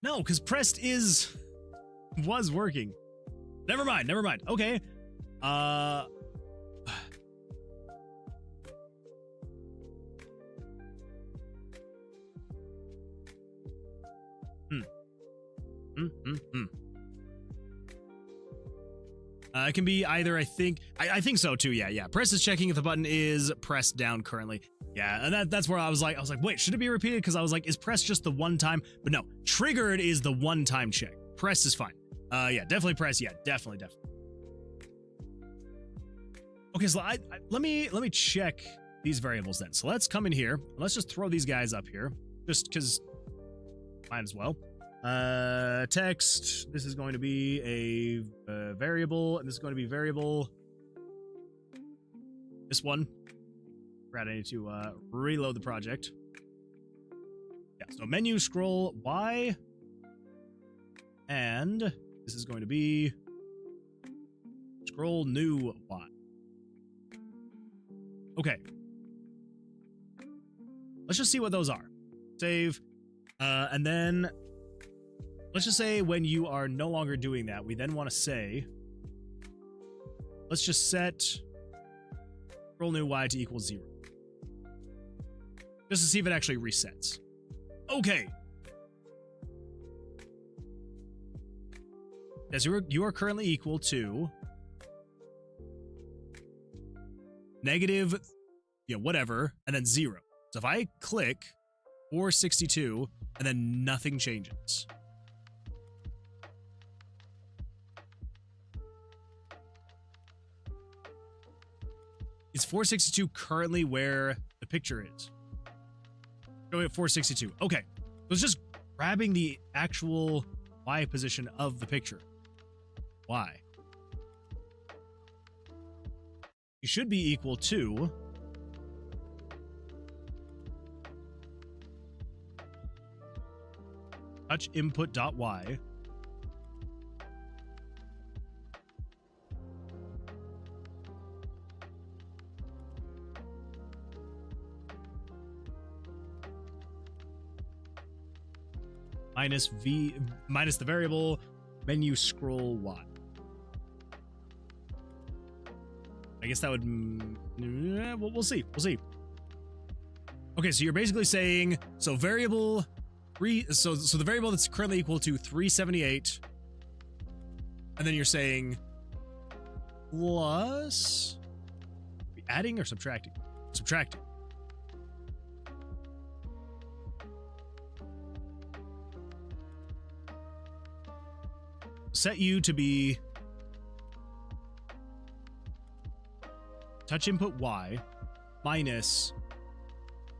No, because pressed was working. Never mind. Okay. It can be either, I think so too. Yeah. Press is checking if the button is pressed down currently. Yeah, and that's where I was like, wait, should it be repeated? Because I was like, is press just the one time? But no, triggered is the one time check. Press is fine. Yeah, definitely press. Yeah, definitely. Okay, so let me check these variables then. So let's come in here. Let's just throw these guys up here, just because might as well. Text. This is going to be a variable, and this is going to be variable. This one. Right, I need to reload the project. Yeah, so menu scroll Y, and this is going to be scroll new Y. Okay. Let's just see what those are. Save, and then let's just say when you are no longer doing that, we then want to say, let's just set scroll new Y to equal 0. Just to see if it actually resets. Okay. Yes, you are currently equal to negative, whatever, and then 0. So if I click 462 and then nothing changes. Is 462 currently where the picture is? Going at 462. Okay. So it's just grabbing the actual Y position of the picture. Y. You should be equal to touch input.y minus the variable menu scroll Y. I guess that would we'll see. Okay, so you're basically saying so variable so the variable that's currently equal to 378, and then you're saying plus, are we adding or subtracting? Subtracting. Set you to be touch input Y minus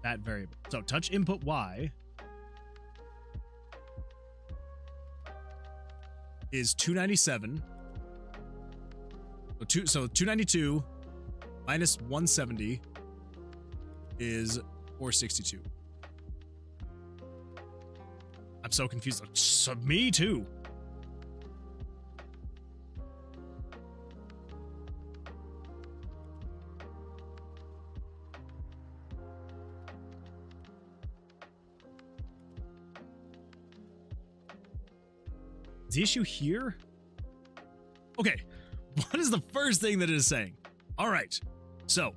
that variable. So touch input Y is 297. So 292 minus 170 is 462. I'm so confused. So me too. The issue here? Okay, what is the first thing that it is saying? All right, so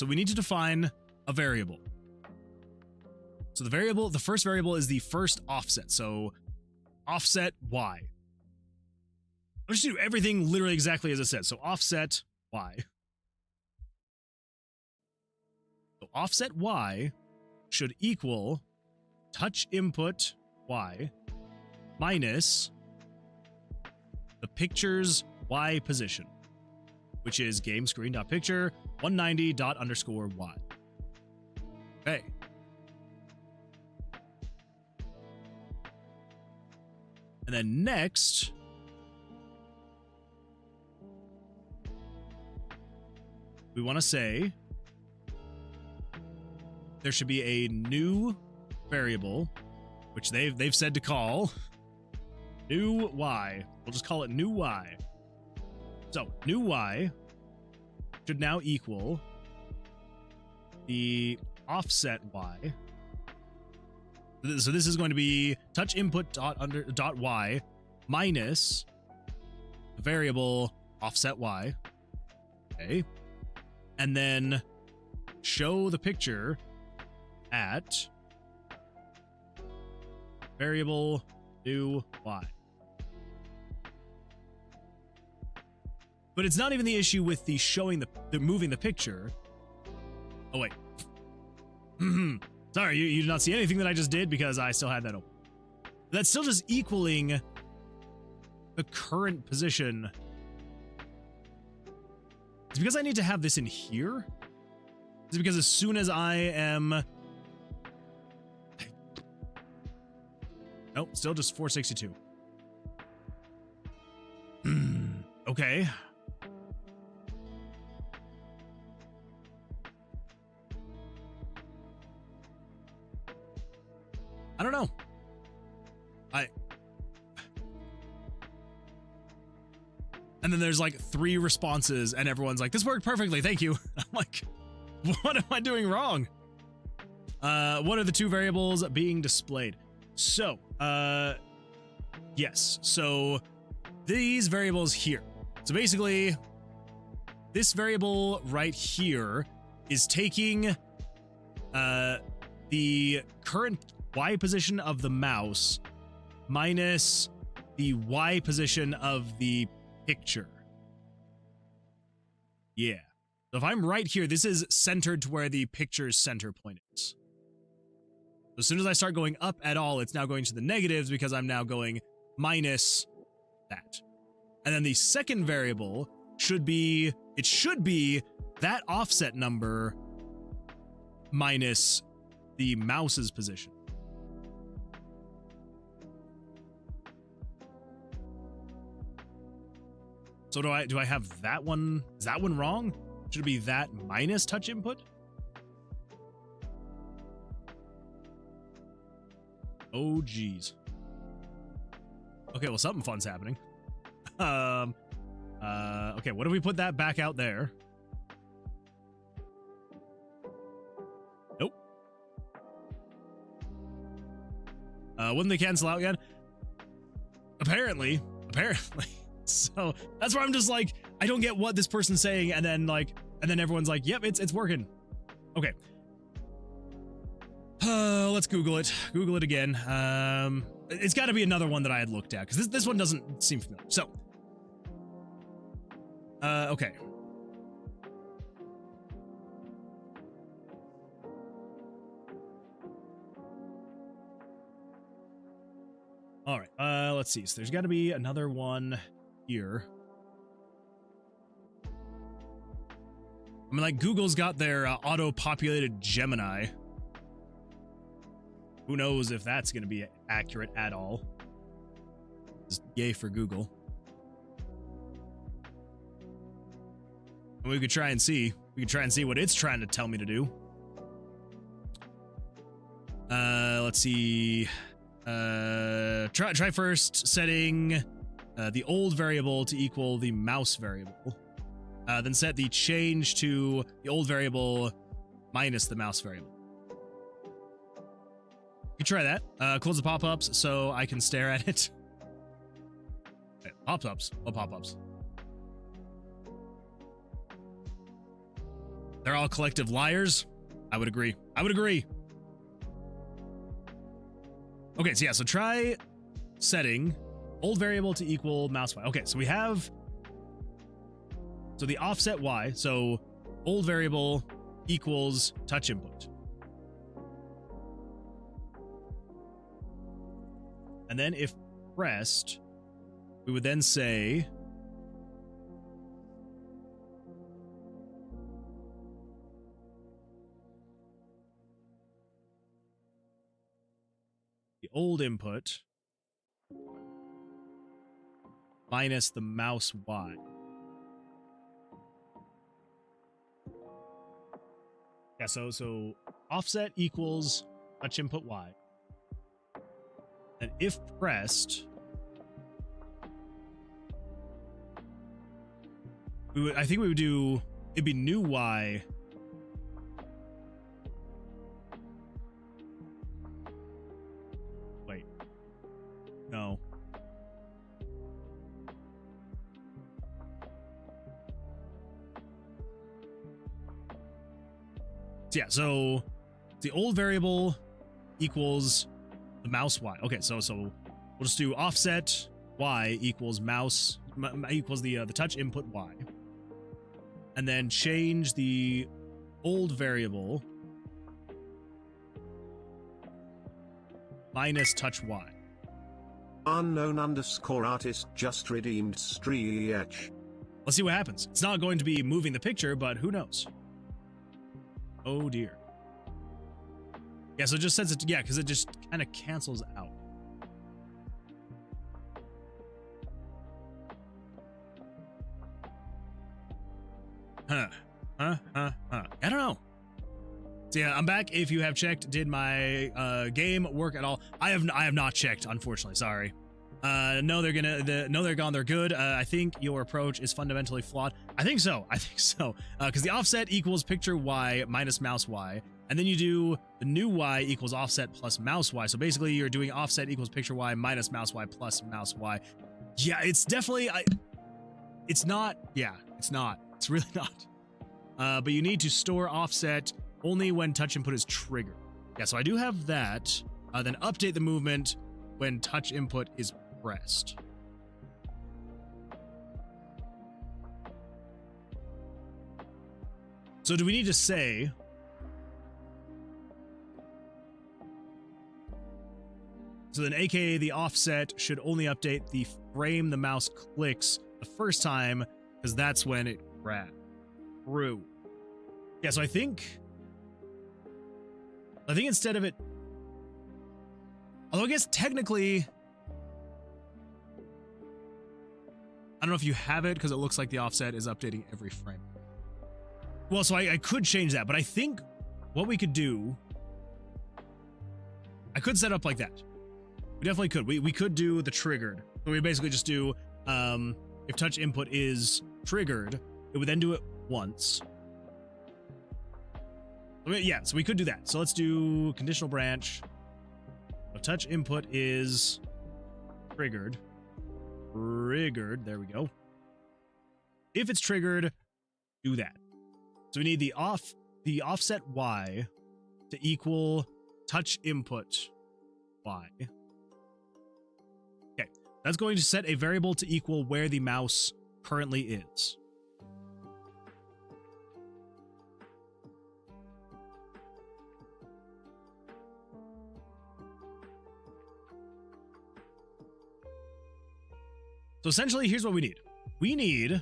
we need to define a variable. So the first variable is the first offset. So offset Y. I'll just do everything literally exactly as it says. So offset Y. So offset Y should equal touch input Y minus the picture's Y position, which is game screen.picture 190._Y. Okay. And then next, we want to say there should be a new variable, which they've said to call new Y. We'll just call it new Y. So new Y should now equal the offset Y. So this is going to be touch input dot Y minus the variable offset Y. Okay. And then show the picture at variable new Y. But it's not even the issue with the showing the moving the picture. Oh wait. Sorry, you did not see anything that I just did because I still had that open. That's still just equaling the current position. It's because I need to have this in here? Is it because as soon as I am... Nope, still just 462. Okay. I don't know. And then there's like 3 responses and everyone's like, this worked perfectly, thank you. I'm like, what am I doing wrong? What are the 2 variables being displayed? So, yes. So these variables here. So basically, this variable right here is taking the current Y position of the mouse minus the Y position of the picture. Yeah. So if I'm right here, this is centered to where the picture's center point is. So as soon as I start going up at all, it's now going to the negatives because I'm now going minus that. And then the second variable should be that offset number minus the mouse's position. So do I have that one? Is that one wrong? Should it be that minus touch input? Oh geez. Okay, well something fun's happening. Okay, what if we put that back out there? Nope. Wouldn't they cancel out again? Apparently. So that's where I'm just like, I don't get what this person's saying, and then everyone's like, yep, it's working. Okay. Let's Google it. Google it again. It's got to be another one that I had looked at, because this one doesn't seem familiar. So, okay. All right. Let's see. So there's got to be another one here. I mean, like, Google's got their auto-populated Gemini. Who knows if that's going to be accurate at all. Just yay for Google. And we could try and see. We could try and see what it's trying to tell me to do. Let's see. Try first setting the old variable to equal the mouse variable. Then set the change to the old variable minus the mouse variable. You try that. Close the pop-ups so I can stare at it. Okay, pop-ups. What pop-ups? They're all collective liars? I would agree. I would agree. Okay, so yeah, so try setting old variable to equal mouse Y. Okay, so we have... So the offset Y, so old variable equals touch input. And then if pressed, we would then say... the old input minus the mouse Y. Yeah, so offset equals touch input Y. And if pressed, I think we would do, it'd be new Y. Wait. No. Yeah, so the old variable equals the mouse Y. Okay, so we'll just do offset Y equals mouse equals the touch input Y, and then change the old variable minus touch Y. Unknown _artist just redeemed Streech. Let's see what happens. It's not going to be moving the picture, but who knows? Oh dear. Yeah, so it just sets it, yeah, because it just kind of cancels out. I don't know. So yeah, I'm back. If you have checked, did my game work at all? I have not checked, unfortunately. Sorry. No, they're gone. They're good. I think your approach is fundamentally flawed. I think so. Because the offset equals picture Y minus mouse Y, and then you do the new Y equals offset plus mouse Y. So basically, you're doing offset equals picture Y minus mouse Y plus mouse Y. Yeah, it's definitely. It's not. Yeah, it's not. It's really not. But you need to store offset only when touch input is triggered. Yeah, so I do have that. Then update the movement when touch input is pressed. So do we need to say so then aka the offset should only update the frame the mouse clicks the first time, because that's when it grabs. True. Yeah, so I think instead of it, although I guess technically, I don't know if you have it because it looks like the offset is updating every frame. Well, so I could change that, but I think what we could do, I could set up like that. We definitely could. We could do the triggered. So we basically just do, if touch input is triggered, it would then do it once. Yeah, so we could do that. So let's do conditional branch. So touch input is triggered. There we go. If it's triggered, do that. So we need the offset Y to equal touch input Y. Okay, that's going to set a variable to equal where the mouse currently is. So essentially, here's what we need. We need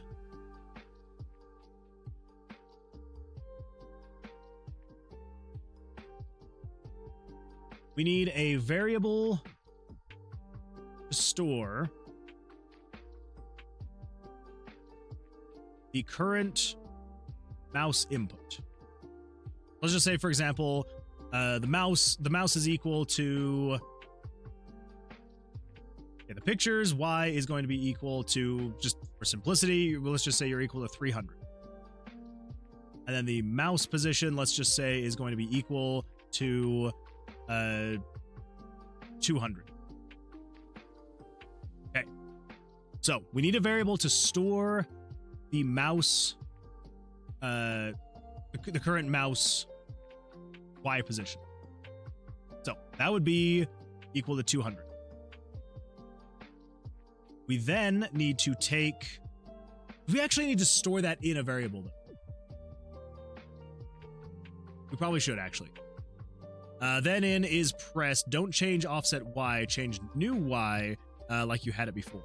a variable to store the current mouse input. Let's just say, for example, the mouse is equal to the pictures. Y is going to be equal to, just for simplicity, let's just say you're equal to 300. And then the mouse position, let's just say, is going to be equal to 200. Okay. So we need a variable to store the mouse, the current mouse Y position. So that would be equal to 200. We then need to take, we actually need to store that in a variable though. We probably should actually. Then in is pressed, don't change offset Y, change new Y like you had it before.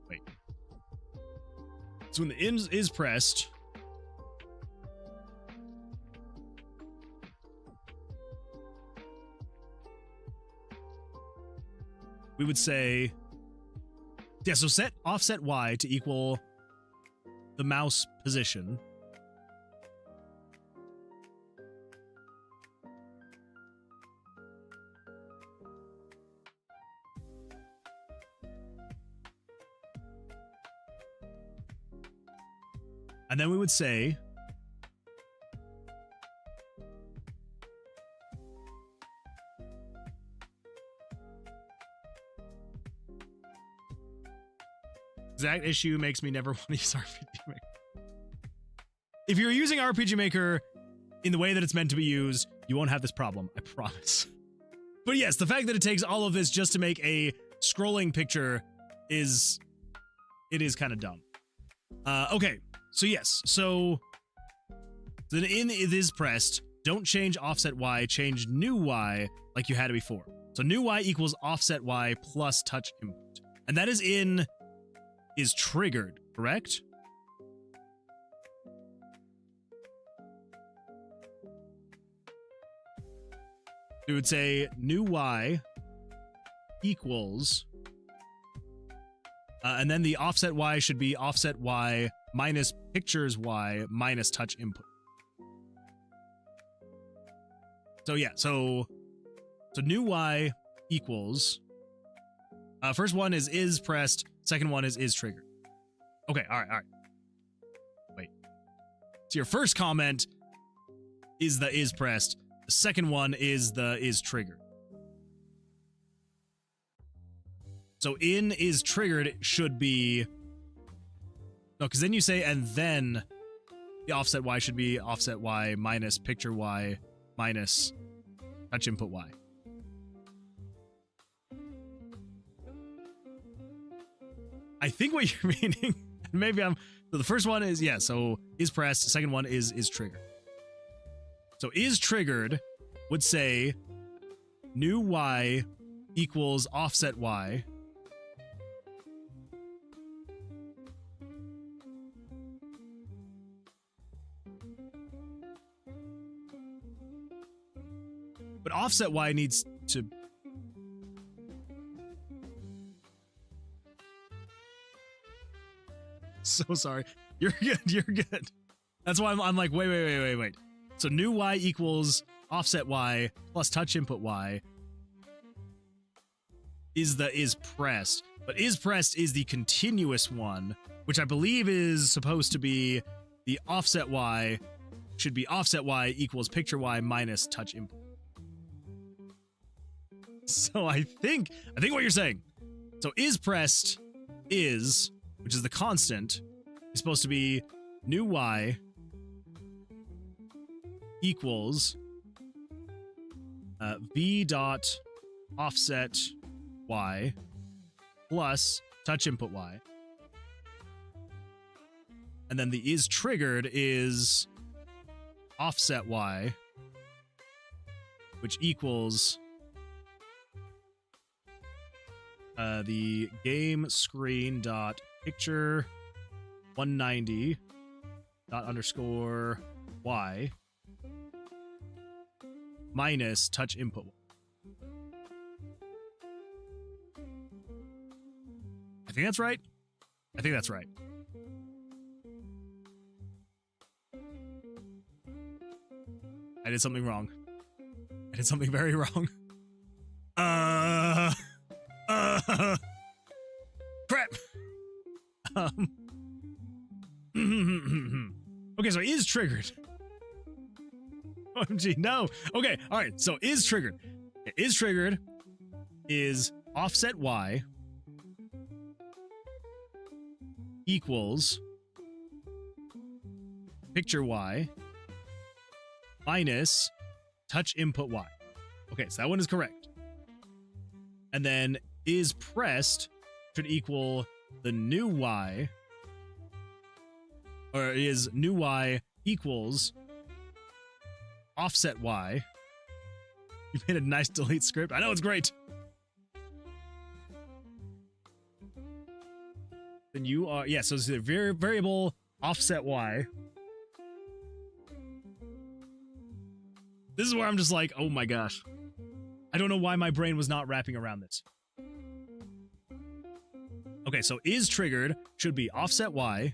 Wait. So when the in is pressed, we would say, yeah, so set offset Y to equal the mouse position. And then we would say, exact issue makes me never want to use RPG Maker. If you're using RPG Maker in the way that it's meant to be used, you won't have this problem, I promise. But yes, the fact that it takes all of this just to make a scrolling picture is kind of dumb. Okay, so yes, so then in it is pressed, don't change offset Y, change new Y like you had it before. So new Y equals offset Y plus touch input. And that is triggered, correct? We would say new Y equals And then the offset Y should be offset Y minus pictures Y minus touch input. So yeah, so new Y equals, first one is pressed, second one is triggered. Okay, all right. Wait. So your first comment is the is pressed, the second one is the is triggered. So in is triggered should be, no, because then you say, and then the offset Y should be offset Y minus picture Y minus touch input Y. I think what you're meaning, maybe so the first one is, yeah, so is pressed, the second one is triggered. So is triggered would say new Y equals offset Y but offset Y needs to... So sorry. You're good. That's why I'm like, wait. So new Y equals offset Y plus touch input Y is pressed. But is pressed is the continuous one, which I believe is supposed to be the offset Y should be offset Y equals picture Y minus touch input. So I think what you're saying. So is pressed is, which is the constant, is supposed to be new Y equals V dot offset Y plus touch input Y. And then the is triggered is offset Y, which equals the game screen dot picture 190 dot underscore Y minus touch input. I think that's right. I did something wrong. I did something very wrong. Crap. Okay, so is triggered. OMG, no. Okay, all right, so is triggered. Is triggered is offset Y equals picture Y minus touch input Y. Okay, so that one is correct. And then is pressed should equal the new Y, or is new Y equals offset Y. You made a nice delete script. I know, it's great. Then you are, yeah, so it's the variable offset Y. This is where I'm just like, oh my gosh. I don't know why my brain was not wrapping around this. Okay, so is triggered should be offset Y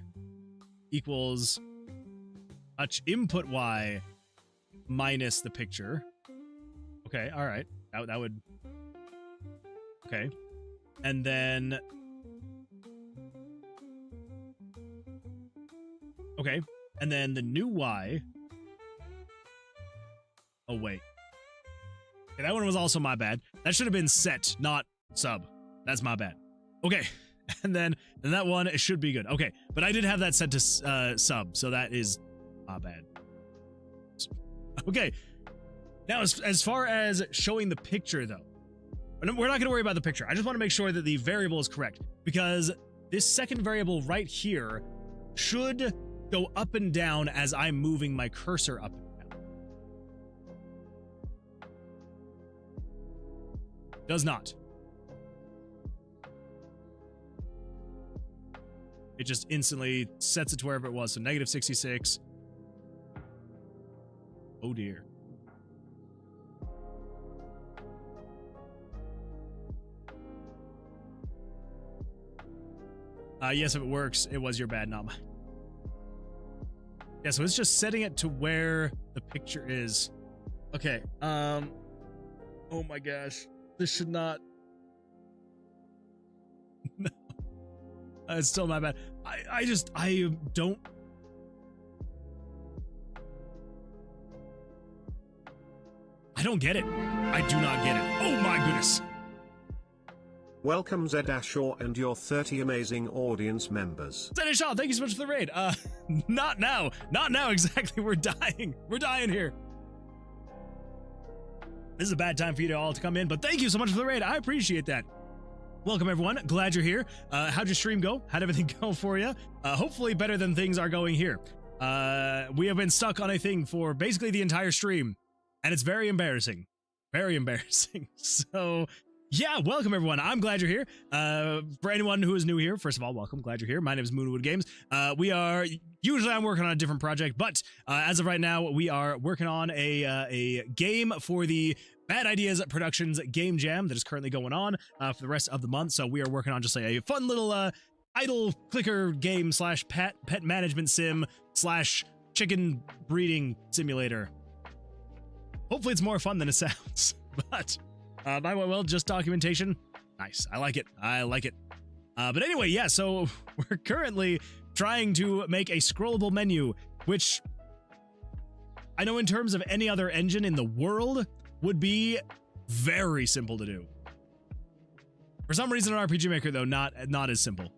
equals touch input Y minus the picture. Okay, all right. That would... Okay. And then... Okay. And then the new Y... Oh, wait. Okay, that one was also my bad. That should have been set, not sub. That's my bad. Okay. And then that one, it should be good. Okay. But I did have that set to sub, so that is my bad. Okay. Now, as far as showing the picture, though, we're not going to worry about the picture. I just want to make sure that the variable is correct, because this second variable right here should go up and down as I'm moving my cursor up and down. Does not. It just instantly sets it to wherever it was. So negative 66. Oh dear. Yes, if it works, it was your bad, not mine. Yeah, so it's just setting it to where the picture is. Okay, oh my gosh. This should not... No. It's still my bad. I don't... I don't get it. I do not get it. Oh my goodness. Welcome Zedashore and your 30 amazing audience members. Zedashore, thank you so much for the raid. Not now. Not now, exactly. We're dying. We're dying here. This is a bad time for you all to come in, but thank you so much for the raid. I appreciate that. Welcome, everyone. Glad you're here. How'd your stream go? How'd everything go for you? Hopefully better than things are going here. We have been stuck on a thing for basically the entire stream, and it's very embarrassing. Very embarrassing. So, yeah, welcome, everyone. I'm glad you're here. For anyone who is new here, first of all, welcome. Glad you're here. My name is Moonwood Games. Usually I'm working on a different project, but as of right now, we are working on a game for the Bad Ideas Productions Game Jam that is currently going on for the rest of the month. So we are working on just a fun little idle clicker game / pet management sim / chicken breeding simulator. Hopefully it's more fun than it sounds, but by well, just documentation. Nice. I like it. I like it. But anyway, yeah, so we're currently trying to make a scrollable menu, which I know in terms of any other engine in the world would be very simple to do. For some reason in RPG Maker, though, not as simple.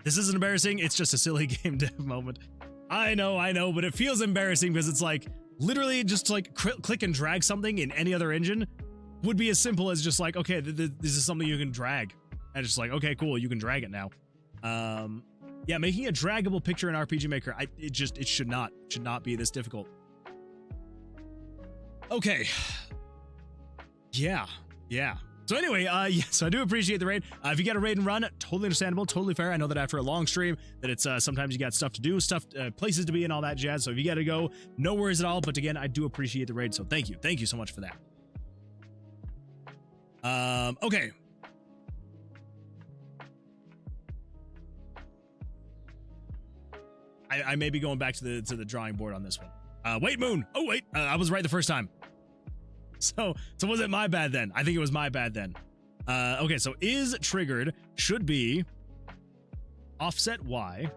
This isn't embarrassing, it's just a silly game dev moment. I know, but it feels embarrassing because it's like, literally just to like click and drag something in any other engine would be as simple as just like, okay, this is something you can drag. And it's just like, okay, cool, you can drag it now. Yeah, making a draggable picture in RPG Maker, it should not be this difficult. Okay. Yeah. So anyway, so I do appreciate the raid. If you got a raid and run, totally understandable, totally fair. I know that after a long stream, that it's sometimes you got stuff to do, places to be, and all that jazz. So if you got to go, no worries at all. But again, I do appreciate the raid, so thank you so much for that. Okay. I may be going back to the drawing board on this one. Wait, Moon. Oh wait, I was right the first time. So was it my bad then? I think it was my bad then. Okay, so is triggered should be offset y.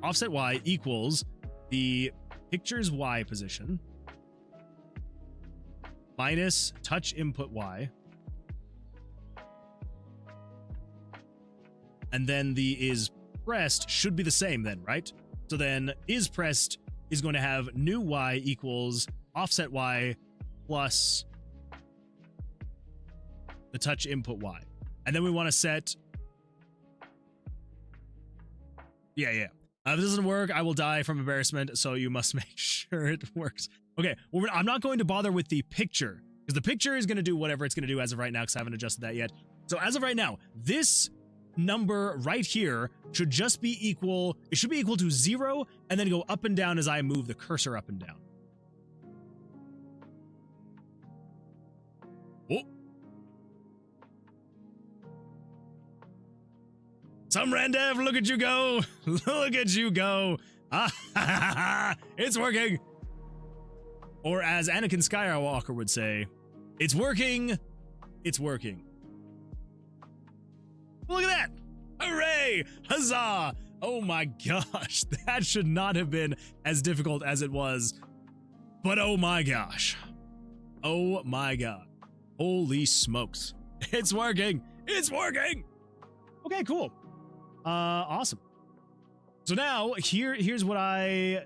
Offset y equals the picture's y position minus touch input y. And then the is pressed should be the same then, right? So then is pressed is going to have new y equals offset y plus the touch input y. And then we want to set... Yeah. If this doesn't work, I will die from embarrassment, so you must make sure it works. Okay, well, I'm not going to bother with the picture, because the picture is going to do whatever it's going to do as of right now, because I haven't adjusted that yet. So as of right now, this number right here should just be equal, it should be equal to 0 and then go up and down as I move the cursor up and down. Oh. Some Randev, look at you go. Look at you go. It's working. Or as Anakin Skywalker would say, it's working. It's working. Look at that! Hooray! Huzzah! Oh my gosh, that should not have been as difficult as it was. But oh my gosh. Oh my god. Holy smokes. It's working! It's working! Okay, cool. Awesome. So now, here's what I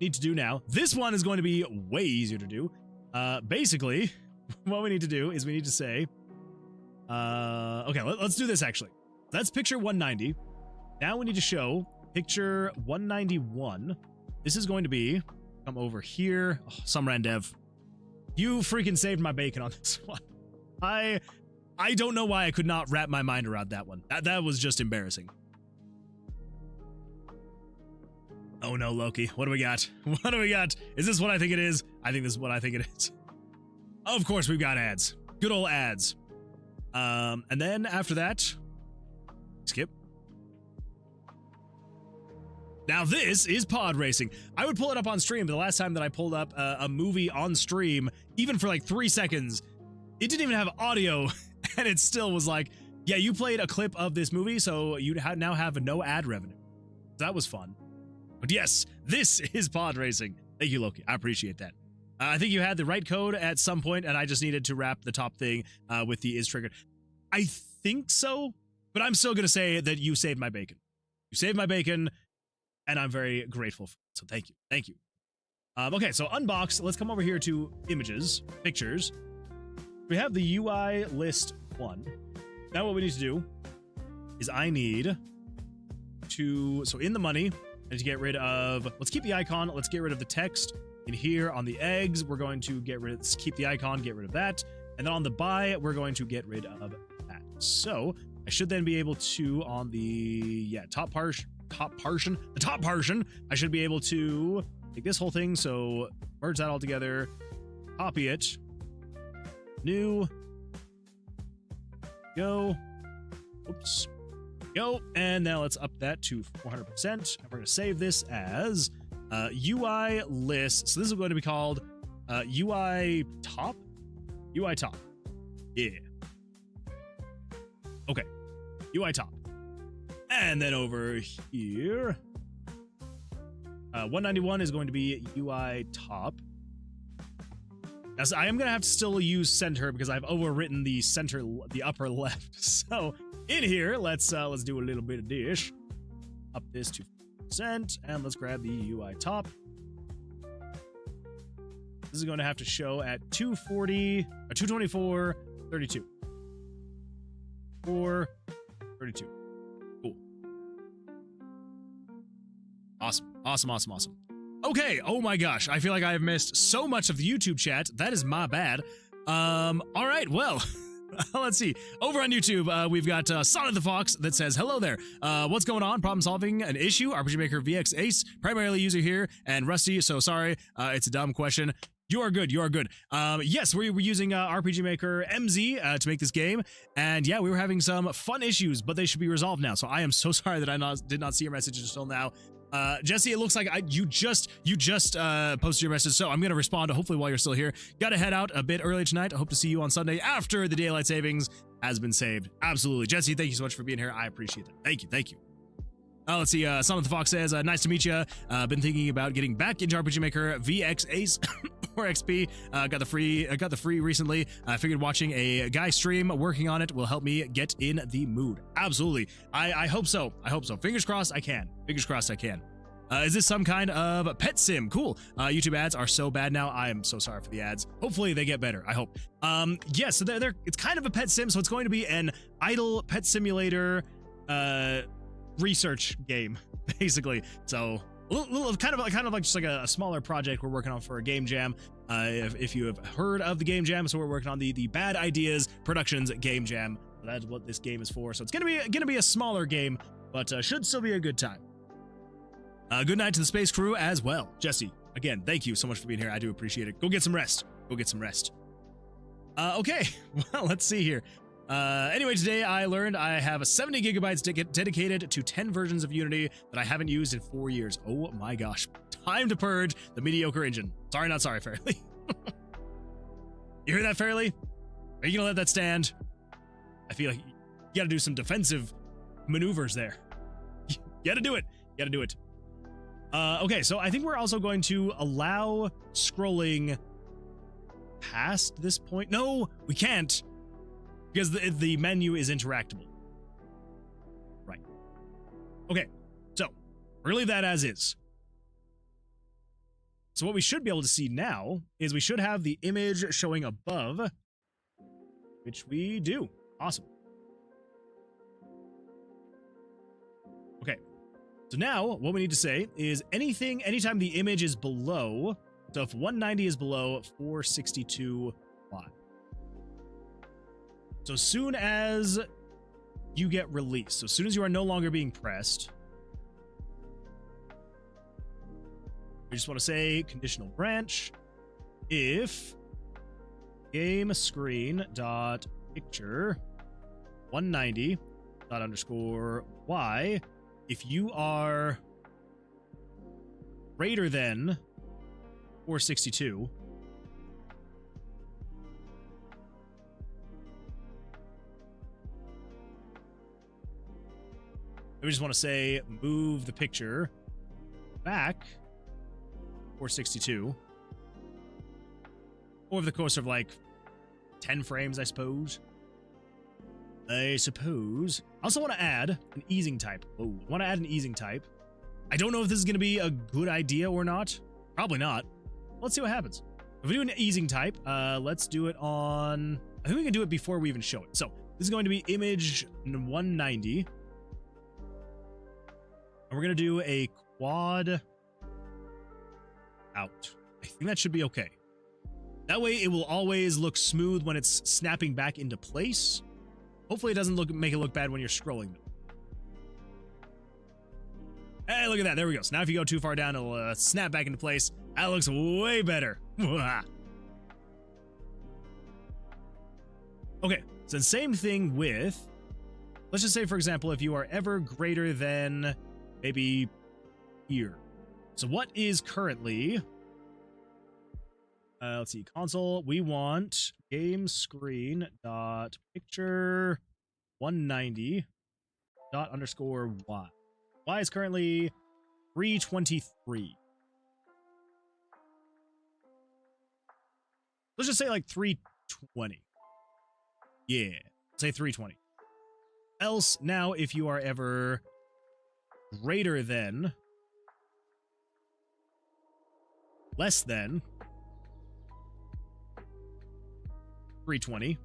need to do now. This one is going to be way easier to do. Basically, what we need to do is we need to say... okay, let's do this actually. That's picture 190. Now we need to show picture 191. This is going to be, come over here. Oh, some Randev. You freaking saved my bacon on this one. I don't know why I could not wrap my mind around that one. That was just embarrassing. Oh no, Loki. What do we got? What do we got? Is this what I think it is? I think this is what I think it is. Of course we've got ads. Good old ads. And then after that, skip. Now this is pod racing. I would pull it up on stream, but the last time that I pulled up a movie on stream, even for like 3 seconds, it didn't even have audio, and it still was like, yeah, you played a clip of this movie, so you now have no ad revenue. That was fun. But yes, this is pod racing. Thank you, Loki. I appreciate that. I think you had the right code at some point, and I just needed to wrap the top thing with the is triggered. I think so, but I'm still going to say that you saved my bacon. You saved my bacon, and I'm very grateful for it. So thank you. Thank you. Okay, so unbox. Let's come over here to images, pictures. We have the UI list 1. Now what we need to do is I need to, so in the money, I need to get rid of, let's keep the icon. Let's get rid of the text. In here on the eggs, we're going to keep the icon, get rid of that. And then on the buy, we're going to get rid of that. So I should then be able to, on the, top portion, I should be able to take this whole thing. So merge that all together, copy it, new, go, oops, go. And now let's up that to 400%. And we're going to save this as UI list. So this is going to be called UI top. UI top. Yeah. Okay. UI top. And then over here, 191 is going to be UI top. Now, so I am going to have to still use center because I've overwritten the center, the upper left. So in here, let's do a little bit of dish. Up this to 4%, and let's grab the UI top. This is going to have to show at 240, 224, 32. 432. Cool. Awesome. Okay, oh my gosh, I feel like I have missed so much of the YouTube chat. That is my bad. All right, well, let's see. Over on YouTube, we've got Sonic the Fox that says, hello there. What's going on? Problem solving an issue? RPG Maker VX Ace, primarily user here, and Rusty, so sorry, it's a dumb question. You are good. Yes, we were using RPG Maker MZ to make this game, and yeah, we were having some fun issues, but they should be resolved now, so I am so sorry that I did not see your message until now. Jesse, it looks like you just posted your message, so I'm gonna respond hopefully while you're still here. Gotta head out a bit early tonight. I hope to see you on Sunday after the daylight savings has been saved. Absolutely, Jesse, thank you so much for being here. I appreciate that. Thank you. Let's see. Sonic the Fox says, nice to meet you. Been thinking about getting back into RPG Maker VX Ace or XP. Got the free recently. I figured watching a guy stream working on it will help me get in the mood. Absolutely. I hope so. Fingers crossed I can. Is this some kind of pet sim? Cool. YouTube ads are so bad now. I am so sorry for the ads. Hopefully they get better. I hope. Yeah, so it's kind of a pet sim. So it's going to be an idle pet simulator research game, basically. So kind of like just like a smaller project we're working on for a game jam. If you have heard of the game jam, so we're working on the Bad Ideas Productions game jam. That's what this game is for. So it's gonna be a smaller game, but should still be a good time. Good night to the space crew as well. Jesse, again, thank you so much for being here. I do appreciate it. Go get some rest. Okay, well, let's see here. Anyway, today I learned I have 70 gigabytes dedicated to 10 versions of Unity that I haven't used in 4 years. Oh my gosh. Time to purge the mediocre engine. Sorry, not sorry, Fairly. You hear that, Fairly? Are you gonna let that stand? I feel like you gotta do some defensive maneuvers there. You gotta do it. Okay, so I think we're also going to allow scrolling past this point. No, we can't. Because the menu is interactable. Right. Okay, so we're gonna leave that as is. So what we should be able to see now is we should have the image showing above, which we do. Awesome. Okay, so now what we need to say is anytime the image is below, so if 190 is below 462 Y. So soon as you get released, so as soon as you are no longer being pressed, we just want to say conditional branch if game screen dot picture 190 dot underscore y if you are greater than 462. We just want to say move the picture back 462 over the course of like 10 frames, I suppose. I also want to add an easing type. Oh, I want to add an easing type. I don't know if this is going to be a good idea or not. Probably not. Let's see what happens. If we do an easing type, let's do it on... I think we can do it before we even show it. So this is going to be image 190. And we're going to do a quad out. I think that should be okay. That way it will always look smooth when it's snapping back into place. Hopefully it doesn't make it look bad when you're scrolling. Hey, look at that. There we go. So now if you go too far down, it'll snap back into place. That looks way better. Okay, so the same thing with, let's just say, for example, if you are ever greater than maybe here. So what is currently, let's see, console, we want game screen dot picture 190 dot underscore y. Y is currently 323. Let's just say like 320. Yeah, say 320. Else, now if you are ever greater than, less than 320,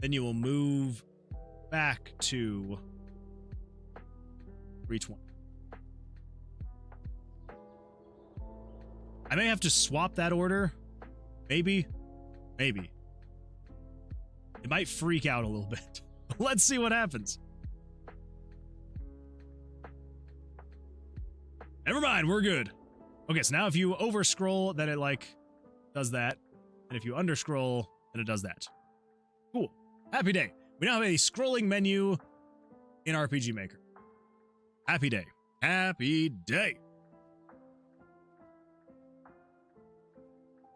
then you will move back to 320. I may have to swap that order. Maybe. It might freak out a little bit. Let's see what happens. Never mind, we're good. Okay, so now if you over scroll, then it like does that. And if you under scroll, then it does that. Cool. Happy day. We now have a scrolling menu in RPG Maker. Happy day. Happy day.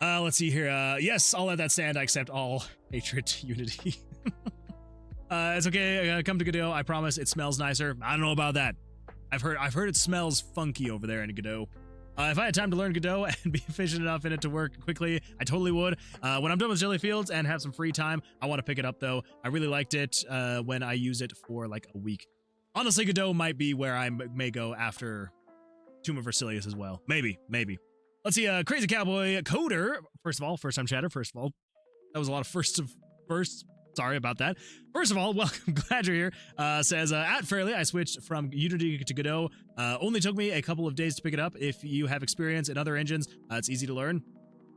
Let's see here. Yes, I'll let that stand. I accept all hatred to Unity. It's okay. Come to Godot. I promise it smells nicer. I don't know about that. I've heard it smells funky over there in Godot. If I had time to learn Godot and be efficient enough in it to work quickly, I totally would. When I'm done with Jellyfields and have some free time, I want to pick it up though. I really liked it when I use it for like a week. Honestly, Godot might be where I may go after Tomb of Versilius as well. Maybe. Let's see, Crazy Cowboy Coder. First of all, first time chatter. First of all, that was a lot of firsts. Sorry about that. First of all, welcome. Glad you're here. Says, at Fairly, I switched from Unity to Godot. Only took me a couple of days to pick it up. If you have experience in other engines, it's easy to learn.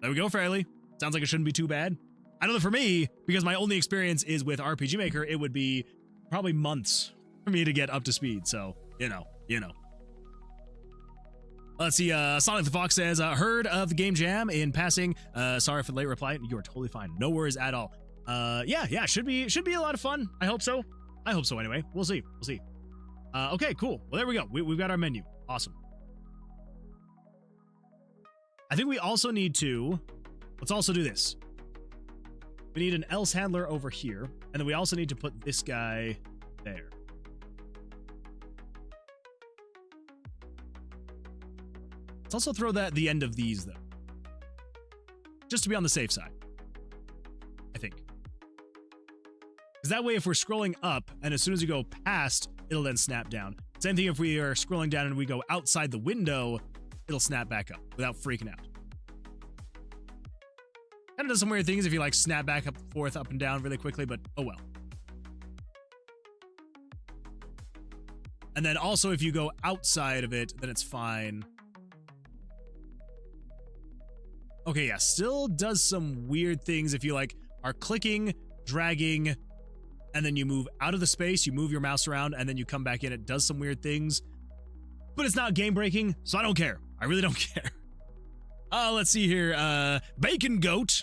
There we go, Fairly. Sounds like it shouldn't be too bad. I don't know for me, because my only experience is with RPG Maker, it would be probably months for me to get up to speed. So, you know. Let's see, Sonic the Fox says, heard of the game jam in passing. Sorry for the late reply. You are totally fine. No worries at all. Yeah, should be a lot of fun. I hope so anyway. We'll see. Okay, cool. Well, there we go. We've got our menu. Awesome. I think we also need to, let's also do this. We need an else handler over here, and then we also need to put this guy there. Let's also throw that at the end of these, though. Just to be on the safe side. I think. Because that way, if we're scrolling up, and as soon as you go past, it'll then snap down. Same thing if we are scrolling down and we go outside the window, it'll snap back up without freaking out. Kind of does some weird things if you like snap back up, forth, up and down really quickly, but oh well. And then also if you go outside of it, then it's fine. Okay, yeah, still does some weird things if you like are clicking, dragging, and then you move out of the space, you move your mouse around, and then you come back in. It does some weird things, but it's not game breaking, so I don't care. I really don't care. Let's see here. Bacon Goat.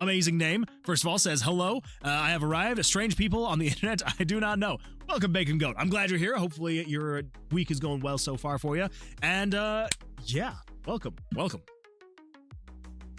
Amazing name. First of all, says, hello, I have arrived. Strange people on the internet I do not know. Welcome, Bacon Goat. I'm glad you're here. Hopefully your week is going well so far for you. And, yeah, welcome.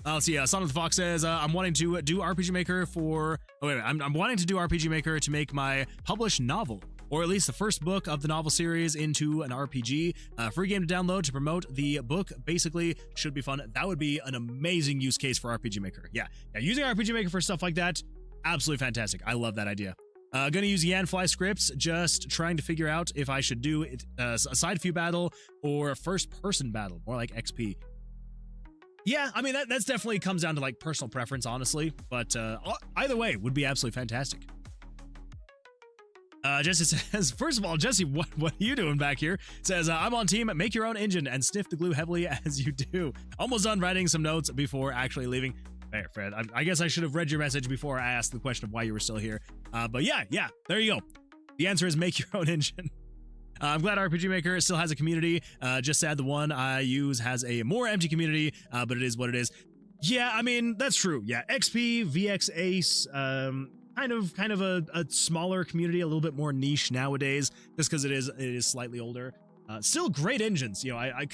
Let's see, Son of the Fox says, I'm wanting to do RPG Maker for... Oh, wait, I'm wanting to do RPG Maker to make my published novel, or at least the first book of the novel series into an RPG. Free game to download to promote the book. Basically, should be fun. That would be an amazing use case for RPG Maker. Yeah, using RPG Maker for stuff like that, absolutely fantastic. I love that idea. Gonna use Yanfly scripts, just trying to figure out if I should do it, a side view battle or a first-person battle, more like XP. Yeah, I mean, that's definitely comes down to, like, personal preference, honestly. But either way would be absolutely fantastic. Jesse says, first of all, Jesse, what are you doing back here? Says, I'm on team, make your own engine and sniff the glue heavily as you do. Almost done writing some notes before actually leaving. Fair, Fred. I guess I should have read your message before I asked the question of why you were still here. But yeah, there you go. The answer is make your own engine. I'm glad RPG Maker still has a community. Just sad the one I use has a more empty community, but it is what it is. Yeah, I mean, that's true. Yeah, XP, VX Ace, kind of a smaller community, a little bit more niche nowadays, just because it is slightly older. Still great engines, you know. I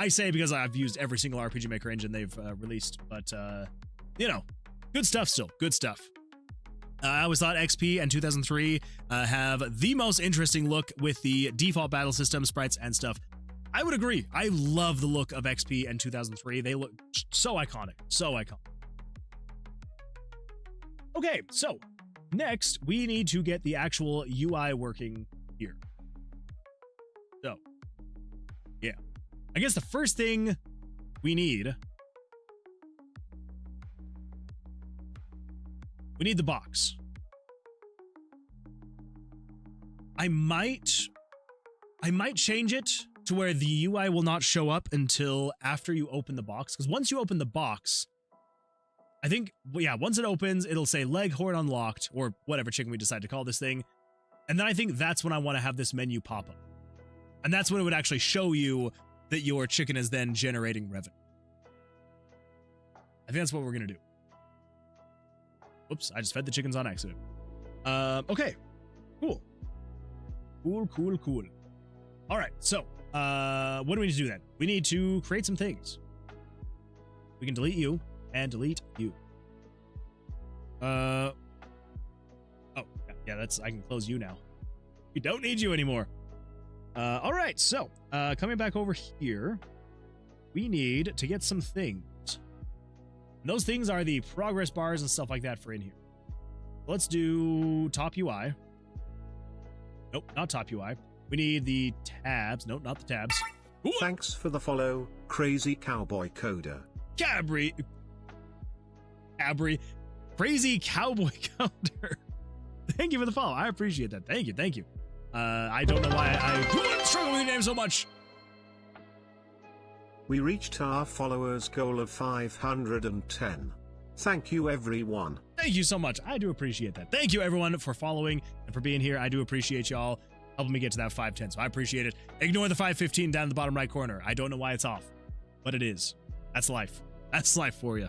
say because I've used every single RPG Maker engine they've released, but you know, good stuff still, good stuff. I always thought XP and 2003 have the most interesting look with the default battle system, sprites, and stuff. I would agree. I love the look of XP and 2003. They look so iconic, so iconic. Okay, so next we need to get the actual UI working here. So, yeah. I guess the first thing we need the box. I might change it to where the UI will not show up until after you open the box, because once you open the box, I think, yeah, once it opens, it'll say Leghorn unlocked, or whatever chicken we decide to call this thing, and then I think that's when I want to have this menu pop up. And that's when it would actually show you that your chicken is then generating revenue. I think that's what we're going to do. Oops, I just fed the chickens on accident. Okay, cool. Cool. All right, so what do we need to do then? We need to create some things. We can delete you and delete you. Oh, yeah, I can close you now. We don't need you anymore. All right, so coming back over here, we need to get some things. And those things are the progress bars and stuff like that for in here. Let's do top UI. Nope, not top UI. We need the tabs. Nope, not the tabs. Ooh. Thanks for the follow, Crazy Cowboy Coder. Crazy Cowboy Coder. Thank you for the follow. I appreciate that. Thank you. I don't know why I struggle with your name so much. We reached our followers goal of 510. Thank you, everyone. Thank you so much. I do appreciate that. Thank you, everyone, for following and for being here. I do appreciate y'all helping me get to that 510, so I appreciate it. Ignore the 515 down in the bottom right corner. I don't know why it's off, but it is. That's life. That's life for you.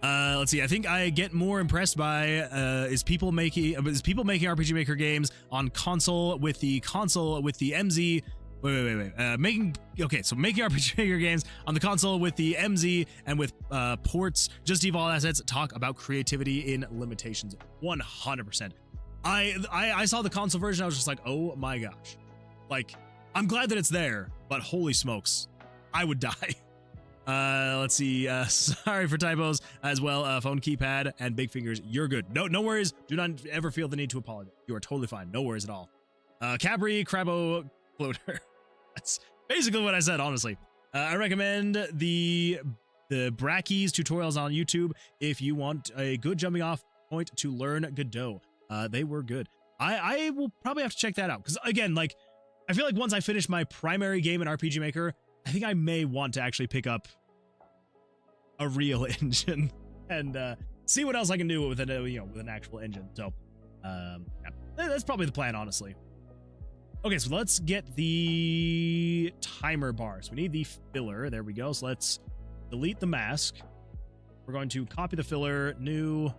Let's see. I think I get more impressed by is people making RPG Maker games on console with the MZ. Wait. Making RPG Maker games on the console with the MZ and with ports, just default assets. Talk about creativity in limitations. 100%. I saw the console version. I was just like, oh my gosh. Like, I'm glad that it's there, but holy smokes, I would die. Let's see. Sorry for typos as well. Phone keypad and big fingers. You're good. No worries. Do not ever feel the need to apologize. You are totally fine. No worries at all. Cabri Crabo Floater. That's basically what I said, honestly. I recommend the Brackies tutorials on YouTube if you want a good jumping off point to learn Godot. They were good. I will probably have to check that out because again, like, I feel like once I finish my primary game in RPG Maker, I think I may want to actually pick up a real engine and see what else I can do with it, with an actual engine. So, yeah, that's probably the plan, honestly. Okay, so let's get the timer bar. So we need the filler. There we go. So let's delete the mask. We're going to copy the filler, new.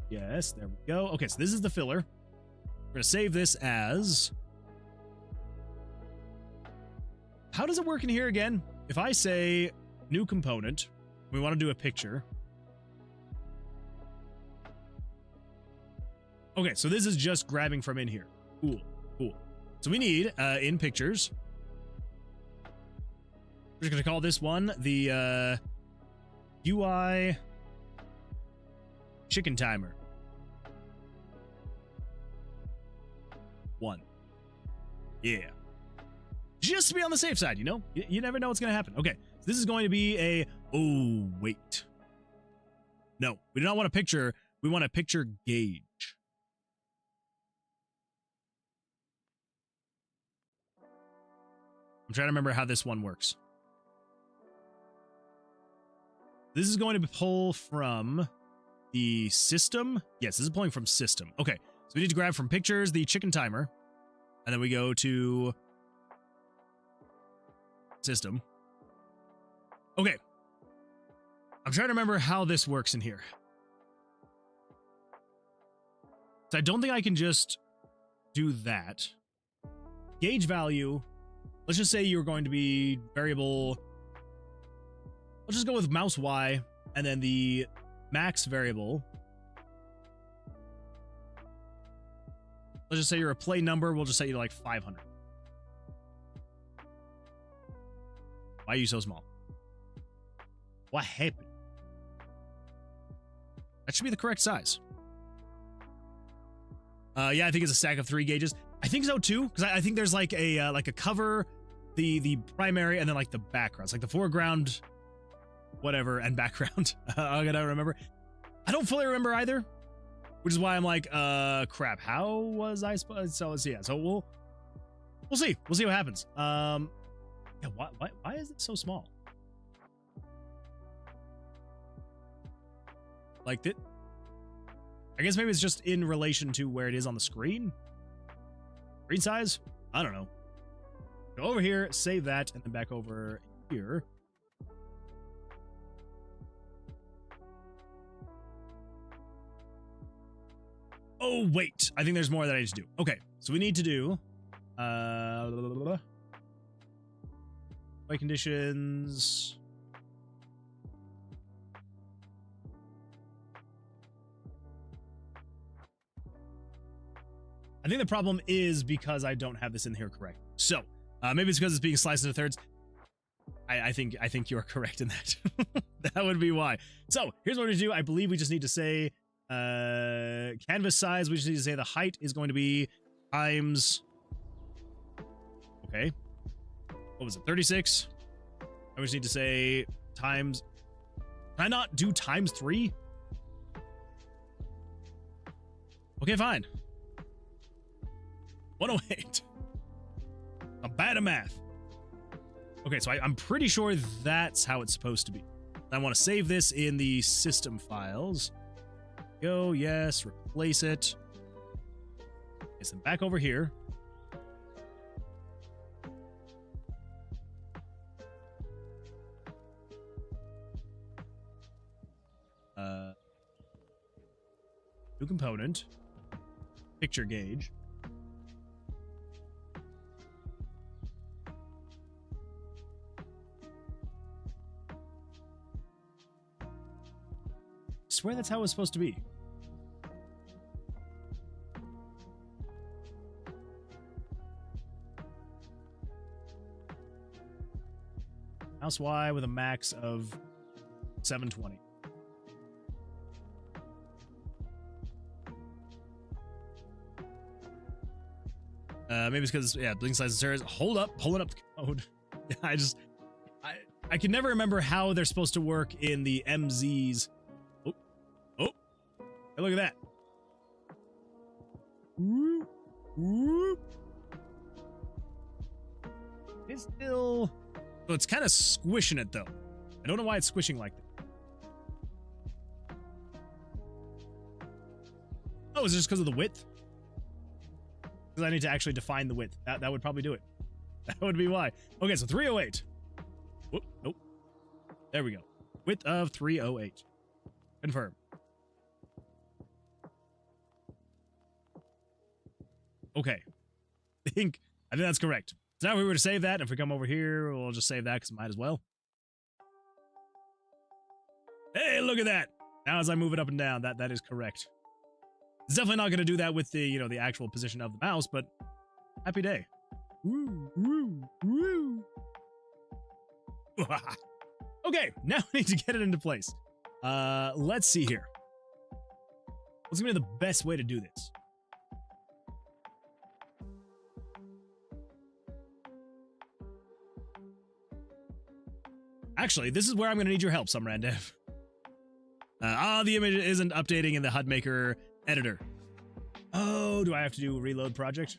Yes, there we go. Okay, so this is the filler. We're going to save this as... How does it work in here again? If I say new component, we want to do a picture. Okay, so this is just grabbing from in here. Cool, cool. So we need, in pictures, we're just going to call this one the UI chicken timer. 1. Yeah. Just to be on the safe side, you know? You never know what's going to happen. Okay, so this is going to be a... Oh, wait. No, we do not want a picture. We want a picture gauge. I'm trying to remember how this one works. This is going to pull from the system. Yes, this is pulling from system. Okay, so we need to grab from pictures the chicken timer. And then we go to system. Okay. I'm trying to remember how this works in here. So I don't think I can just do that. Gauge value. Let's just say you're going to be variable. Let's just go with mouse Y and then the max variable. Let's just say you're a play number. We'll just say you're like 500. Why are you so small? What happened? That should be the correct size. Yeah, I think it's a stack of 3 gauges. I think so too, because I think there's like a cover, the primary, and then like the backgrounds, like the foreground, whatever, and background. I gotta remember. I don't fully remember either, which is why I'm like, crap. How was I supposed? So yeah, so we'll see. We'll see what happens. Yeah, why is it so small? Like that. I guess maybe it's just in relation to where it is on the screen. Screen size? I don't know. Go over here, save that, and then back over here. Oh, wait. I think there's more that I need to do. Okay, so we need to do... Play conditions... I think the problem is because I don't have this in here correct. So, maybe it's because it's being sliced into thirds. I think you're correct in that. That would be why. So, here's what we do. I believe we just need to say canvas size. We just need to say the height is going to be times... Okay. What was it? 36? I just need to say times... Can I not do times 3? Okay, fine. 108. I'm bad at math. Okay, so I'm pretty sure that's how it's supposed to be. I want to save this in the system files. Go, yes, replace it. Place them back over here. New component. Picture gauge. I swear that's how it was supposed to be. Mouse Y with a max of 720. Maybe it's because, yeah, blinking slides and stairs. Hold up, pulling up the code. I can never remember how they're supposed to work in the MZs. Hey, look at that. It's still... So it's kind of squishing it, though. I don't know why it's squishing like that. Oh, is it just because of the width? Because I need to actually define the width. That would probably do it. That would be why. Okay, so 308. Whoop, nope. There we go. Width of 308. Confirm. Okay. I think that's correct. So now if we were to save that, if we come over here, we'll just save that because might as well. Hey, look at that. Now as I move it up and down, that is correct. It's definitely not going to do that with the, you know, the actual position of the mouse, but happy day. Woo, woo, woo. Okay, now we need to get it into place. Let's see here. What's going to be the best way to do this? Actually, this is where I'm going to need your help, SomeRanDev. The image isn't updating in the HUD Maker editor. Oh, do I have to do a reload project?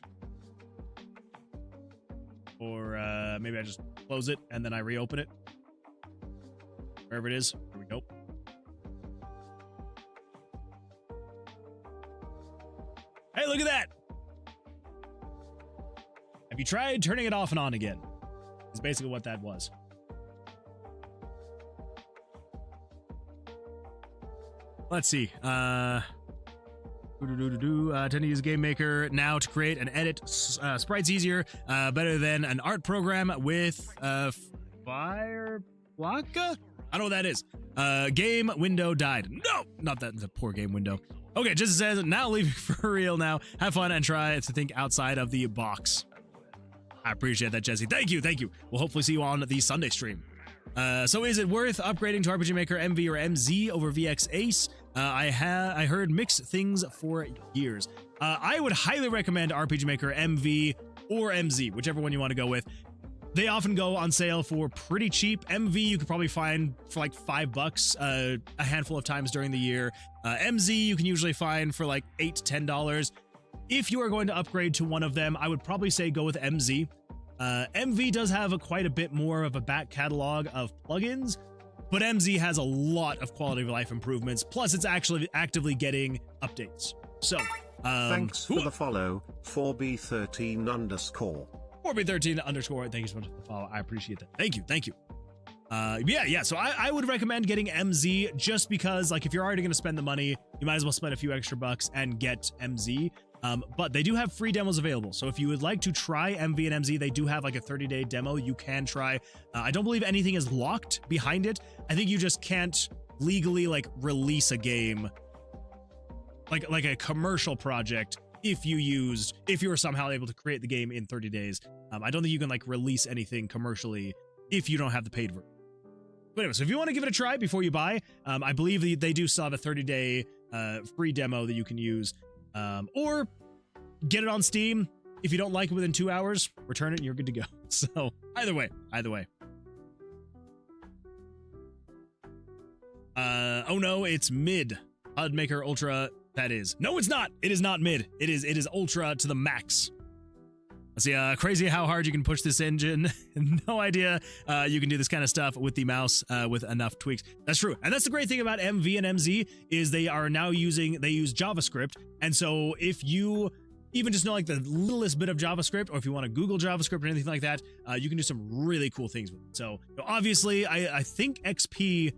Or maybe I just close it and then I reopen it. Wherever it is. Here we go. Hey, look at that! Have you tried turning it off and on again? Is basically what that was. Let's see. Tend to use GameMaker now to create and edit sprites easier, better than an art program with Fireblocka? I don't know what that is. Game window died. No, not that. It's a poor game window. Okay, just says now leaving for real now. Have fun and try to think outside of the box. I appreciate that, Jesse. Thank you, thank you. We'll hopefully see you on the Sunday stream. So is it worth upgrading to RPG Maker MV or MZ over VX Ace? I heard mixed things for years. I would highly recommend RPG Maker MV or MZ, whichever one you want to go with. They often go on sale for pretty cheap. MV you could probably find for like $5 a handful of times during the year. MZ you can usually find for like $8 to $10. If you are going to upgrade to one of them, I would probably say go with MZ. MV does have quite a bit more of a back catalog of plugins, but MZ has a lot of quality of life improvements. Plus, it's actually actively getting updates. So, thanks for the follow, 4B13 _. 4B13 _. Thank you so much for the follow. I appreciate that. Thank you. Thank you. Yeah. So I would recommend getting MZ just because, like, if you're already going to spend the money, you might as well spend a few extra bucks and get MZ. But they do have free demos available. So if you would like to try MV and MZ, they do have like a 30-day demo you can try. I don't believe anything is locked behind it. I think you just can't legally like release a game like a commercial project if you were somehow able to create the game in 30 days. I don't think you can like release anything commercially if you don't have the paid version. But anyway, so if you want to give it a try before you buy, I believe they do still have a 30-day free demo that you can use. Or get it on Steam. If you don't like it within 2 hours, return it and you're good to go. So either way. Oh no, it's mid. HUD Maker Ultra, that is. No, it's not. It is not mid. It is Ultra to the max. Let's see, crazy how hard you can push this engine. No idea you can do this kind of stuff with the mouse with enough tweaks. That's true. And that's the great thing about MV and MZ is they use JavaScript. And so if you even just know like the littlest bit of JavaScript, or if you want to Google JavaScript or anything like that, you can do some really cool things with it. So obviously, I think XP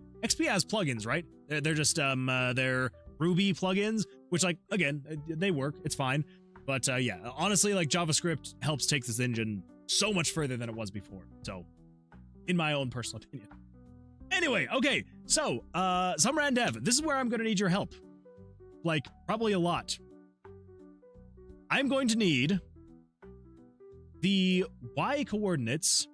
has plugins, right? They're just they're Ruby plugins, which like, again, they work. It's fine. But yeah, honestly, like JavaScript helps take this engine so much further than it was before. So, in my own personal opinion. Anyway, okay, so SomeRanDev, this is where I'm going to need your help. Like, probably a lot. I'm going to need the Y coordinates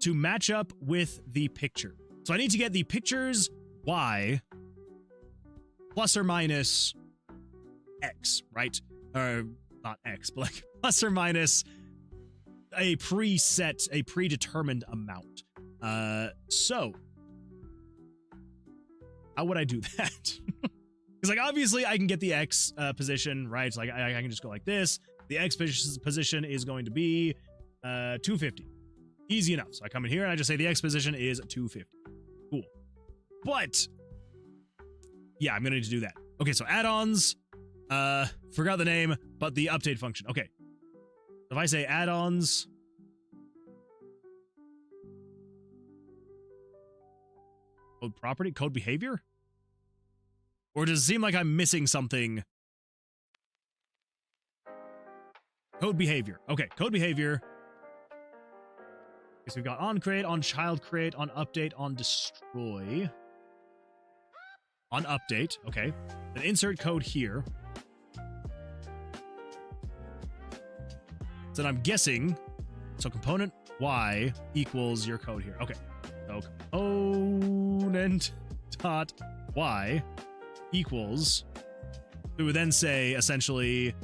to match up with the picture. So I need to get the picture's Y plus or minus X, right? Or not X, but like plus or minus a predetermined amount. So how would I do that? Because like obviously I can get the X position, right? So like I can just go like this. The X position is going to be 250. Easy enough. So I come in here and I just say the X position is 250. Cool. But yeah, I'm gonna need to do that. Okay, so add-ons. Forgot the name, but the update function. Okay, If I say add-ons, code property, code behavior? Or does it seem like I'm missing something? Code behavior. Okay, code behavior. So we've got on create, on child create, on update, on destroy. On update, okay. Then insert code here. So then I'm guessing, so component Y equals your code here. Okay, so component dot Y equals, we would then say essentially,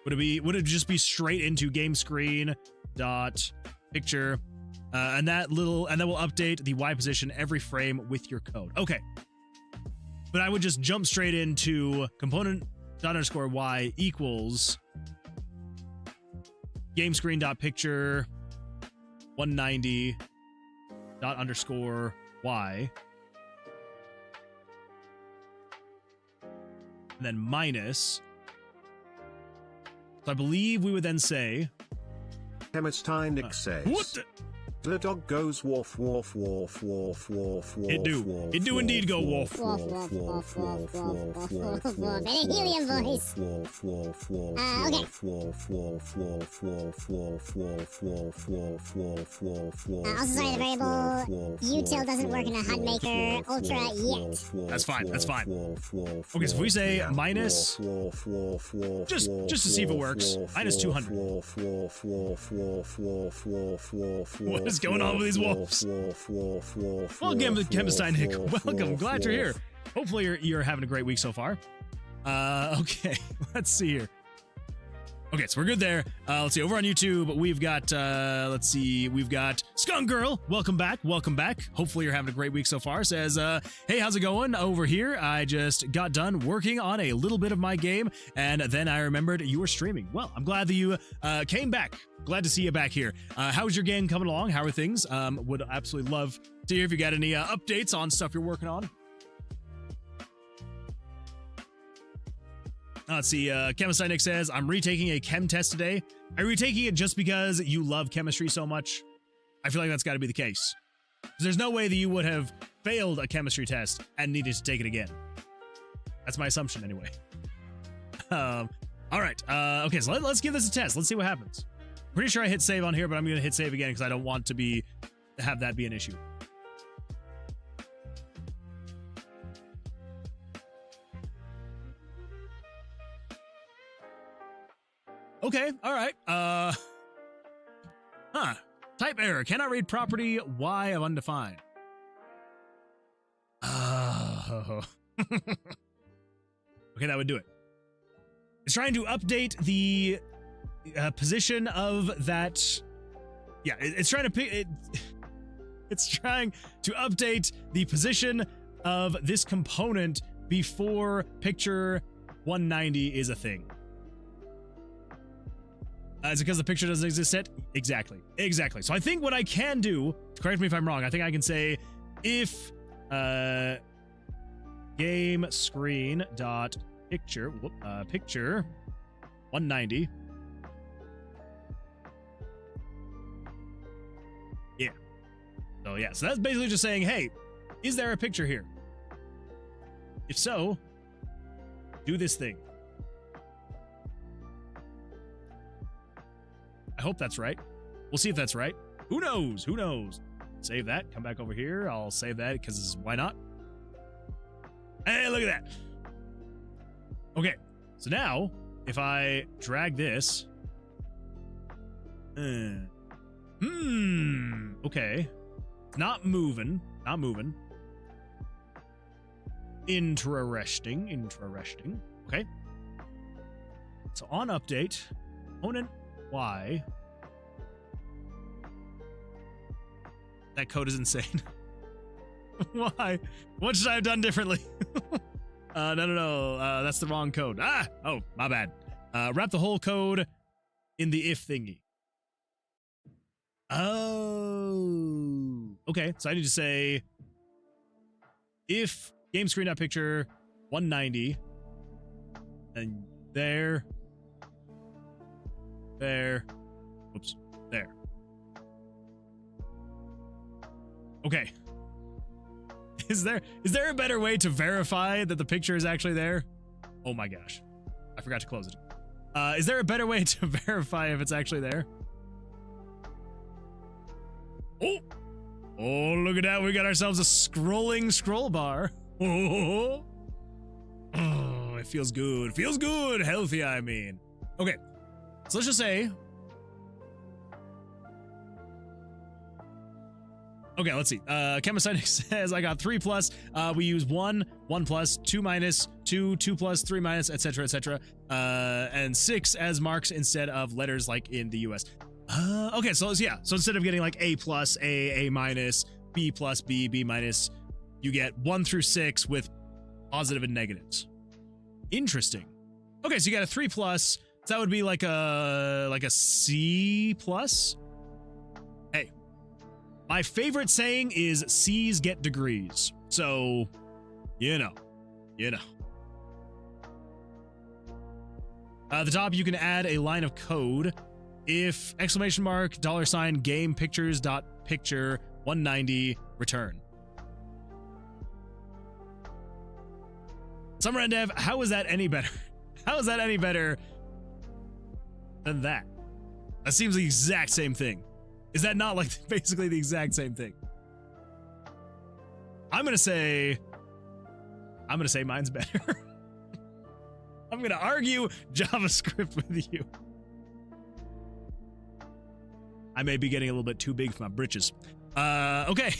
would it just be straight into game screen dot picture, and then we'll update the Y position every frame with your code. Okay. But I would just jump straight into component dot underscore Y equals game screen dot picture 190 dot underscore Y, and then minus. So I believe we would then say, Chemistine says, what the? The dog goes woof woof woof woof woof woof. It do. It do indeed go woof. Woof, woof, woof, woof, woof, woof, woof, woof. And a helium voice. Okay. Also, sorry, the variable util doesn't work in a HUD Maker Ultra yet. That's fine. That's fine. Okay, so if we say minus, just to see if it works, minus 200. What is going on with these wolves? Welcome to Chemistine Nick. Welcome. Glad you're here. Hopefully you're having a great week so far. Okay, let's see here. Okay, so we're good there. Let's see, over on YouTube, we've got, we've got Skunk Girl. Welcome back. Welcome back. Hopefully you're having a great week so far. Says, hey, how's it going over here? I just got done working on a little bit of my game, and then I remembered you were streaming. Well, I'm glad that you came back. Glad to see you back here. How's your game coming along? How are things? Would absolutely love to hear if you got any updates on stuff you're working on. Let's see, Chemistine Nick says, I'm retaking a chem test today. Are you retaking it just because you love chemistry so much? I feel like that's got to be the case. There's no way that you would have failed a chemistry test and needed to take it again. That's my assumption anyway. All right, okay, so let's give this a test. Let's see what happens. Pretty sure I hit save on here, but I'm going to hit save again because I don't want to have that be an issue. Okay, all right. Type error. Cannot read property Y of undefined. Okay, that would do it. It's trying to update the position of that. Yeah, it's trying to pick it. It's trying to update the position of this component before picture 190 is a thing. Is it because the picture doesn't exist yet? Exactly. So I think what I can do, correct me if I'm wrong, I think I can say if game screen dot picture picture 190. Yeah. So yeah, so that's basically just saying, hey, is there a picture here? If so, do this thing. I hope that's right. We'll see if that's right. Who knows? Who knows? Save that. Come back over here. I'll save that because why not? Hey, look at that. Okay. So now, if I drag this. Okay. Not moving. Not moving. Interesting. Okay. So on update, component Y. That code is insane. Why? What should I have done differently? No. That's the wrong code. Oh, my bad. Wrap the whole code in the if thingy. Oh. Okay, so I need to say if game screen.picture 190 And there. There. Oops. There. Okay. Is there a better way to verify that the picture is actually there? Oh my gosh. I forgot to close it. Is there a better way to verify if it's actually there? Oh! Oh, look at that. We got ourselves a scrolling scroll bar. Oh, it feels good. It feels good. Healthy, I mean. Okay. So let's just say... Okay, let's see. Chemosynix says I got 3+. We use 1, 1+, 2 minus, 2, 2+, 3 minus, etc., etc. And 6 as marks instead of letters like in the US. Okay, so yeah. So instead of getting like A+, A minus, B+, B minus, you get 1 through 6 with positive and negatives. Interesting. Okay, so you got a 3+. So that would be like a C+. Hey. My favorite saying is C's get degrees. So, you know. At the top, you can add a line of code. If $! game pictures dot picture 190 return. Summer Dev, how is that any better? How is that any better than that? That seems the exact same thing. Is that not like basically the exact same thing? I'm gonna say mine's better. I'm gonna argue JavaScript with you. I may be getting a little bit too big for my britches. Okay,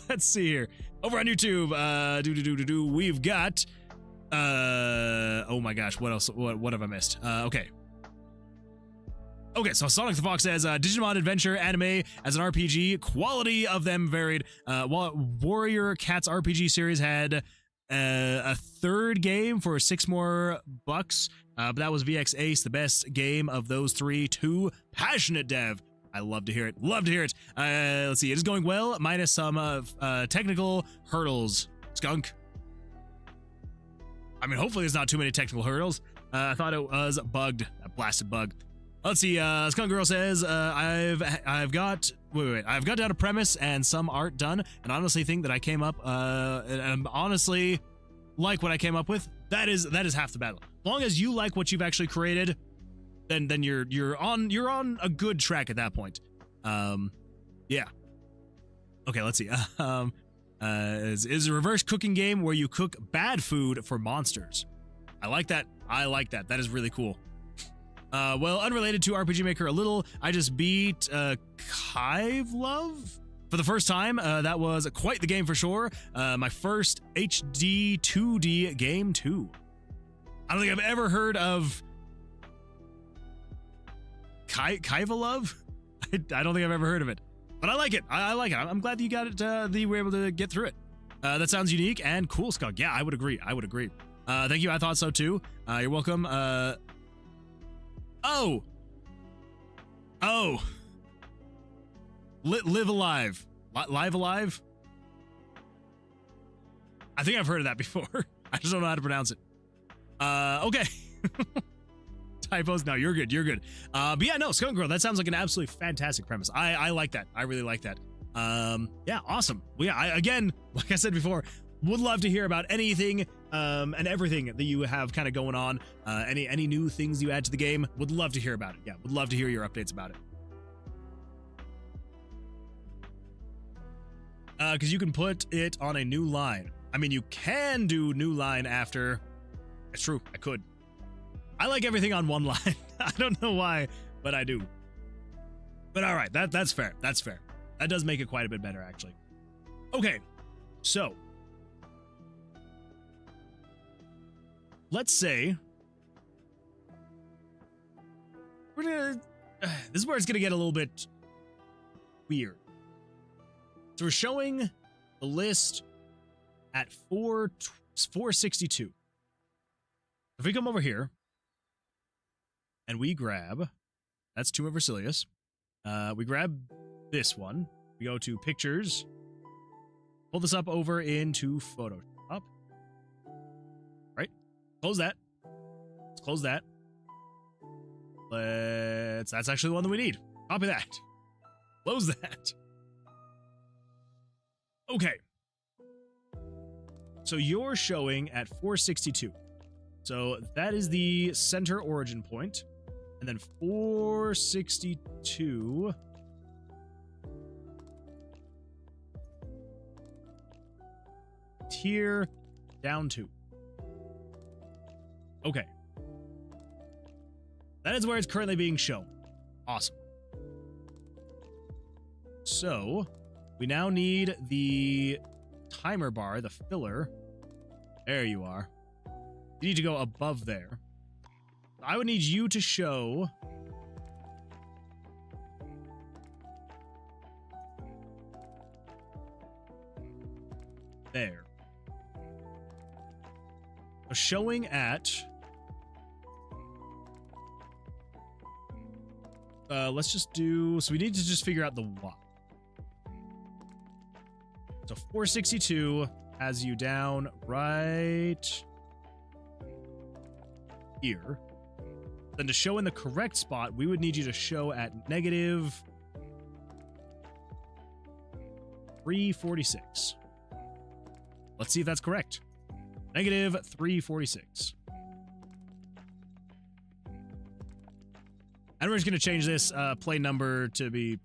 let's see here. Over on YouTube, we've got, oh my gosh, what else? What have I missed? Okay. Okay, so Sonic the Fox says, Digimon Adventure anime as an RPG, quality of them varied. Warrior Cats RPG series had a third game for $6 more, but that was VX Ace, the best game of those three. Too passionate, Dev. I love to hear it. Love to hear it. Let's see. It is going well, minus some technical hurdles. Skunk. I mean, hopefully there's not too many technical hurdles. I thought it was bugged. A blasted bug. Let's see. Skunk Girl says, I've got down a premise and some art done, and honestly think that I came up, and I'm honestly like what I came up with. That is half the battle. As long as you like what you've actually created, then you're on a good track at that point. Yeah. Okay, let's see. Is a reverse cooking game where you cook bad food for monsters. I like that. That is really cool. Well, unrelated to RPG Maker a little, I just beat Kive Love for the first time. That was quite the game for sure. My first HD 2D game too. I don't think I've ever heard of Kive Love. I don't think I've ever heard of it, but I like it. I like it. I'm glad that you got it. That you were able to get through it. That sounds unique and cool, Skunk. Yeah, I would agree. Thank you. I thought so too. You're welcome. Oh. Live Alive. Live Alive? I think I've heard of that before. I just don't know how to pronounce it. Okay. Typos? No, you're good. But yeah, no, Skunk Girl, that sounds like an absolutely fantastic premise. I like that. I really like that. Yeah, awesome. Well, yeah, again, like I said before, would love to hear about anything and everything that you have kind of going on. Any new things you add to the game, would love to hear about it. Yeah, would love to hear your updates about it. Because you can put it on a new line. I mean, you can do new line after. It's true, I could. I like everything on one line. I don't know why, but I do. But all right, that's fair. That's fair. That does make it quite a bit better, actually. Okay, so let's say we're gonna. This is where it's gonna get a little bit weird. So we're showing the list at 462. If we come over here and we grab, that's Tomb of Versilius. We grab this one. We go to Pictures. Pull this up over into Photoshop. Right? Close that. Let's close that. That's actually the one that we need. Copy that. Close that. Okay. So you're showing at 462. So that is the center origin point. And then 462. Tier down 2. Okay. That is where it's currently being shown. Awesome. So, we now need the timer bar, the filler. There you are. You need to go above there. I would need you to show... there. So showing at... let's just do... So we need to just figure out the Y. So 462 has you down right here. Then to show in the correct spot, we would need you to show at negative 346. Let's see if that's correct. Negative 346. And we're just going to change this play number to be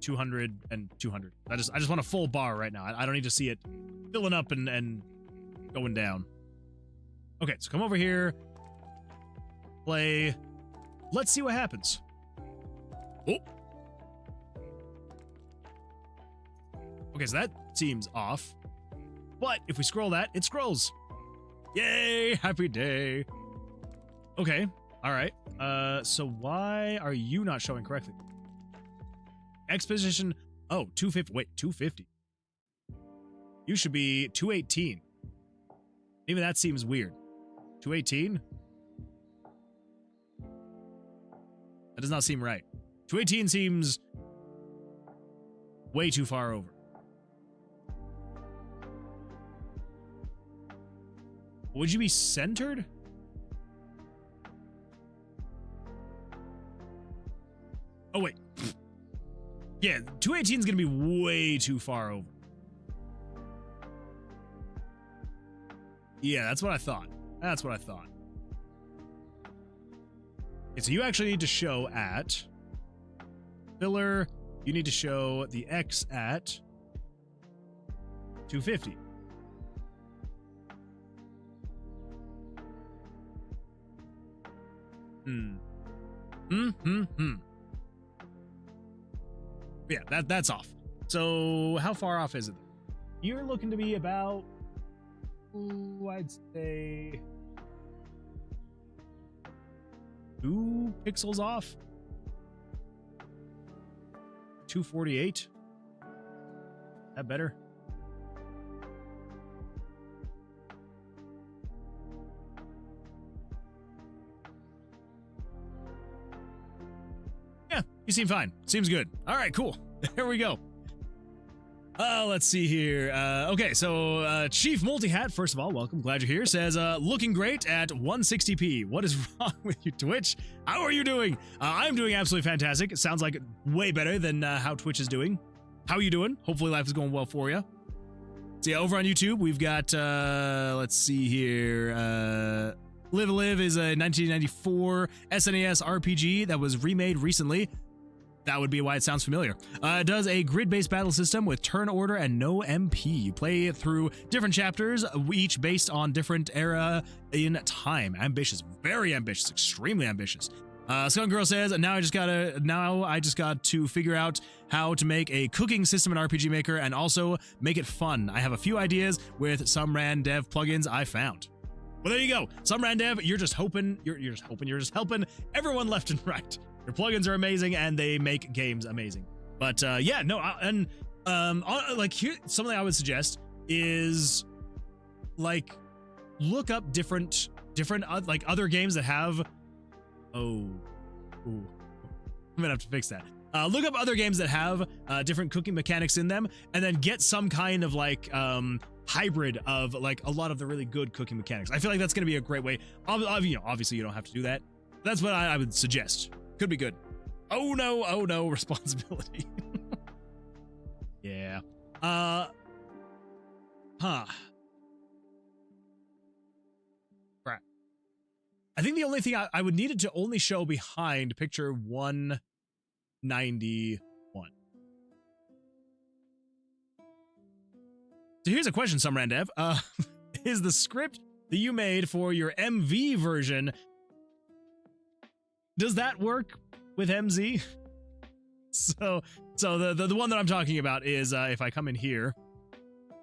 200 and 200. I just want a full bar right now. I don't need to see it filling up and going down. Okay, so come over here. Play. Let's see what happens. Oh. Okay, so that seems off. But if we scroll that, it scrolls. Yay, happy day. Okay, all right. So why are you not showing correctly? X position, oh, 250, wait, 250. You should be 218. Even that seems weird. 218? That does not seem right. 218 seems way too far over. Would you be centered? Oh, wait. Yeah, 218 is going to be way too far over. Yeah, that's what I thought. That's what I thought. Okay, so you actually need to show at filler. You need to show the X at 250. Yeah, that's off. So how far off is it? You're looking to be about, I'd say 2 pixels off. 248. That better? Yeah, you seem fine. Seems good. All right, cool. There we go. Let's see here. Okay, so Chief Multi-Hat, first of all, welcome. Glad you're here. Says, looking great at 160p. What is wrong with you, Twitch? How are you doing? I'm doing absolutely fantastic. It sounds like way better than how Twitch is doing. How are you doing? Hopefully life is going well for you. So yeah, over on YouTube, we've got, let's see here. Live a Live is a 1994 SNES RPG that was remade recently. That would be why it sounds familiar. It does a grid-based battle system with turn order and no MP. You play through different chapters, each based on different era in time. Ambitious, very ambitious, extremely ambitious. Skunk Girl says, now I just got to figure out how to make a cooking system in RPG Maker and also make it fun. I have a few ideas with some RaZeR's plugins I found. Well, there you go. Some RaZeR's, you're just helping everyone left and right. Your plugins are amazing, and they make games amazing. But yeah, no, like here, something I would suggest is like look up different like other games that have. I'm gonna have to fix that. Look up other games that have different cooking mechanics in them, and then get some kind of like hybrid of like a lot of the really good cooking mechanics. I feel like that's going to be a great way. Obviously you don't have to do that. That's what I would suggest. Could be good. Oh no, responsibility. Yeah. Crap. I think the only thing I would need it to only show behind picture 191. So here's a question, Sumrandev. Is the script that you made for your MV version, does that work with MZ? So the one that I'm talking about is if I come in here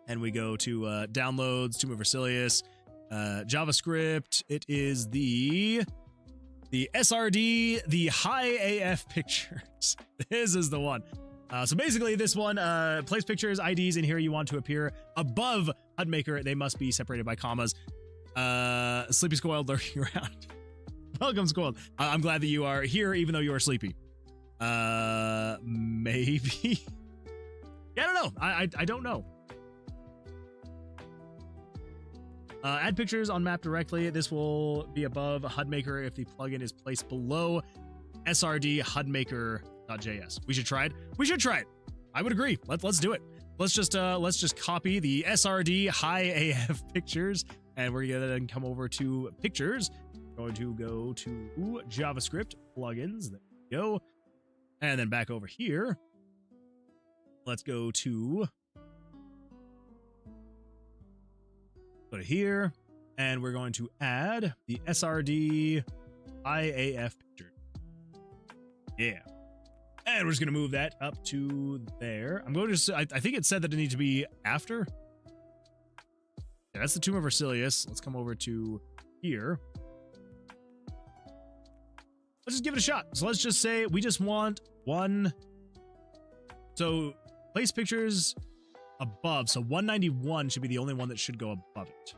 and we go to downloads, Tomb of Vercilius, JavaScript, it is the SRD, the high AF pictures. This is the one. So basically this one, place pictures, IDs in here you want to appear above HUD Maker. They must be separated by commas. Sleepy Squirrel lurking around. Welcome, Squirrel. I'm glad that you are here, even though you are sleepy. Maybe? Yeah, I don't know. I don't know. Add pictures on map directly. This will be above HUD Maker if the plugin is placed below SRD HUDmaker.js. We should try it. We should try it. I would agree. Let's do it. Let's just copy the SRD high AF pictures, and we're gonna then come over to pictures. Going to go to JavaScript plugins. There we go. And then back over here. Let's go to here, and we're going to add the SRD IAF picture. Yeah. And we're just going to move that up to there. I'm going to, I think it said that it needs to be after. Yeah, that's the Tomb of Vercilius. Let's come over to here. Let's just give it a shot. So let's just say we just want one. So place pictures above. So 191 should be the only one that should go above it.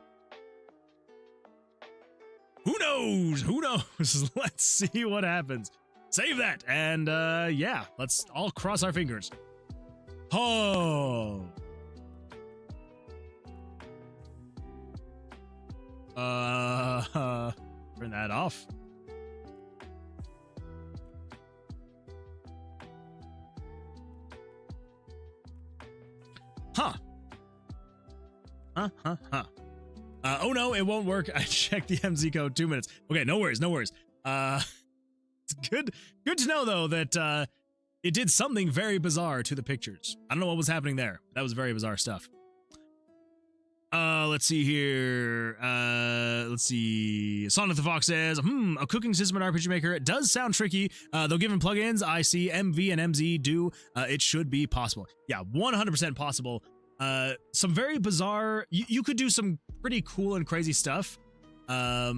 Who knows? Who knows? Let's see what happens. Save that. And yeah, let's all cross our fingers. Oh. Turn that off. Huh. Oh no, it won't work. I checked the MZ code 2 minutes. Okay, no worries, no worries. It's good to know though that it did something very bizarre to the pictures. I don't know what was happening there. That was very bizarre stuff. Let's see here. Let's see. Sonic the Fox says, a cooking system in RPG Maker. It does sound tricky. Though given plugins, I see MV and MZ do. It should be possible. Yeah, 100% possible. Some very bizarre, you could do some pretty cool and crazy stuff. Yeah.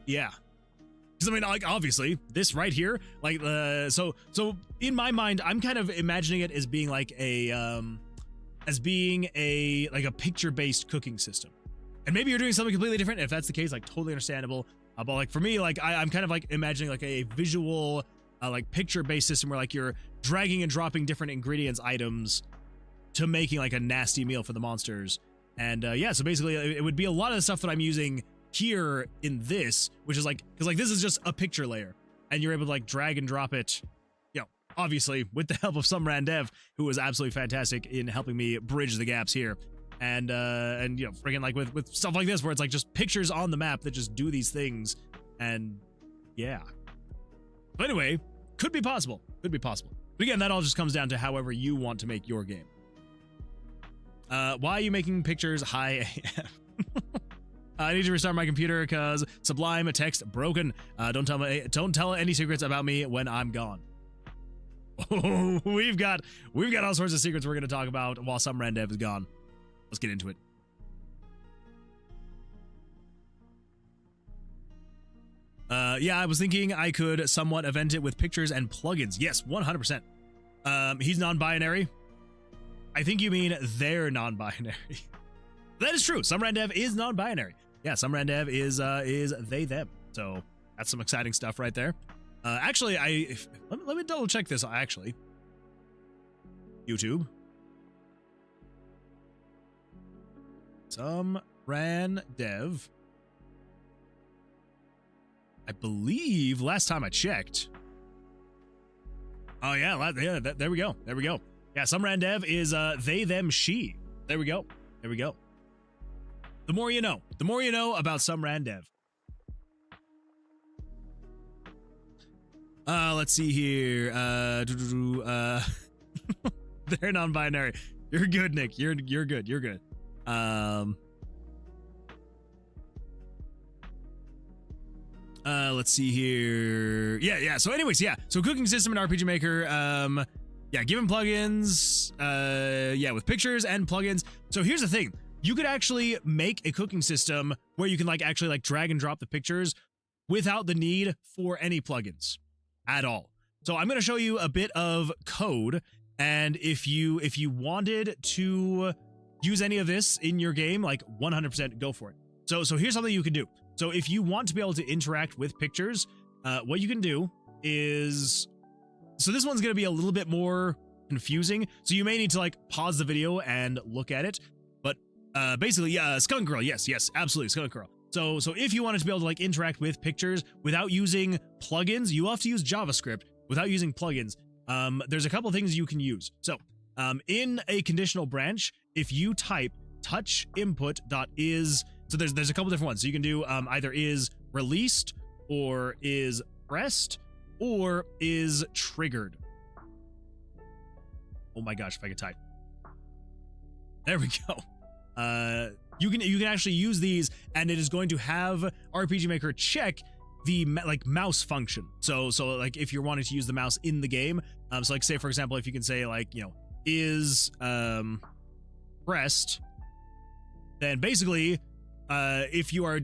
Because I mean, like, obviously this right here, like, so in my mind, I'm kind of imagining it as being like a picture-based cooking system. And maybe you're doing something completely different. If that's the case, like, totally understandable. But like for me, like I'm kind of like imagining like a visual, like picture-based system where like you're dragging and dropping different ingredients items to making like a nasty meal for the monsters. And yeah, so basically it would be a lot of the stuff that I'm using here in this, which is like, because like this is just a picture layer, and you're able to like drag and drop it, you know, obviously with the help of some Randev, who was absolutely fantastic in helping me bridge the gaps here. And you know, friggin' like with stuff like this where it's like just pictures on the map that just do these things. And yeah. But anyway, could be possible. Could be possible. But again, that all just comes down to however you want to make your game. Why are you making pictures high AF? I need to restart my computer because Sublime text broken. Don't tell any secrets about me when I'm gone. Oh, we've got all sorts of secrets we're going to talk about while some Randev is gone. Let's get into it. Yeah, I was thinking I could somewhat event it with pictures and plugins. Yes, 100%. He's non-binary. I think you mean they're non-binary. That is true. Some Randev is non-binary. Yeah, some Randev is they them. So that's some exciting stuff right there. Actually, let me double check this. Actually, YouTube. Some ran dev. I believe last time I checked. Oh yeah, there we go. There we go. Yeah, some ran dev is they, them, she. There we go. There we go. The more you know. The more you know about some ran dev. Let's see here. They're non-binary. You're good, Nick. You're good. You're good. Let's see here. Yeah. So anyways, yeah. So cooking system in RPG Maker. Yeah, given plugins. Yeah, with pictures and plugins. So here's the thing. You could actually make a cooking system where you can like actually like drag and drop the pictures without the need for any plugins at all. So I'm going to show you a bit of code, and if you wanted to use any of this in your game, like 100% go for it. So here's something you can do. So if you want to be able to interact with pictures, what you can do is, so this one's going to be a little bit more confusing. So you may need to like pause the video and look at it. But basically, yeah, Skunk Girl. Yes, absolutely, Skunk Girl. So if you wanted to be able to like interact with pictures without using plugins, you have to use JavaScript without using plugins. There's a couple things you can use. So in a conditional branch, if you type touch input.is, so there's a couple different ones. So you can do either is released or is pressed or is triggered. Oh my gosh, if I could type. There we go. You can actually use these, and it is going to have RPG Maker check the like mouse function. So like if you're wanting to use the mouse in the game, so like say for example, if you can say like, you know, is pressed, then basically if you are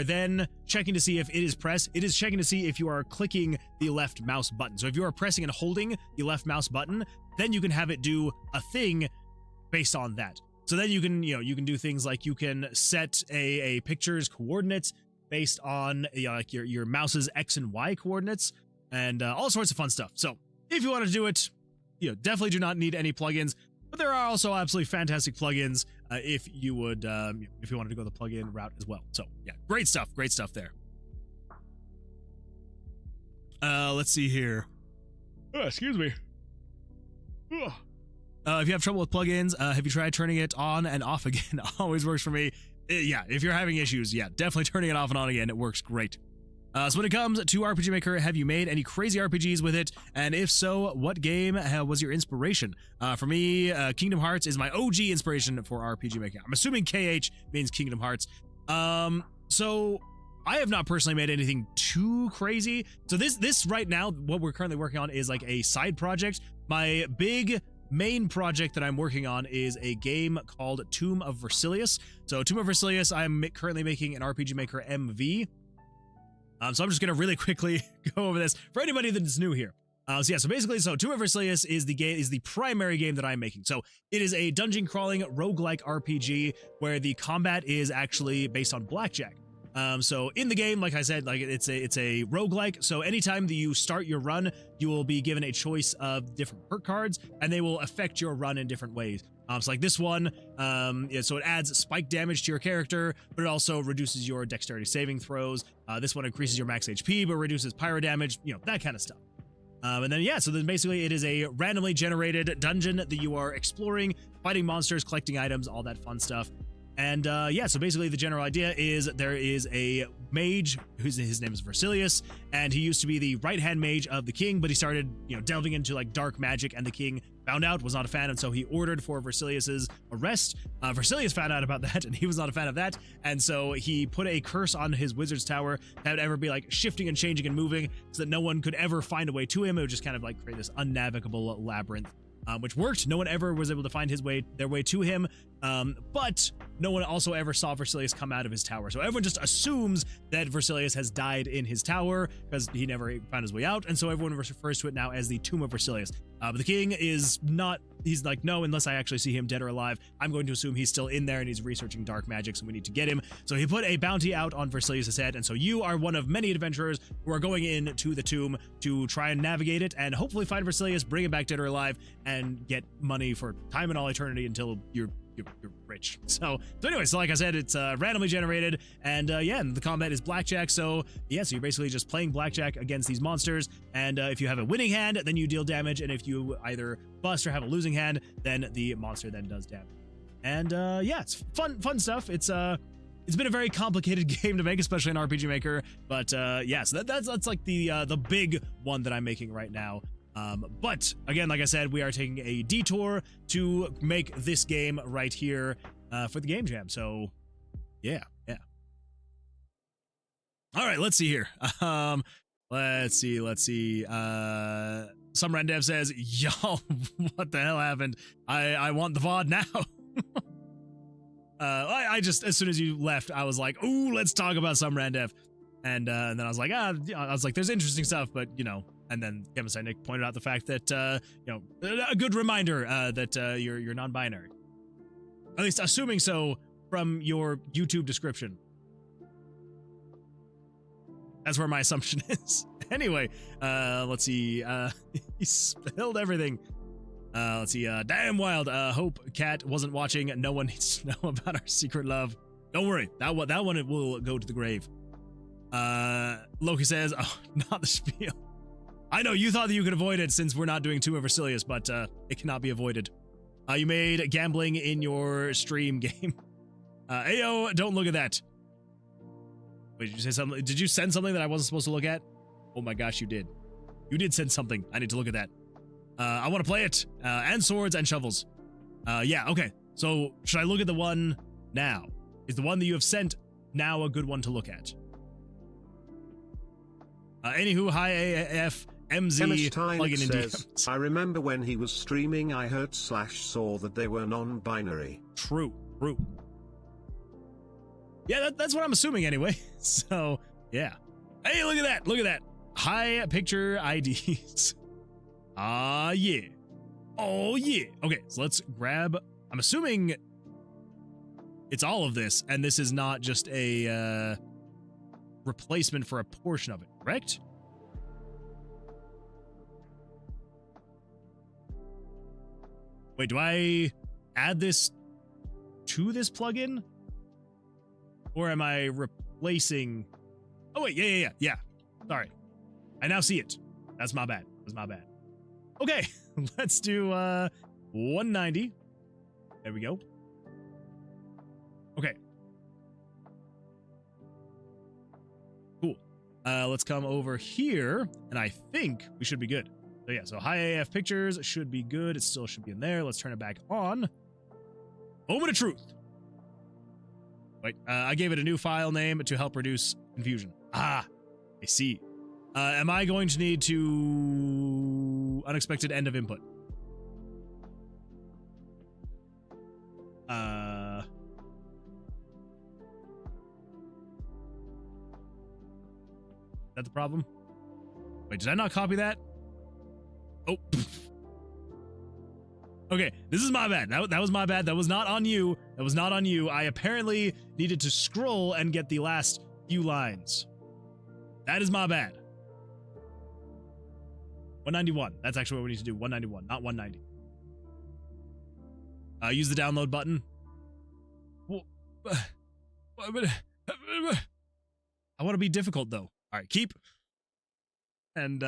then checking to see if it is pressed, it is checking to see if you are clicking the left mouse button. So if you are pressing and holding the left mouse button, then you can have it do a thing based on that. So then you can do things like you can set a picture's coordinates based on like your mouse's X and Y coordinates, and all sorts of fun stuff. So if you want to do it, definitely do not need any plugins, but there are also absolutely fantastic plugins if you wanted to go the plugin route as well. So yeah, great stuff there. Let's see here. Excuse me. If you have trouble with plugins, have you tried turning it on and off again? Always works for me. Yeah, if you're having issues, yeah, definitely turning it off and on again. It works great. So when it comes to RPG Maker, have you made any crazy RPGs with it? And if so, what game was your inspiration? For me, Kingdom Hearts is my OG inspiration for RPG Maker. I'm assuming KH means Kingdom Hearts. So I have not personally made anything too crazy. So this right now, what we're currently working on is like a side project. My big main project that I'm working on is a game called Tomb of Versilius. So Tomb of Versilius, I'm currently making an RPG Maker MV. So I'm just gonna really quickly go over this for anybody that's new here. So basically, Tomb of Versilius is the primary game that I'm making. So it is a dungeon crawling roguelike RPG where the combat is actually based on blackjack. So in the game, like I said, like it's a roguelike. So anytime that you start your run, you will be given a choice of different perk cards, and they will affect your run in different ways. So like this one, so it adds spike damage to your character, but it also reduces your dexterity saving throws. This one increases your max HP, but reduces pyro damage, that kind of stuff. And then, yeah, so then basically it is a randomly generated dungeon that you are exploring, fighting monsters, collecting items, all that fun stuff. And yeah, so basically the general idea is there is a mage his name is Versilius, and he used to be the right-hand mage of the king, but he started, delving into like dark magic, and the king found out, was not a fan, and so he ordered for Versilius's arrest. Versilius found out about that, and he was not a fan of that, and so he put a curse on his wizard's tower that would ever be like shifting and changing and moving, so that no one could ever find a way to him. It would just kind of like create this unnavigable labyrinth. Which worked. No one ever was able to find their way to him, but no one also ever saw Versilius come out of his tower. So everyone just assumes that Versilius has died in his tower because he never found his way out, and so everyone refers to it now as the Tomb of Versilius. But the king is not, he's like, no, unless I actually see him dead or alive, I'm going to assume he's still in there and he's researching dark magic, so we need to get him. So he put a bounty out on Versilius' head, and so you are one of many adventurers who are going into the tomb to try and navigate it and hopefully find Versilius, bring him back dead or alive, and get money for time and all eternity until you're you're rich. So anyway, so like I said, it's randomly generated, and yeah, and the combat is blackjack. So yeah, so you're basically just playing blackjack against these monsters, and if you have a winning hand, then you deal damage, and if you either bust or have a losing hand, then the monster then does damage. And yeah, it's fun stuff. It's been a very complicated game to make, especially in RPG Maker, but yeah, so that's like the big one that I'm making right now. But again, like I said, we are taking a detour to make this game right here for the Game Jam. So yeah. All right, let's see here. Let's see. Some RaZeR says, y'all, what the hell happened? I want the VOD now. I just, as soon as you left, I was like, ooh, let's talk about some RaZeR. And then I was like, there's interesting stuff, but and then Kevin Nick pointed out the fact that, a good reminder that you're non-binary. At least assuming so from your YouTube description. That's where my assumption is. Anyway, let's see. He spilled everything. Let's see. Damn wild. Hope Cat wasn't watching. No one needs to know about our secret love. Don't worry. That one it will go to the grave. Loki says, oh, not the spiel. I know you thought that you could avoid it since we're not doing Too Versilius, but it cannot be avoided. You made gambling in your stream game. Ayo, don't look at that. Wait, did you say something? Did you send something that I wasn't supposed to look at? Oh my gosh, you did. You did send something. I need to look at that. I want to play it. And swords and shovels. Yeah, okay. So should I look at the one now? Is the one that you have sent now a good one to look at? Anywho, hi AF. MZ plugin says, I remember when he was streaming I heard / saw that they were non-binary. True. Yeah, that's what I'm assuming anyway. So, yeah. Hey, look at that. High picture IDs. Yeah. Oh, yeah. Okay, so let's grab, I'm assuming it's all of this, and this is not just a replacement for a portion of it, correct? Wait, do I add this to this plugin? Or am I replacing... Oh, wait, yeah. Sorry. I now see it. That's my bad. Okay, let's do 190. There we go. Okay. Cool. Let's come over here, and I think we should be good. So yeah, so high AF pictures should be good. It still should be in there. Let's turn it back on. Moment of truth. Wait, I gave it a new file name to help reduce confusion. Ah, I see. Am I going to need to... Unexpected end of input. Is that the problem? Wait, did I not copy that? Oh. Okay, this is my bad. That was my bad. That was not on you. I apparently needed to scroll and get the last few lines. That is my bad. 191. That's actually what we need to do. 191, not 190. Use the download button. I want to be difficult, though. All right, keep. And,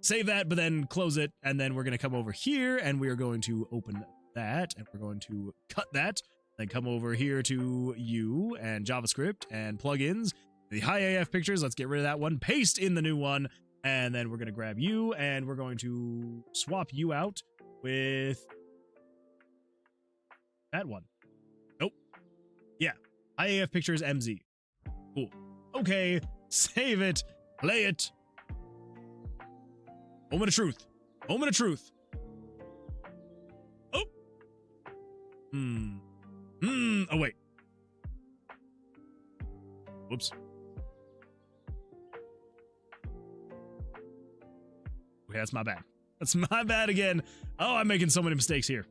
save that, but then close it, and then we're going to come over here, and we are going to open that, and we're going to cut that, then come over here to you, and JavaScript, and plugins, the high AF pictures, let's get rid of that one, paste in the new one, and then we're going to grab you, and we're going to swap you out with that one. Nope. Yeah, high AF pictures MZ. Cool. Okay, save it, play it. Moment of truth. Oh. Oh, wait. Whoops. Okay, that's my bad again. Oh, I'm making so many mistakes here.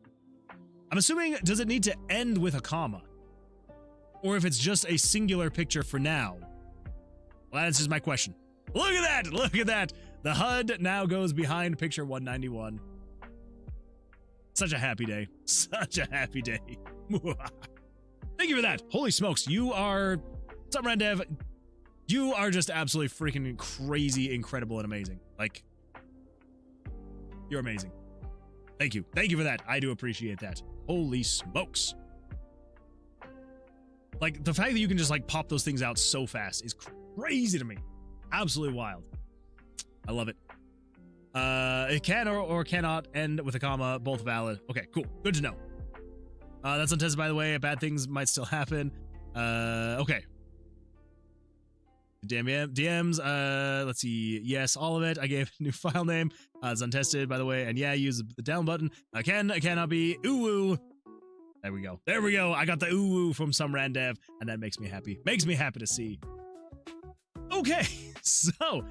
I'm assuming, does it need to end with a comma? Or if it's just a singular picture for now? Well, that answers my question. Look at that! The HUD now goes behind picture 191. Such a happy day. Such a happy day. Thank you for that. Holy smokes, you are... What's up, RaNdev? You are just absolutely freaking crazy, incredible, and amazing. Like, you're amazing. Thank you. Thank you for that. I do appreciate that. Holy smokes. Like, the fact that you can just, like, pop those things out so fast is crazy to me. Absolutely wild. I love it. It can or cannot end with a comma, both valid. Okay, cool. Good to know. That's untested, by the way. Bad things might still happen. Okay. DMs, let's see. Yes, all of it. I gave a new file name. It's untested, by the way. And yeah, use the down button. I cannot be. Ooh. There we go. There we go. I got the ooh from some RaNdev, and that makes me happy. Makes me happy to see. Okay, so,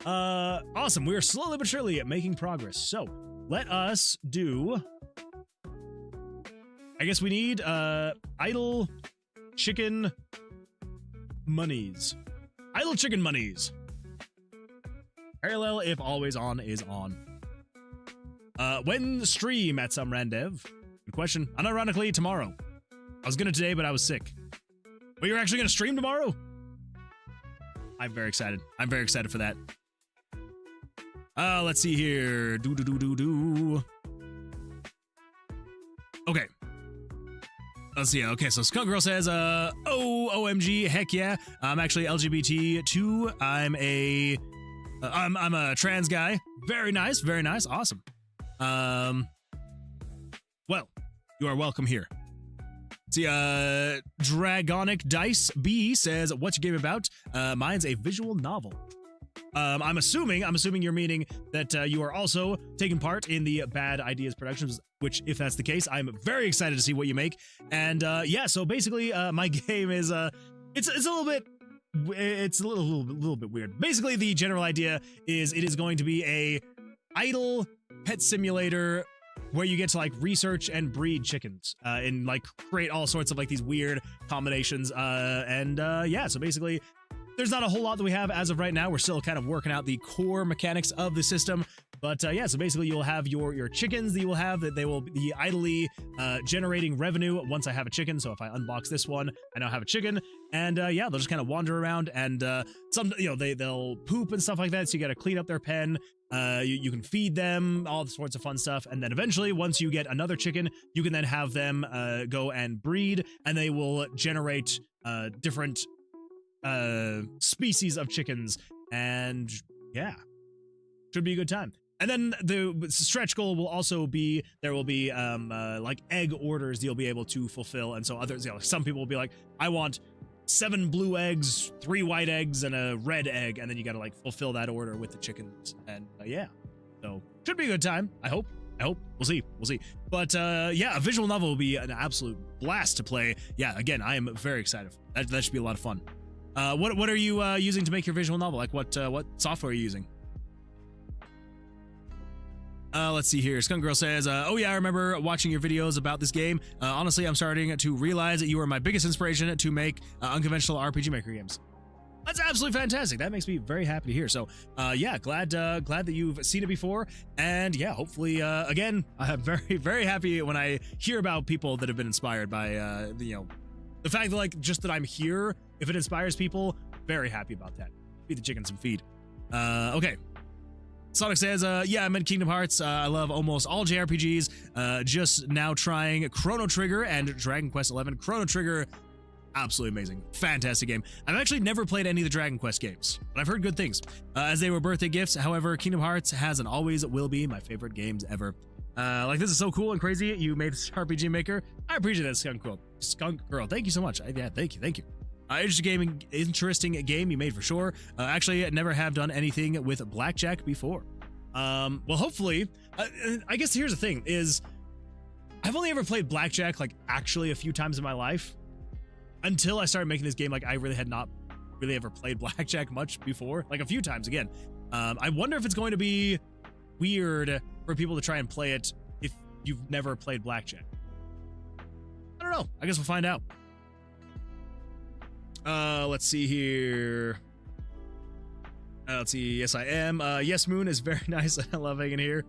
awesome. We are slowly but surely making progress. So, let us do... I guess we need, idle chicken monies. Idle chicken monies. Parallel if always on is on. When stream at some RaNdev? Good question. Unironically, tomorrow. I was gonna today, but I was sick. But you're actually gonna stream tomorrow? I'm very excited. I'm very excited for that. Let's see here. Okay. Let's see. Okay, so Skunk Girl says, OMG, heck yeah. I'm actually LGBT too. I'm a trans guy. Very nice, awesome. Well, you are welcome here. See, Dragonic Dice B says, what's your game about? Mine's a visual novel. I'm assuming you're meaning that you are also taking part in the Bad Ideas Productions, which, if that's the case, I'm very excited to see what you make. And yeah, so basically, my game is it's a little bit. It's a little bit weird. Basically, the general idea is it is going to be a idle pet simulator where you get to like research and breed chickens and like create all sorts of like these weird combinations. Yeah, so basically there's not a whole lot that we have as of right now. We're still kind of working out the core mechanics of the system. But yeah, so basically you'll have your chickens that you will have, that they will be idly generating revenue once I have a chicken. So if I unbox this one, I now have a chicken. And yeah, they'll just kind of wander around, and some, you know, they'll poop and stuff like that. So you got to clean up their pen. You can feed them, all sorts of fun stuff. And then eventually, once you get another chicken, you can then have them go and breed, and they will generate different species of chickens. And yeah, should be a good time. And then the stretch goal will also be, there will be like egg orders you'll be able to fulfill. And so others, you know, some people will be like, I want 7 blue eggs, 3 white eggs, and a red egg. And then you got to like fulfill that order with the chickens. And yeah, so should be a good time. I hope. We'll see. But yeah, a visual novel will be an absolute blast to play. Yeah, again, I am very excited. That should be a lot of fun. What are you using to make your visual novel? Like what software are you using? Let's see here. Skunk Girl says, oh yeah, I remember watching your videos about this game. Honestly, I'm starting to realize that you are my biggest inspiration to make unconventional RPG Maker games. That's absolutely fantastic. That makes me very happy to hear. So, yeah, glad that you've seen it before. And yeah, hopefully, again, I'm very, very happy when I hear about people that have been inspired by, you know, the fact that like just that I'm here. If it inspires people, very happy about that. Feed the chicken some feed. Okay. Sonic says, yeah, I'm in Kingdom Hearts. I love almost all JRPGs. Just now trying Chrono Trigger and Dragon Quest XI. Chrono Trigger, absolutely amazing. Fantastic game. I've actually never played any of the Dragon Quest games, but I've heard good things, as they were birthday gifts. However, Kingdom Hearts has and always will be my favorite games ever. Like, this is so cool and crazy. You made this RPG Maker. I appreciate that, Skunk Girl. Thank you so much. Yeah, thank you. Interesting game you made for sure. Actually, I never have done anything with blackjack before. Well, hopefully, I guess here's the thing is I've only ever played blackjack like actually a few times in my life until I started making this game. Like I really had not really ever played blackjack much before, like a few times again. I wonder if it's going to be weird for people to try and play it if you've never played blackjack. I don't know. I guess we'll find out. Let's see here. Let's see. Yes, I am. Yes, Moon is very nice. I love hanging here.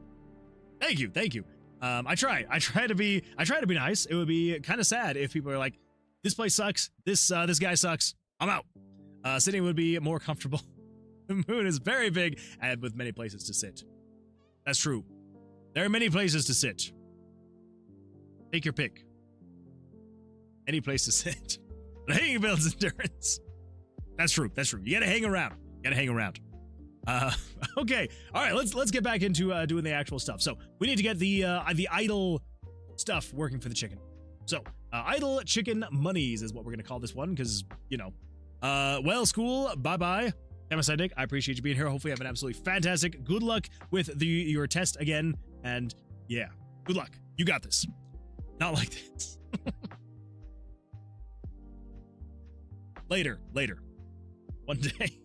Thank you. I try to be nice. It would be kind of sad if people are like, this place sucks, this guy sucks, I'm out. Sitting would be more comfortable. The moon is very big and with many places to sit. That's true. There are many places to sit. Take your pick. Any place to sit. But hanging builds endurance. That's true. You gotta hang around. Okay. All right. Let's get back into doing the actual stuff. So we need to get the idle stuff working for the chicken. So idle chicken monies is what we're gonna call this one because you know. Well, school. Bye bye. Dick, I appreciate you being here. Hopefully, you have an absolutely fantastic. Good luck with your test again. And yeah, good luck. You got this. Not like this. Later. One day.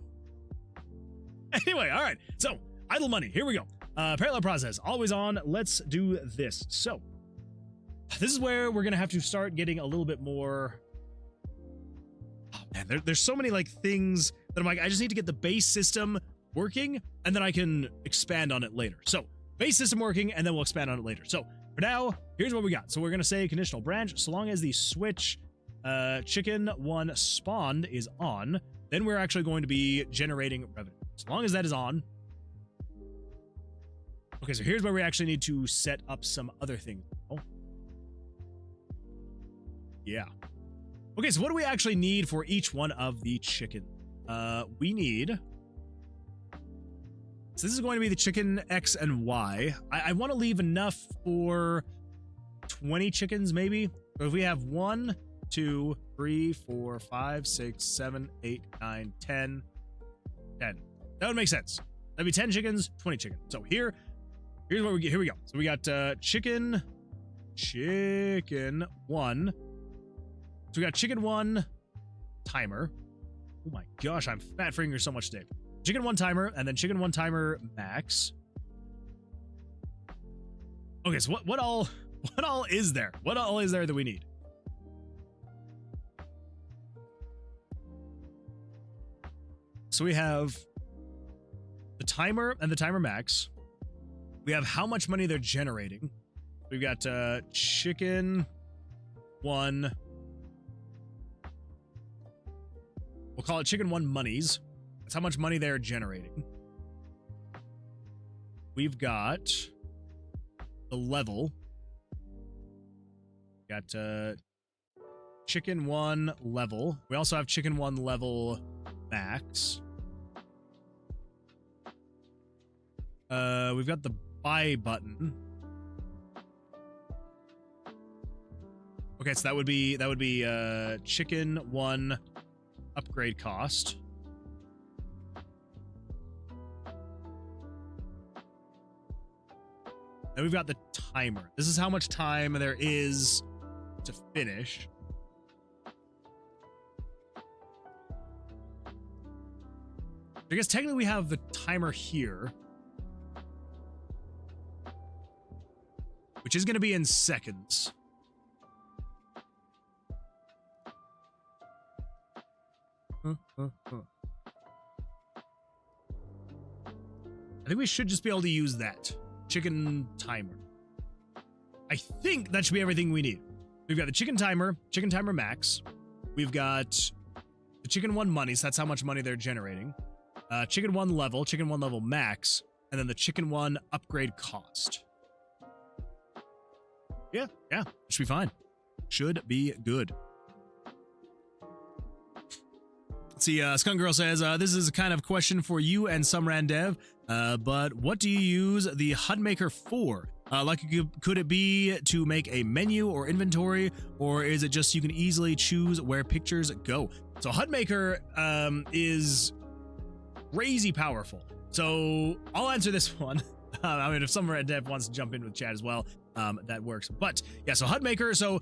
Anyway, all right. So, idle money. Here we go. Parallel process. Always on. Let's do this. So, this is where we're going to have to start getting a little bit more... Oh, man, there's so many, like, things that I'm like, I just need to get the base system working, and then I can expand on it later. So, base system working, and then we'll expand on it later. So, for now, here's what we got. So, we're going to say conditional branch, so long as the switch chicken one spawned is on, then we're actually going to be generating revenue. As long as that is on. Okay, so here's where we actually need to set up some other things. Oh. Yeah. Okay, so what do we actually need for each one of the chicken? We need... So this is going to be the chicken X and Y. I want to leave enough for 20 chickens, maybe. So if we have 1, 2, 3, 4, 5, 6, 7, 8, 9, 10. That would make sense. That'd be 10 chickens, 20 chickens. So here's what we get. Here we go. So we got chicken 1. So we got chicken 1 timer. Oh my gosh, I'm fat fingering so much today. Chicken 1 timer, and then chicken 1 timer max. Okay, so what all is there? What all is there that we need? So we have the timer and the timer max. We have how much money they're generating. We've got chicken 1. We'll call it chicken 1 monies. That's how much money they're generating. We've got the level. We got chicken 1 level. We also have chicken 1 level max. We've got the buy button. Okay, so that would be chicken 1 upgrade cost. Then we've got the timer. This is how much time there is to finish. I guess technically we have the timer here, which is going to be in seconds. I think we should just be able to use that. Chicken timer. I think that should be everything we need. We've got the chicken timer max. We've got the chicken 1 money, so that's how much money they're generating. Chicken 1 level max, and then the chicken 1 upgrade cost. Yeah, should be fine. Should be good. Let's see, Skunk Girl says, this is a kind of question for you and some Randev, but what do you use the HUD maker for? Could it be to make a menu or inventory, or is it just you can easily choose where pictures go? So HUD maker is crazy powerful. So I'll answer this one. I mean, if some Randev wants to jump in with chat as well, that works. But yeah, so HUD maker. So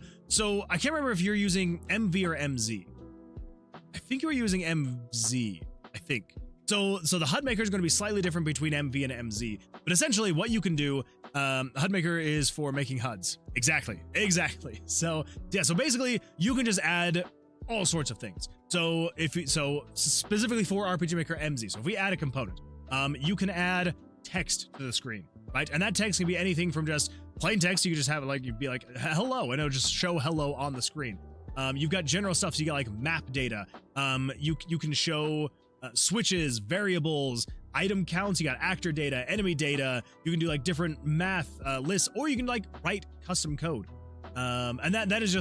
I can't remember if you're using MV or MZ. I think you were using MZ, I think. So the HUD maker is going to be slightly different between MV and MZ. But essentially what you can do, HUD maker is for making HUDs. Exactly. So yeah, so basically you can just add all sorts of things. So specifically for RPG Maker MZ. So if we add a component, you can add text to the screen. right? And that text can be anything from just plain text. You can just have it like, you'd be like, hello, and it'll just show hello on the screen. You've got general stuff, so you got like map data. You can show switches, variables, item counts. You got actor data, enemy data. You can do like different math lists, or you can like write custom code. And that is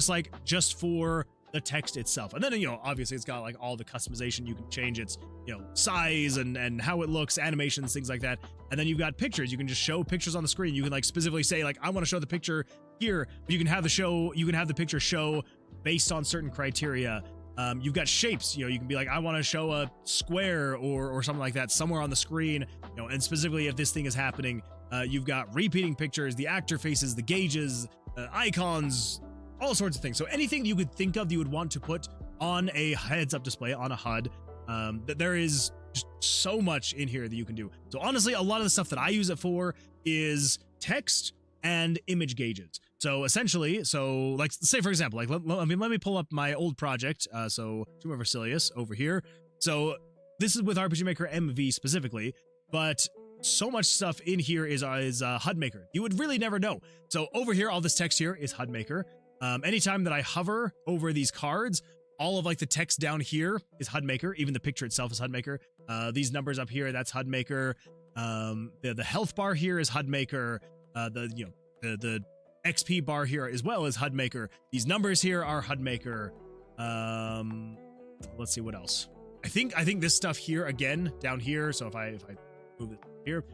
just for the text itself. And then, you know, obviously it's got like all the customization. You can change its, you know, size and how it looks, animations, things like that. And then you've got pictures. You can just show pictures on the screen. You can like specifically say like, I want to show the picture here, but you can have the picture show based on certain criteria. You've got shapes, you know, you can be like, I want to show a square or something like that somewhere on the screen, you know, and specifically if this thing is happening, you've got repeating pictures, the actor faces, the gauges, icons, all sorts of things. So anything you could think of you would want to put on a heads-up display, on a HUD, that there is just so much in here that you can do. So honestly, a lot of the stuff that I use it for is text and image gauges. So essentially, like say for example, like let me pull up my old project. So Tomb of Versilius over here. So this is with RPG Maker MV specifically, but so much stuff in here is HUD Maker. You would really never know. So over here, all this text here is HUD Maker. Anytime that I hover over these cards, all of like the text down here is HUD Maker. Even the picture itself is HUD Maker. These numbers up here, that's HUD Maker. The health bar here is HUD Maker. The XP bar here as well as HUD Maker. These numbers here are HUD Maker. Let's see what else. I think this stuff here again down here. So if I move it here,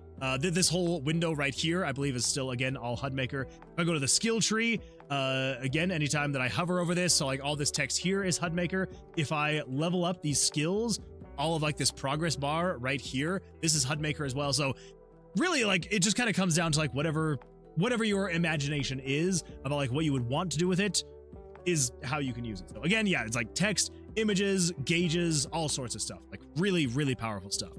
this whole window right here, I believe is still again all HUD Maker. If I go to the skill tree, again, anytime that I hover over this, so like all this text here is HUD Maker. If I level up these skills, all of like this progress bar right here, this is HUD Maker as well. So really, like, it just kind of comes down to like whatever your imagination is about like what you would want to do with it is how you can use it. So again, yeah, it's like text, images, gauges, all sorts of stuff, like really, really powerful stuff.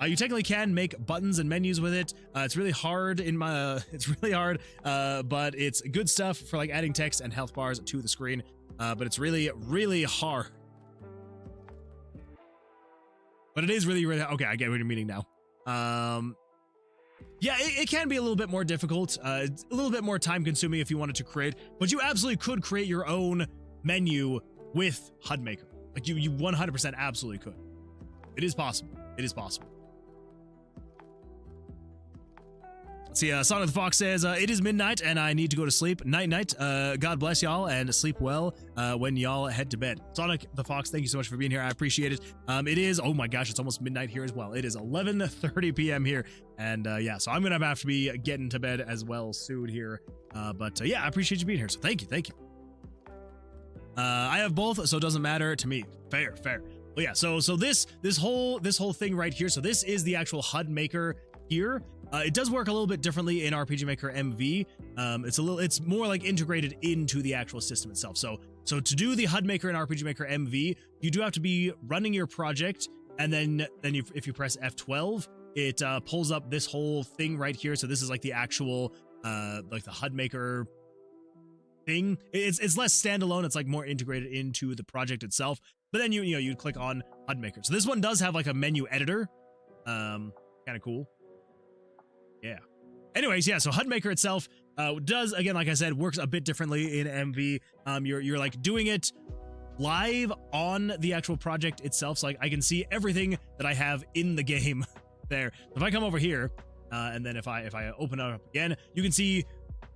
You technically can make buttons and menus with it. It's really hard but it's good stuff for like adding text and health bars to the screen. But it's really, really hard. But it is really, really, okay, I get what you're meaning now. Yeah, it can be a little bit more difficult. It's a little bit more time consuming if you wanted to create, but you absolutely could create your own menu with HUD Maker. Like you 100% absolutely could. It is possible. It is possible. Let's see, Sonic the Fox says, it is midnight and I need to go to sleep. Night, night. God bless y'all and sleep well when y'all head to bed. Sonic the Fox, thank you so much for being here. I appreciate it. It is, oh my gosh, it's almost midnight here as well. It is 11:30 p.m. here. And yeah, so I'm going to have to be getting to bed as well soon here. But yeah, I appreciate you being here. So thank you. Thank you. I have both, so it doesn't matter to me. Fair. Well, yeah, so this whole thing right here. So this is the actual HUD Maker here. It does work a little bit differently in RPG Maker MV. It's more like integrated into the actual system itself. So to do the HUD Maker in RPG Maker MV, you do have to be running your project, and then if you press F12, it pulls up this whole thing right here. So this is like the actual like the HUD Maker thing. It's less standalone. It's like more integrated into the project itself. But then you'd click on HUD Maker. So this one does have like a menu editor. Kind of cool. Yeah. Anyways, yeah, so HUD Maker itself does, again, like I said, works a bit differently in MV. You're like doing it live on the actual project itself. So like I can see everything that I have in the game there. If I come over here, and then if I open it up again, you can see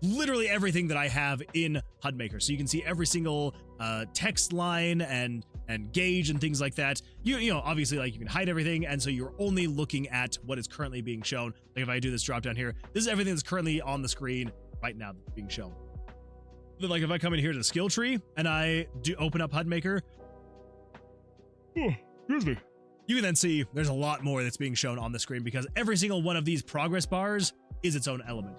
literally everything that I have in HUD Maker. So you can see every single text line and gauge and things like that. You know, obviously, like, you can hide everything, and so you're only looking at what is currently being shown. Like if I do this drop down here, this is everything that's currently on the screen right now that's being shown. But like if I come in here to the skill tree and I do open up HUD Maker, excuse me, you can then see there's a lot more that's being shown on the screen because every single one of these progress bars is its own element.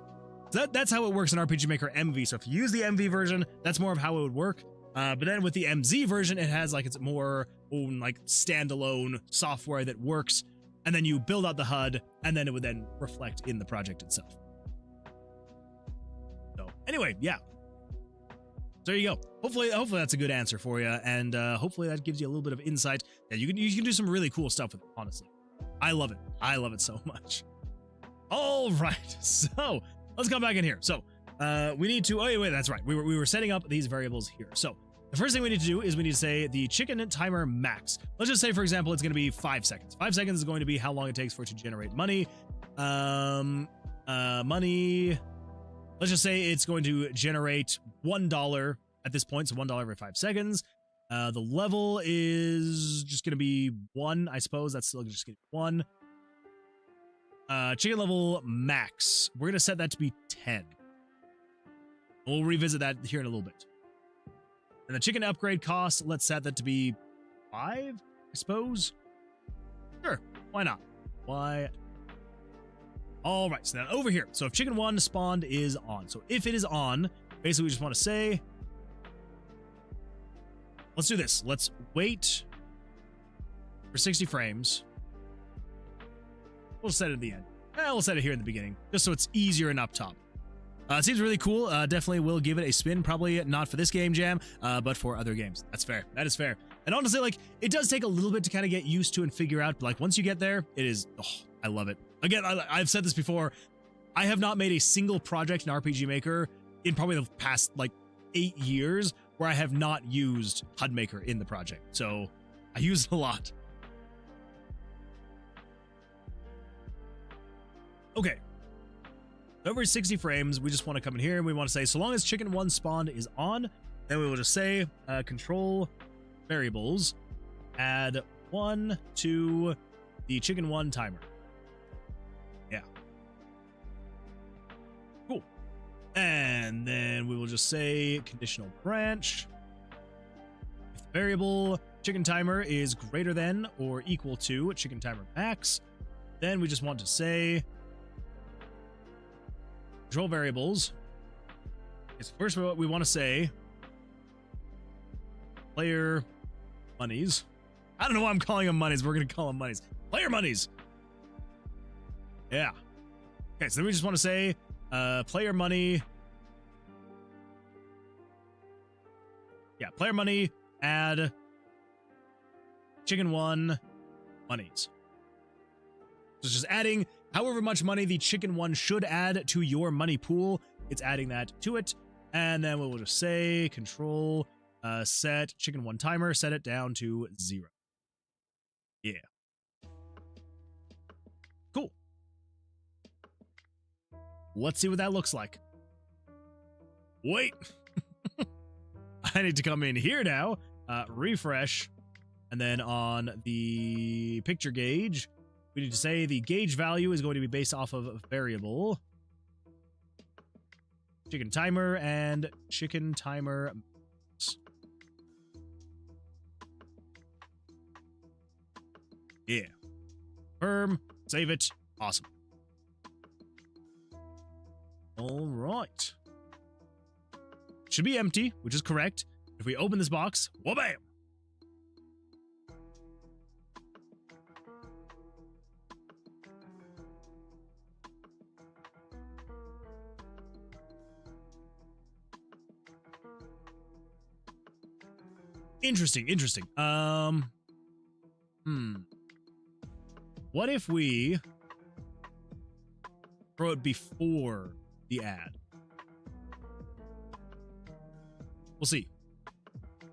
So that's how it works in RPG Maker MV. So if you use the MV version, that's more of how it would work. But then with the MZ version, it has like its more own like standalone software that works, and then you build out the HUD, and then it would then reflect in the project itself. So anyway, yeah. So there you go. Hopefully that's a good answer for you, and hopefully that gives you a little bit of insight. Yeah, you can do some really cool stuff with it, honestly. I love it. I love it so much. All right, so let's come back in here. So we need to, oh wait, that's right. We were setting up these variables here. So the first thing we need to do is we need to say the chicken timer max. Let's just say, for example, it's going to be 5 seconds. 5 seconds is going to be how long it takes for it to generate money. Money. Let's just say it's going to generate $1 at this point. So $1 every 5 seconds. The level is just going to be 1, I suppose. That's still just going to be 1. Chicken level max. We're going to set that to be 10. We'll revisit that here in a little bit. And the chicken upgrade cost, let's set that to be 5, I suppose. Sure, why not? Why? All right, so now over here. So if chicken 1 spawned is on. So if it is on, basically we just want to say, let's do this. Let's wait for 60 frames. We'll set it at the end. We'll set it here in the beginning, just so it's easier and up top. It seems really cool. Definitely will give it a spin. Probably not for this game jam, but for other games. That's fair. That is fair. And honestly, like, it does take a little bit to kind of get used to and figure out. But like, once you get there, it is, oh, I love it. Again, I've said this before. I have not made a single project in RPG Maker in probably the past like 8 years where I have not used HUD Maker in the project. So I use it a lot. Okay. Over 60 frames, we just want to come in here and we want to say, so long as chicken 1 spawned is on, then we will just say control variables, add 1 to the chicken 1 timer. Yeah. Cool. And then we will just say conditional branch. If the variable chicken timer is greater than or equal to chicken timer max, then we just want to say control variables. It's first what we want to say player monies. I don't know why I'm calling them monies. We're going to call them monies. Player monies. Yeah. Okay, so then we just want to say player money. Yeah, player money, add chicken 1 monies. So it's just adding however much money the chicken 1 should add to your money pool. It's adding that to it. And then we'll just say control set chicken 1 timer, set it down to 0. Yeah. Cool. Let's see what that looks like. Wait. I need to come in here now, refresh, and then on the picture gauge, we need to say the gauge value is going to be based off of a variable chicken timer and chicken timer. Yeah. Confirm. Save it. Awesome. All right. Should be empty, which is correct. If we open this box, wha-bam! Interesting, interesting. What if we throw it before the ad? We'll see.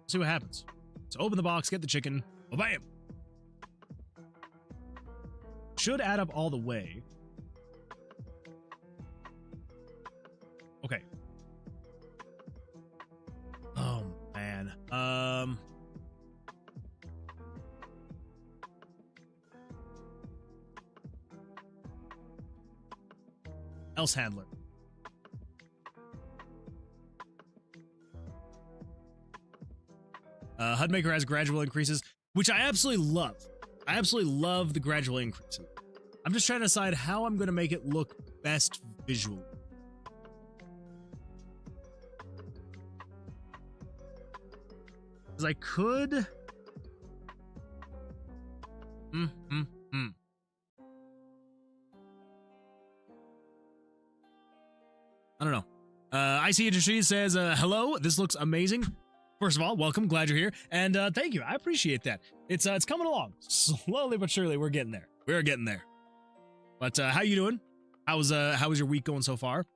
See what happens. So open the box, get the chicken. Bam! Should add up all the way. Okay. Oh, man. Else handler. HUD Maker has gradual increases, which I absolutely love. I absolutely love the gradual increases. I'm just trying to decide how I'm going to make it look best visually. Because I could... I don't know. IC Industries says, hello, this looks amazing. First of all, welcome, glad you're here, and thank you, I appreciate that. It's coming along, slowly but surely, we're getting there. We're getting there. But how you doing? How's your week going so far?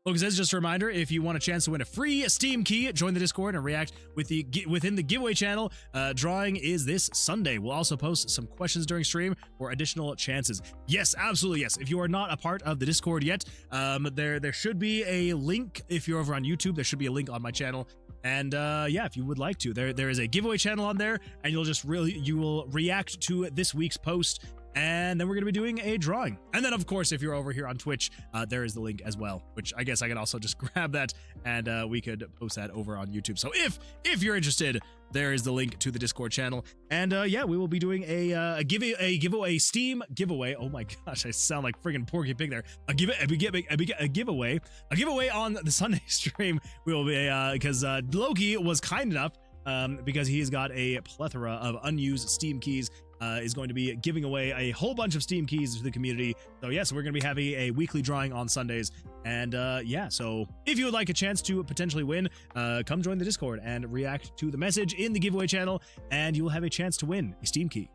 Look, it says, just a reminder, if you want a chance to win a free Steam key, join the Discord and react within the giveaway channel. Drawing is this Sunday. We'll also post some questions during stream for additional chances. Yes, absolutely, yes. If you are not a part of the Discord yet, there should be a link. If you're over on YouTube, there should be a link on my channel. And yeah, if you would like to, there is a giveaway channel on there, and you will react to this week's post. And then we're going to be doing a drawing. And then, of course, if you're over here on Twitch, there is the link as well, which I guess I can also just grab that and we could post that over on YouTube. So if you're interested, there is the link to the Discord channel. And yeah, we will be doing a giveaway, Steam giveaway. Oh my gosh, I sound like friggin' Porky Pig there. A giveaway on the Sunday stream. We will be, because Loki was kind enough, because he's got a plethora of unused Steam keys, is going to be giving away a whole bunch of Steam keys to the community. So yeah, so we're going to be having a weekly drawing on Sundays. And yeah, so if you would like a chance to potentially win, come join the Discord and react to the message in the giveaway channel, and you will have a chance to win a Steam key.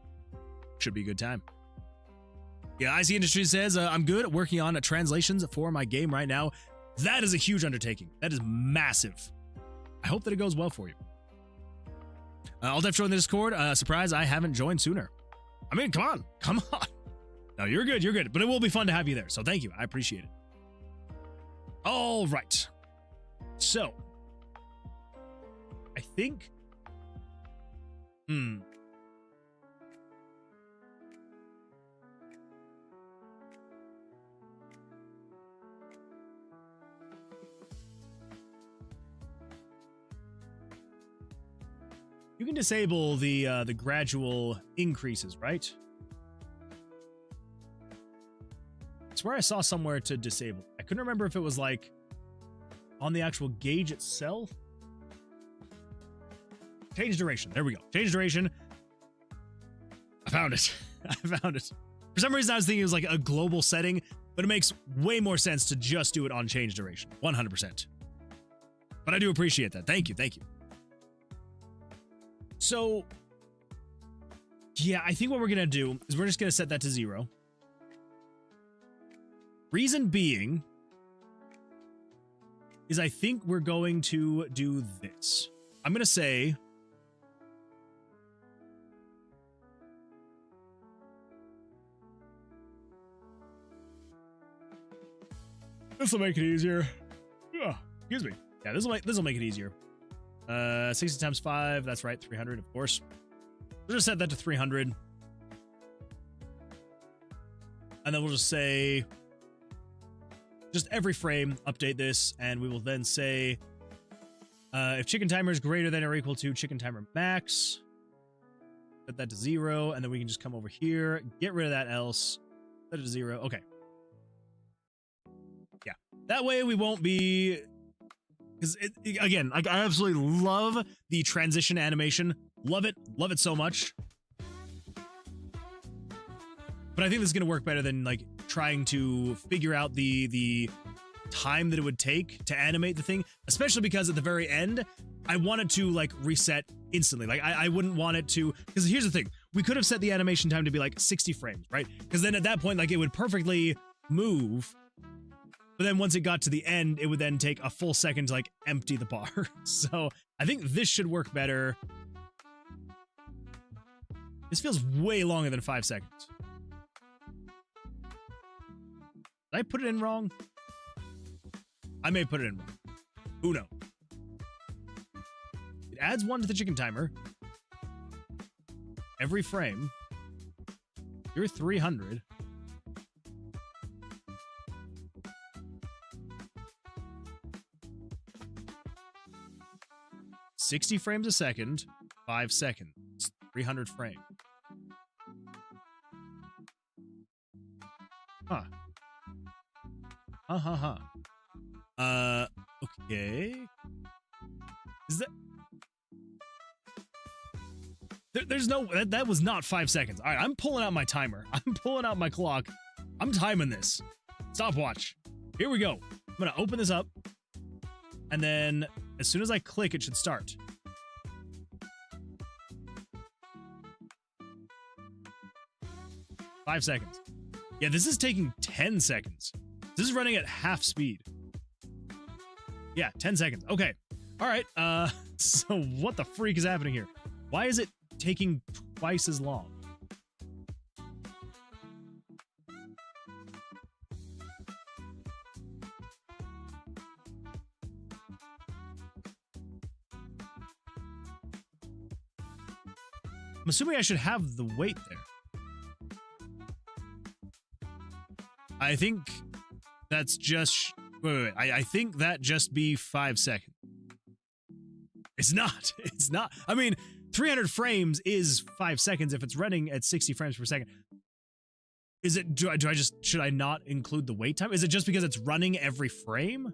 Should be a good time. Yeah, IC Industries says, I'm good at working on translations for my game right now. That is a huge undertaking. That is massive. I hope that it goes well for you. I'll def join the Discord. Surprise, I haven't joined sooner. I mean, come on. No, you're good. But it will be fun to have you there. So thank you. I appreciate it. All right. So, I think... You can disable the gradual increases, right? I swear I saw somewhere to disable. I couldn't remember if it was like on the actual gauge itself. Change duration. There we go. Change duration. I found it. For some reason, I was thinking it was like a global setting, but it makes way more sense to just do it on change duration. 100%. But I do appreciate that. Thank you. So, yeah, I think what we're going to do is we're just going to set that to 0. Reason being is I think we're going to do this. I'm going to say... This will make it easier. Excuse me. Yeah, this will make it easier. 60 times 5, that's right, 300, of course. We'll just set that to 300. And then we'll just say, just every frame, update this, and we will then say, if chicken timer is greater than or equal to chicken timer max, set that to 0, and then we can just come over here, get rid of that else, set it to 0, okay. Yeah, that way we won't be... Because, again, I absolutely love the transition animation. Love it so much. But I think this is going to work better than, like, trying to figure out the time that it would take to animate the thing. Especially because at the very end, I want it to, like, reset instantly. Like, I wouldn't want it to... Because here's the thing. We could have set the animation time to be, like, 60 frames, right? Because then at that point, like, it would perfectly move... But then once it got to the end, it would then take a full second to, like, empty the bar. So I think this should work better. This feels way longer than 5 seconds. Did I put it in wrong? I may put it in wrong. Who knows? It adds 1 to the chicken timer. Every frame. You're 300. 60 frames a second, 5 seconds, 300 frames. Huh. Okay. Is that... There's no... That was not 5 seconds. All right, I'm pulling out my timer. I'm pulling out my clock. I'm timing this. Stopwatch. Here we go. I'm going to open this up. And then... As soon as I click, it should start. .5 seconds. Yeah, this is taking 10 seconds. This is running at half speed. Yeah, 10 seconds. Okay. All right. So what the freak is happening here? Why is it taking twice as long? I'm assuming I should have the wait there. I think that's just... Wait. I think that just be 5 seconds. It's not. It's not. I mean, 300 frames is 5 seconds if it's running at 60 frames per second. Is it... Do I just... Should I not include the wait time? Is it just because it's running every frame?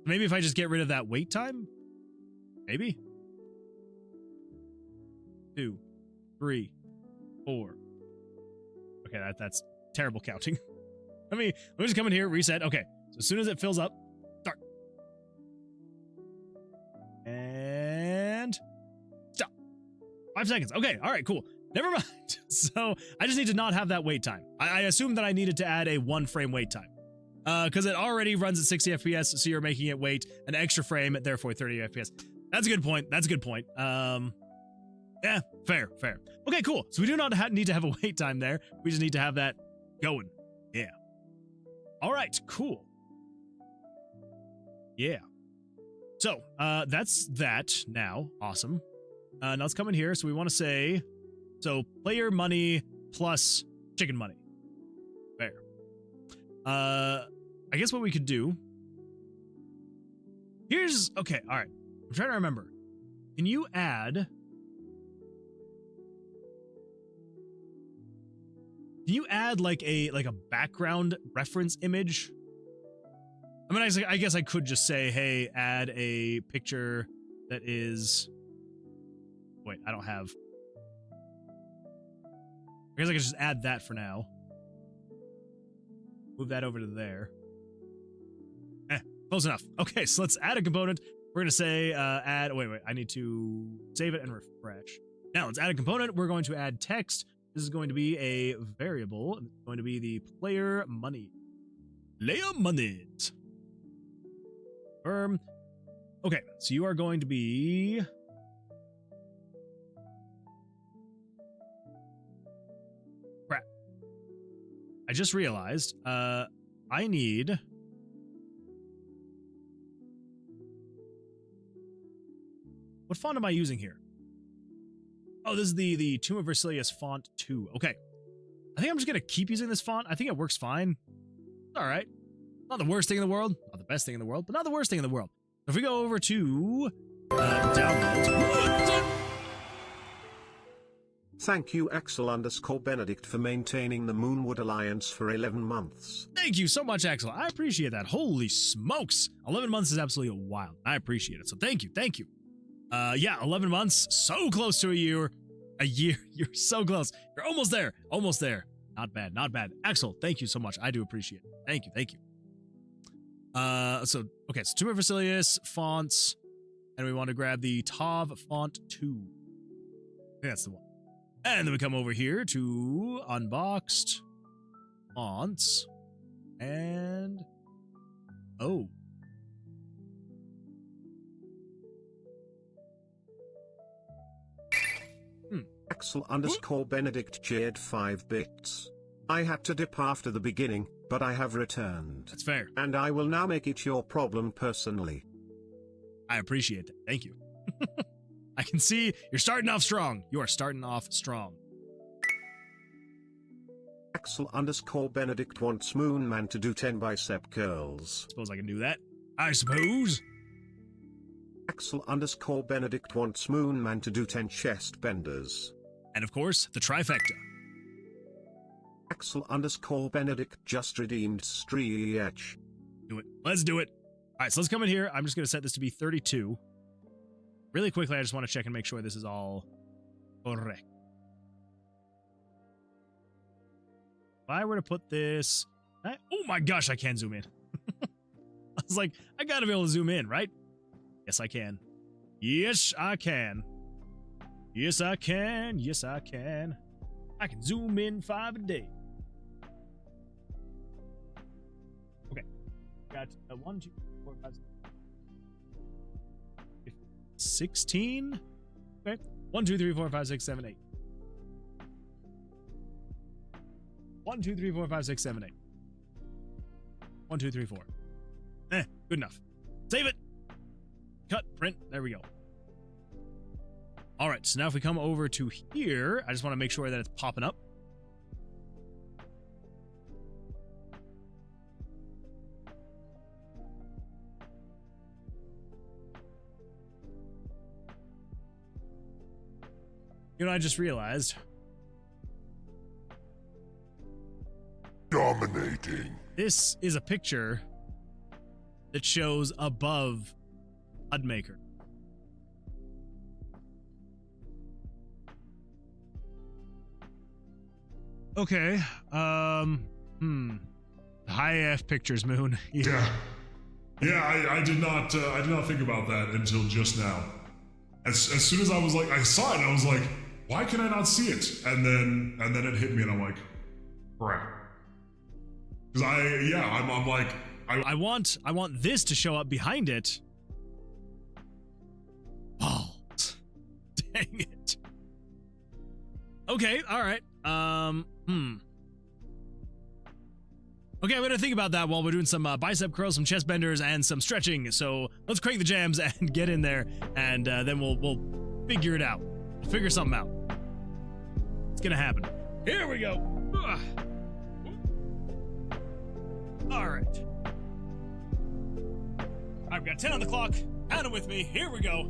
Maybe if I just get rid of that wait time? Maybe? 2, 3, 4. Okay, that's terrible counting. Let me just come in here, reset. Okay, so as soon as it fills up, start. And stop. 5 seconds. Okay, all right, cool. Never mind. So I just need to not have that wait time. I assumed that I needed to add a 1 frame wait time. Because it already runs at 60 FPS, so you're making it wait an extra frame at therefore 30 FPS. That's a good point. That's a good point. Yeah, fair. Okay, cool. So we do not need to have a wait time there. We just need to have that going. Yeah. All right, cool. Yeah. So, that's that now. Awesome. Now let's come in here. So we want to say, so player money plus chicken money. Fair. I guess what we could do. Okay, all right. I'm trying to remember. Can you add... Can you add like a background reference image? I mean, I guess I could just say, hey, add a picture that is... Wait, I don't have... I guess I could just add that for now. Move that over to there. Close enough. Okay, so let's add a component. We're going to say add... Wait, I need to save it and refresh. Now, let's add a component. We're going to add text. This is going to be a variable. It's going to be the player money. Player money. Okay, so you are going to be... Crap. I just realized, I need... What font am I using here? Oh, this is the Tomb of Versilius font 2. Okay. I think I'm just going to keep using this font. I think it works fine. All right. Not the worst thing in the world. Not the best thing in the world, but not the worst thing in the world. If we go over to downloads. Thank you, Axel_Benedict, for maintaining the Moonwood Alliance for 11 months. Thank you so much, Axel. I appreciate that. Holy smokes. 11 months is absolutely wild. I appreciate it. So thank you. Thank you. Yeah, 11 months. So close to a year. A year. You're so close. You're almost there. Almost there. Not bad. Not bad. Axel, thank you so much. I do appreciate it. Thank you. Thank you. So Tomb of Versilius fonts, and we want to grab the Tav font 2. I think that's the one. And then we come over here to unboxed fonts, and oh. Axel_Benedict cheered 5 bits. I had to dip after the beginning, but I have returned. That's fair. And I will now make it your problem personally. I appreciate that. Thank you. I can see you're starting off strong. You are starting off strong. Axel_Benedict wants Moonman to do 10 bicep curls. Suppose I can do that. I suppose. Axel_Benedict wants Moonman to do 10 chest benders. And of course, the trifecta. Axel_Benedict just redeemed Stretch. Do it. Let's do it. All right, so let's come in here. I'm just going to set this to be 32. Really quickly, I just want to check and make sure this is all correct. If I were to put this... oh my gosh, I can zoom in. I was like, I got to be able to zoom in, right? Yes, I can. Yes, I can. Yes, I can. Yes, I can. I can zoom in 5 a day. Okay, got 1, 2, 3, 4, 5, 6, 16. Okay. 1, 2, 3, 4, 5, 6, 7, 8. 1, 2, 3, 4, 5, 6, 7, 8. 1, 2, 3, 4. Good enough. Save it. Cut, print. There we go. All right, so now if we come over to here, I just want to make sure that it's popping up. You know, I just realized. Dominating. This is a picture that shows above HUD Maker. Okay. High AF pictures, Moon. Yeah. I did not think about that until just now. As soon as I was like, I saw it and I was like, why can I not see it? And then it hit me and I'm like, crap. Because I'm like, I want this to show up behind it. Oh, dang it. Okay, all right. Okay, I'm gonna think about that while we're doing some bicep curls, some chest benders, and some stretching. So let's crank the jams and get in there, and then we'll figure it out. We'll figure something out. It's gonna happen. Here we go. Ugh. All right. I've got 10 on the clock. Count it with me. Here we go.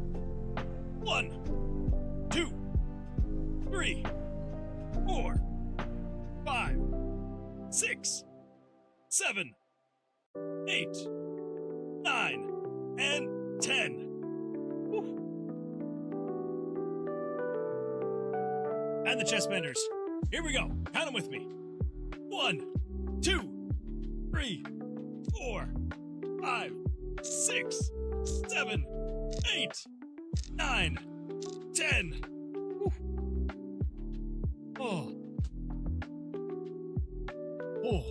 1, 2, 3, 4, 5, 6, 7, 8, 9, and 10. Woo. And the chest benders. Here we go. Count them with me. 1, 2, 3, 4, 5, 6, 7, 8, 9, 10. Woo. Oh.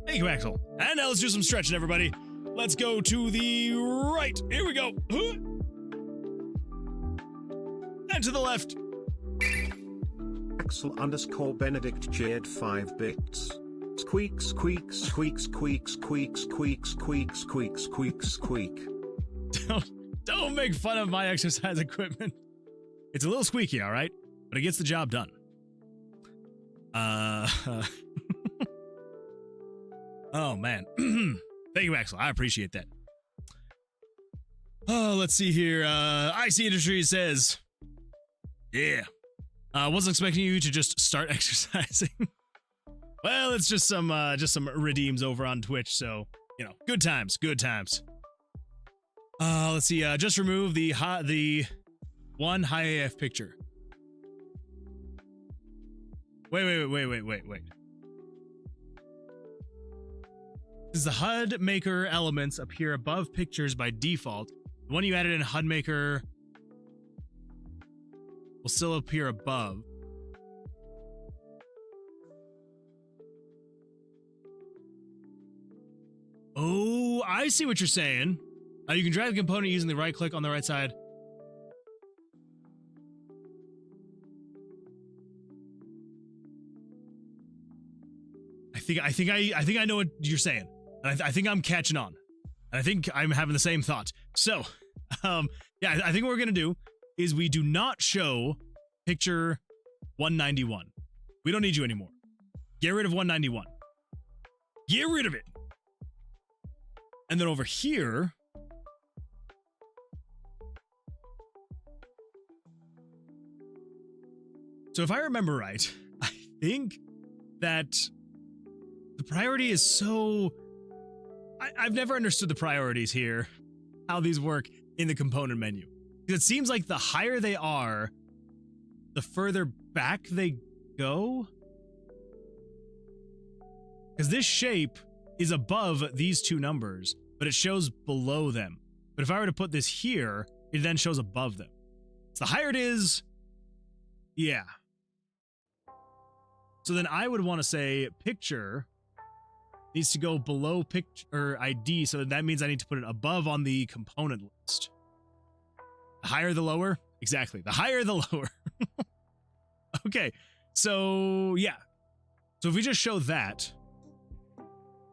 Thank you, Axel. And now let's do some stretching, everybody. Let's go to the right. Here we go. And to the left. Axel_Benedict Jed 5 bits. Squeak, squeak, squeak, squeak, squeak, squeak, squeak, squeak, squeak, squeak. Don't make fun of my exercise equipment. It's a little squeaky, all right? But it gets the job done. Oh, man. Thank you, Axel. I appreciate that. Oh, let's see here. IC Industries says, yeah. Wasn't expecting you to just start exercising. Well, it's just some redeems over on Twitch, so, you know, good times, good times. Let's see, just remove the one high AF picture. Wait. Does the HUD Maker elements appear above pictures by default? The one you added in HUD Maker will still appear above. Oh, I see what you're saying. You can drag the component using the right click on the right side. I think I know what you're saying. And I think I'm catching on. And I think I'm having the same thought. So, yeah, I think what we're gonna do is we do not show picture 191. We don't need you anymore. Get rid of 191. Get rid of it. And then over here, so if I remember right, I think that the priority is so... I've never understood the priorities here, how these work in the component menu. Because it seems like the higher they are, the further back they go. Because this shape is above these two numbers, but it shows below them. But if I were to put this here, it then shows above them. So the higher it is, yeah. So then I would want to say picture needs to go below picture ID, so that means I need to put it above on the component list. The higher the lower? Exactly. The higher the lower. Okay, so yeah. So if we just show that,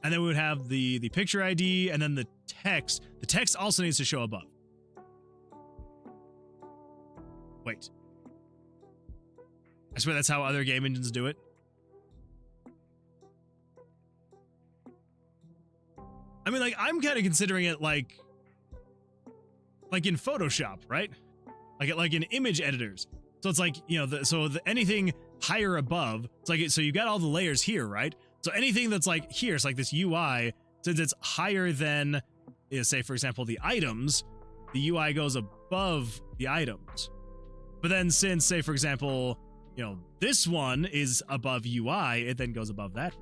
and then we would have the picture ID and then the text. The text also needs to show above. Wait. I swear that's how other game engines do it. I mean, like, I'm kind of considering it like in Photoshop, right? Like in image editors. So it's like, you know, anything higher above, it's like, so you got all the layers here, right? So anything that's like here, it's like this UI, since it's higher than, say, for example, the items, the UI goes above the items. But then since, say, for example, you know, this one is above UI, it then goes above that.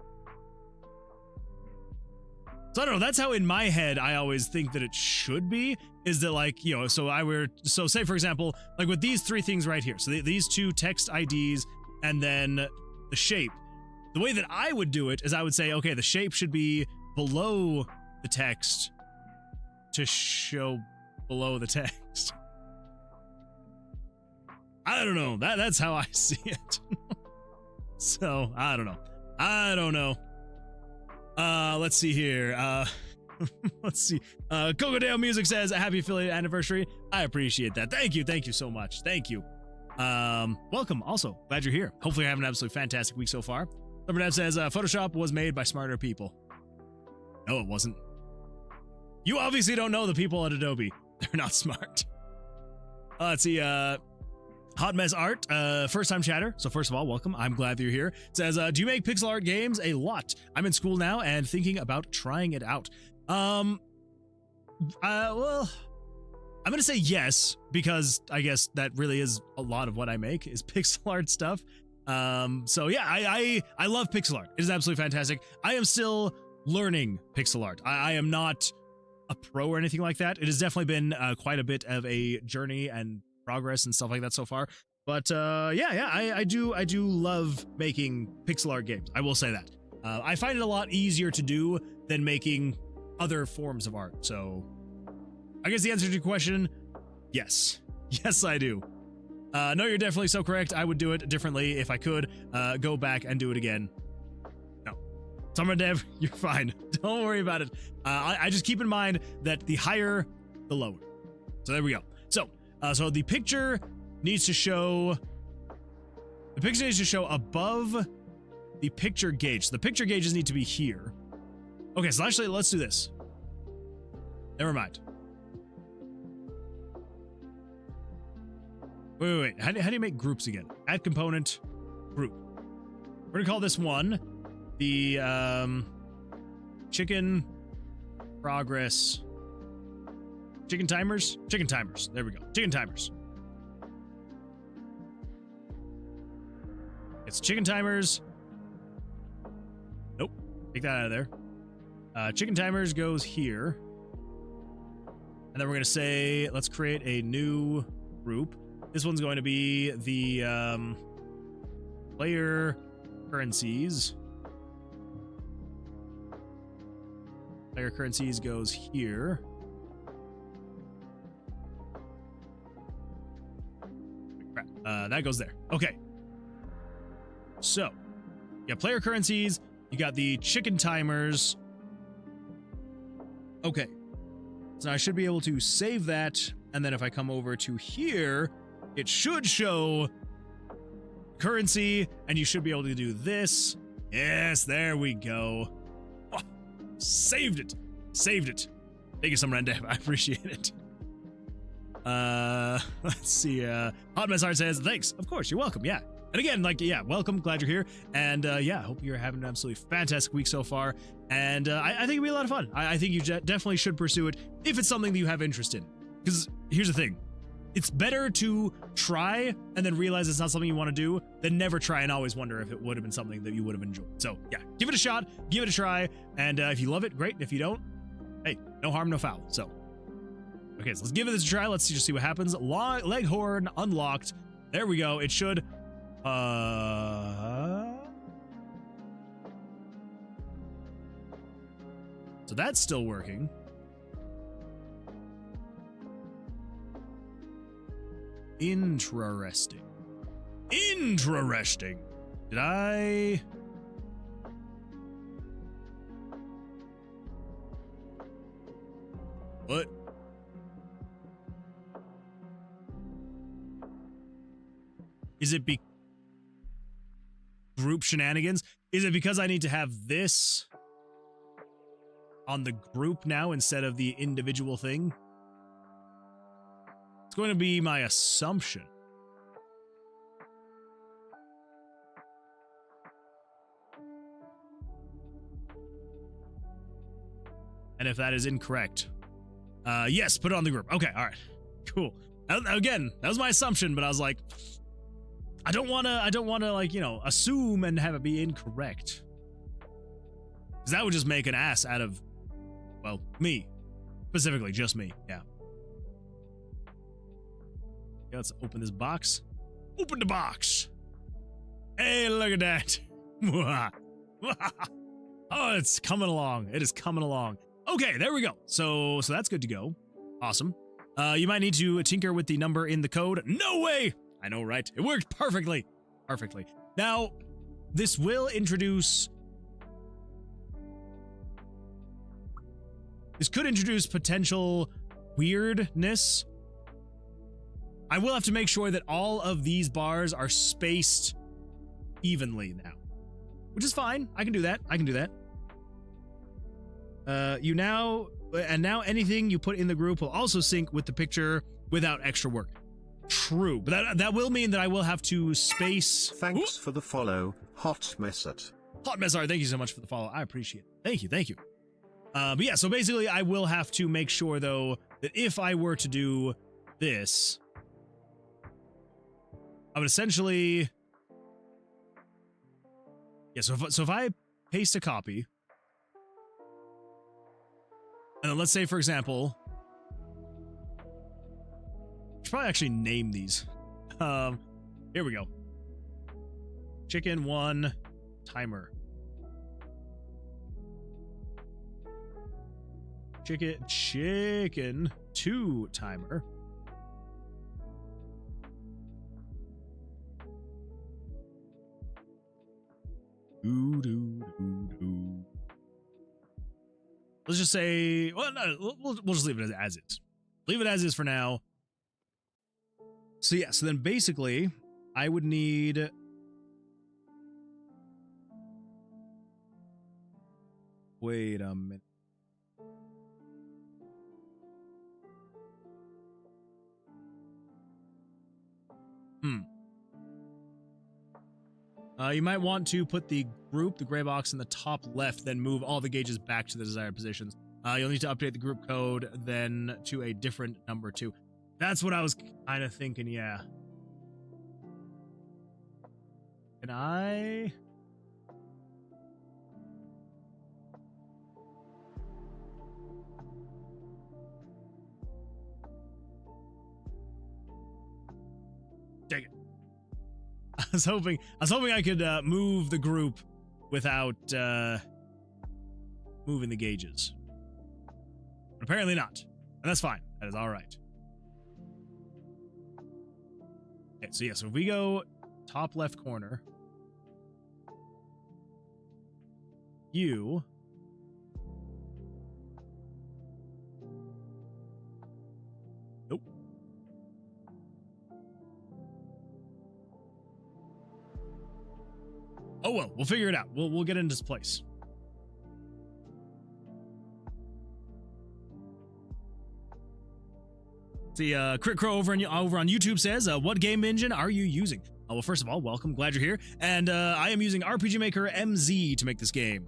So I don't know, that's how in my head I always think that it should be, is that, like, you know, so say, for example, like with these three things right here, so these two text IDs and then the shape, the way that I would do it is I would say, okay, the shape should be below the text to show below the text. I don't know, that's how I see it. So, I don't know. Let's see here. Let's see. Cocodale Music says, a happy affiliate anniversary. I appreciate that. Thank you so much. Thank you. Welcome. Also, glad you're here. Hopefully you're having an absolutely fantastic week so far. Lumberdev says, Photoshop was made by smarter people. No, it wasn't. You obviously don't know the people at Adobe. They're not smart. Let's see. Hot Mess Art, first time chatter. So first of all, welcome. I'm glad that you're here. It says, do you make pixel art games? A lot. I'm in school now and thinking about trying it out. Well, I'm gonna say yes, because I guess that really is a lot of what I make is pixel art stuff. So yeah, I love pixel art. It is absolutely fantastic. I am still learning pixel art. I am not a pro or anything like that. It has definitely been quite a bit of a journey and progress and stuff like that so far. But I do love making pixel art games. I will say that. I find it a lot easier to do than making other forms of art. So I guess the answer to your question, yes. Yes, I do. No, you're definitely so correct. I would do it differently if I could go back and do it again. No. Summer Dev, you're fine. Don't worry about it. I just keep in mind that the higher, the lower. So there we go. So the picture needs to show above the picture gauge. So the picture gauges need to be here. Okay, so actually, let's do this. Never mind. Wait. How do you make groups again? Add component, group. We're gonna call this one the chicken progress. Chicken timers? Chicken timers. There we go. Chicken timers. It's chicken timers. Nope. Take that out of there. Chicken timers goes here. And then we're going to say, let's create a new group. This one's going to be the player currencies. Player currencies goes here. That goes there. Okay. So, yeah, player currencies. You got the chicken timers. Okay. So I should be able to save that. And then if I come over to here, it should show currency. And you should be able to do this. Yes, there we go. Oh, saved it. Saved it. Thank you, some Randev. I appreciate it. Let's see. Hot Mess Art says, thanks. Of course, you're welcome. Yeah. And again, like, yeah, welcome. Glad you're here. And yeah, hope you're having an absolutely fantastic week so far. And I think it'll be a lot of fun. I think you definitely should pursue it if it's something that you have interest in. Because here's the thing. It's better to try and then realize it's not something you want to do than never try and always wonder if it would have been something that you would have enjoyed. So yeah, give it a shot, give it a try. And if you love it, great. If you don't, hey, no harm, no foul. So, okay, so let's give it a try. Let's just see what happens. Leghorn unlocked. There we go. It should, So that's still working. Interesting. Interesting. Did I... What? Is it group shenanigans? Is it because I need to have this on the group now instead of the individual thing? It's going to be my assumption. And if that is incorrect, yes, put it on the group. Okay, all right, cool. Again, that was my assumption, but I was like, I don't want to like, you know, assume and have it be incorrect. Because that would just make an ass out of, well, me. Specifically, just me, yeah. Okay, let's open this box. Open the box. Hey, look at that. Oh, it's coming along. It is coming along. Okay, there we go. So that's good to go. Awesome. You might need to tinker with the number in the code. No way! I know, right? It worked perfectly. Perfectly. Now, this will introduce... This could introduce potential weirdness. I will have to make sure that all of these bars are spaced evenly now. Which is fine. I can do that. I can do that. Now anything you put in the group will also sync with the picture without extra work. True, but that will mean that I will have to space. Thanks for the follow, Hot Messert. Hot Messar, thank you so much for the follow. I appreciate it. Thank you, thank you. But yeah, so basically I will have to make sure though that if I were to do this, I would essentially, yeah. So if I paste a copy, and then let's say for example. Should probably actually name these. Here we go. Chicken 1 timer. Chicken 2 timer. Let's just say, well, no, we'll just leave it as is. Leave it as is for now. So yeah, so then basically, I would need... Wait a minute. You might want to put the group, the gray box, in the top left, then move all the gauges back to the desired positions. You'll need to update the group code then to a different number too. That's what I was kind of thinking, yeah. Can I... Dang it. I was hoping I could move the group without moving the gauges. But apparently not. And that's fine. That is all right. Okay, so yeah, so if we go top left corner, you nope. Oh well, we'll figure it out. We'll get into this place. The Crit Crow over on YouTube says, what game engine are you using? Well, first of all, welcome. Glad you're here. And I am using RPG Maker MZ to make this game.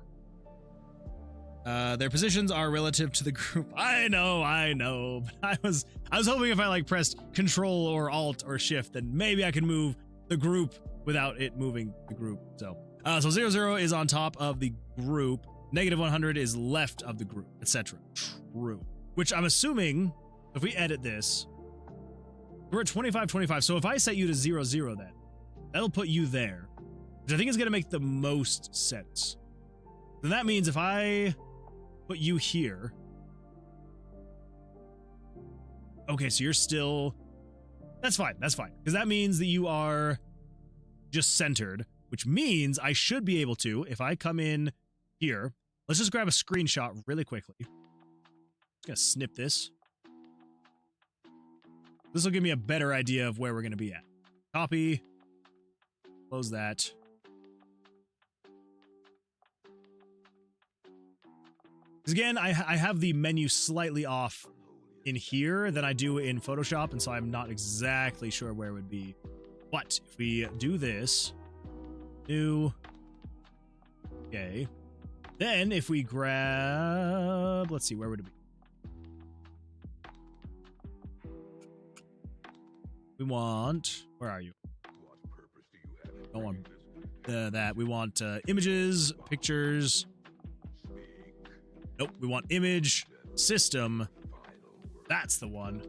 Their positions are relative to the group. I know. But I was hoping if I like pressed Control or Alt or Shift, then maybe I could move the group without it moving the group. So 00 is on top of the group. -100 is left of the group, etc. True. Which I'm assuming, if we edit this, we're at 25. So if I set you to 00 then, that'll put you there, which I think is going to make the most sense. Then that means if I put you here. Okay, so you're still... That's fine, because that means that you are just centered, which means I should be able to, if I come in here, let's just grab a screenshot really quickly. Just gonna snip this. This will give me a better idea of where we're gonna be at. Copy. Close that. Because again, I have the menu slightly off in here than I do in Photoshop, and so I'm not exactly sure where it would be. But if we do this, new, okay, then if we grab, let's see, where would it be? We want, where are you? Don't want that. We want images, pictures. Nope, we want image, system. That's the one.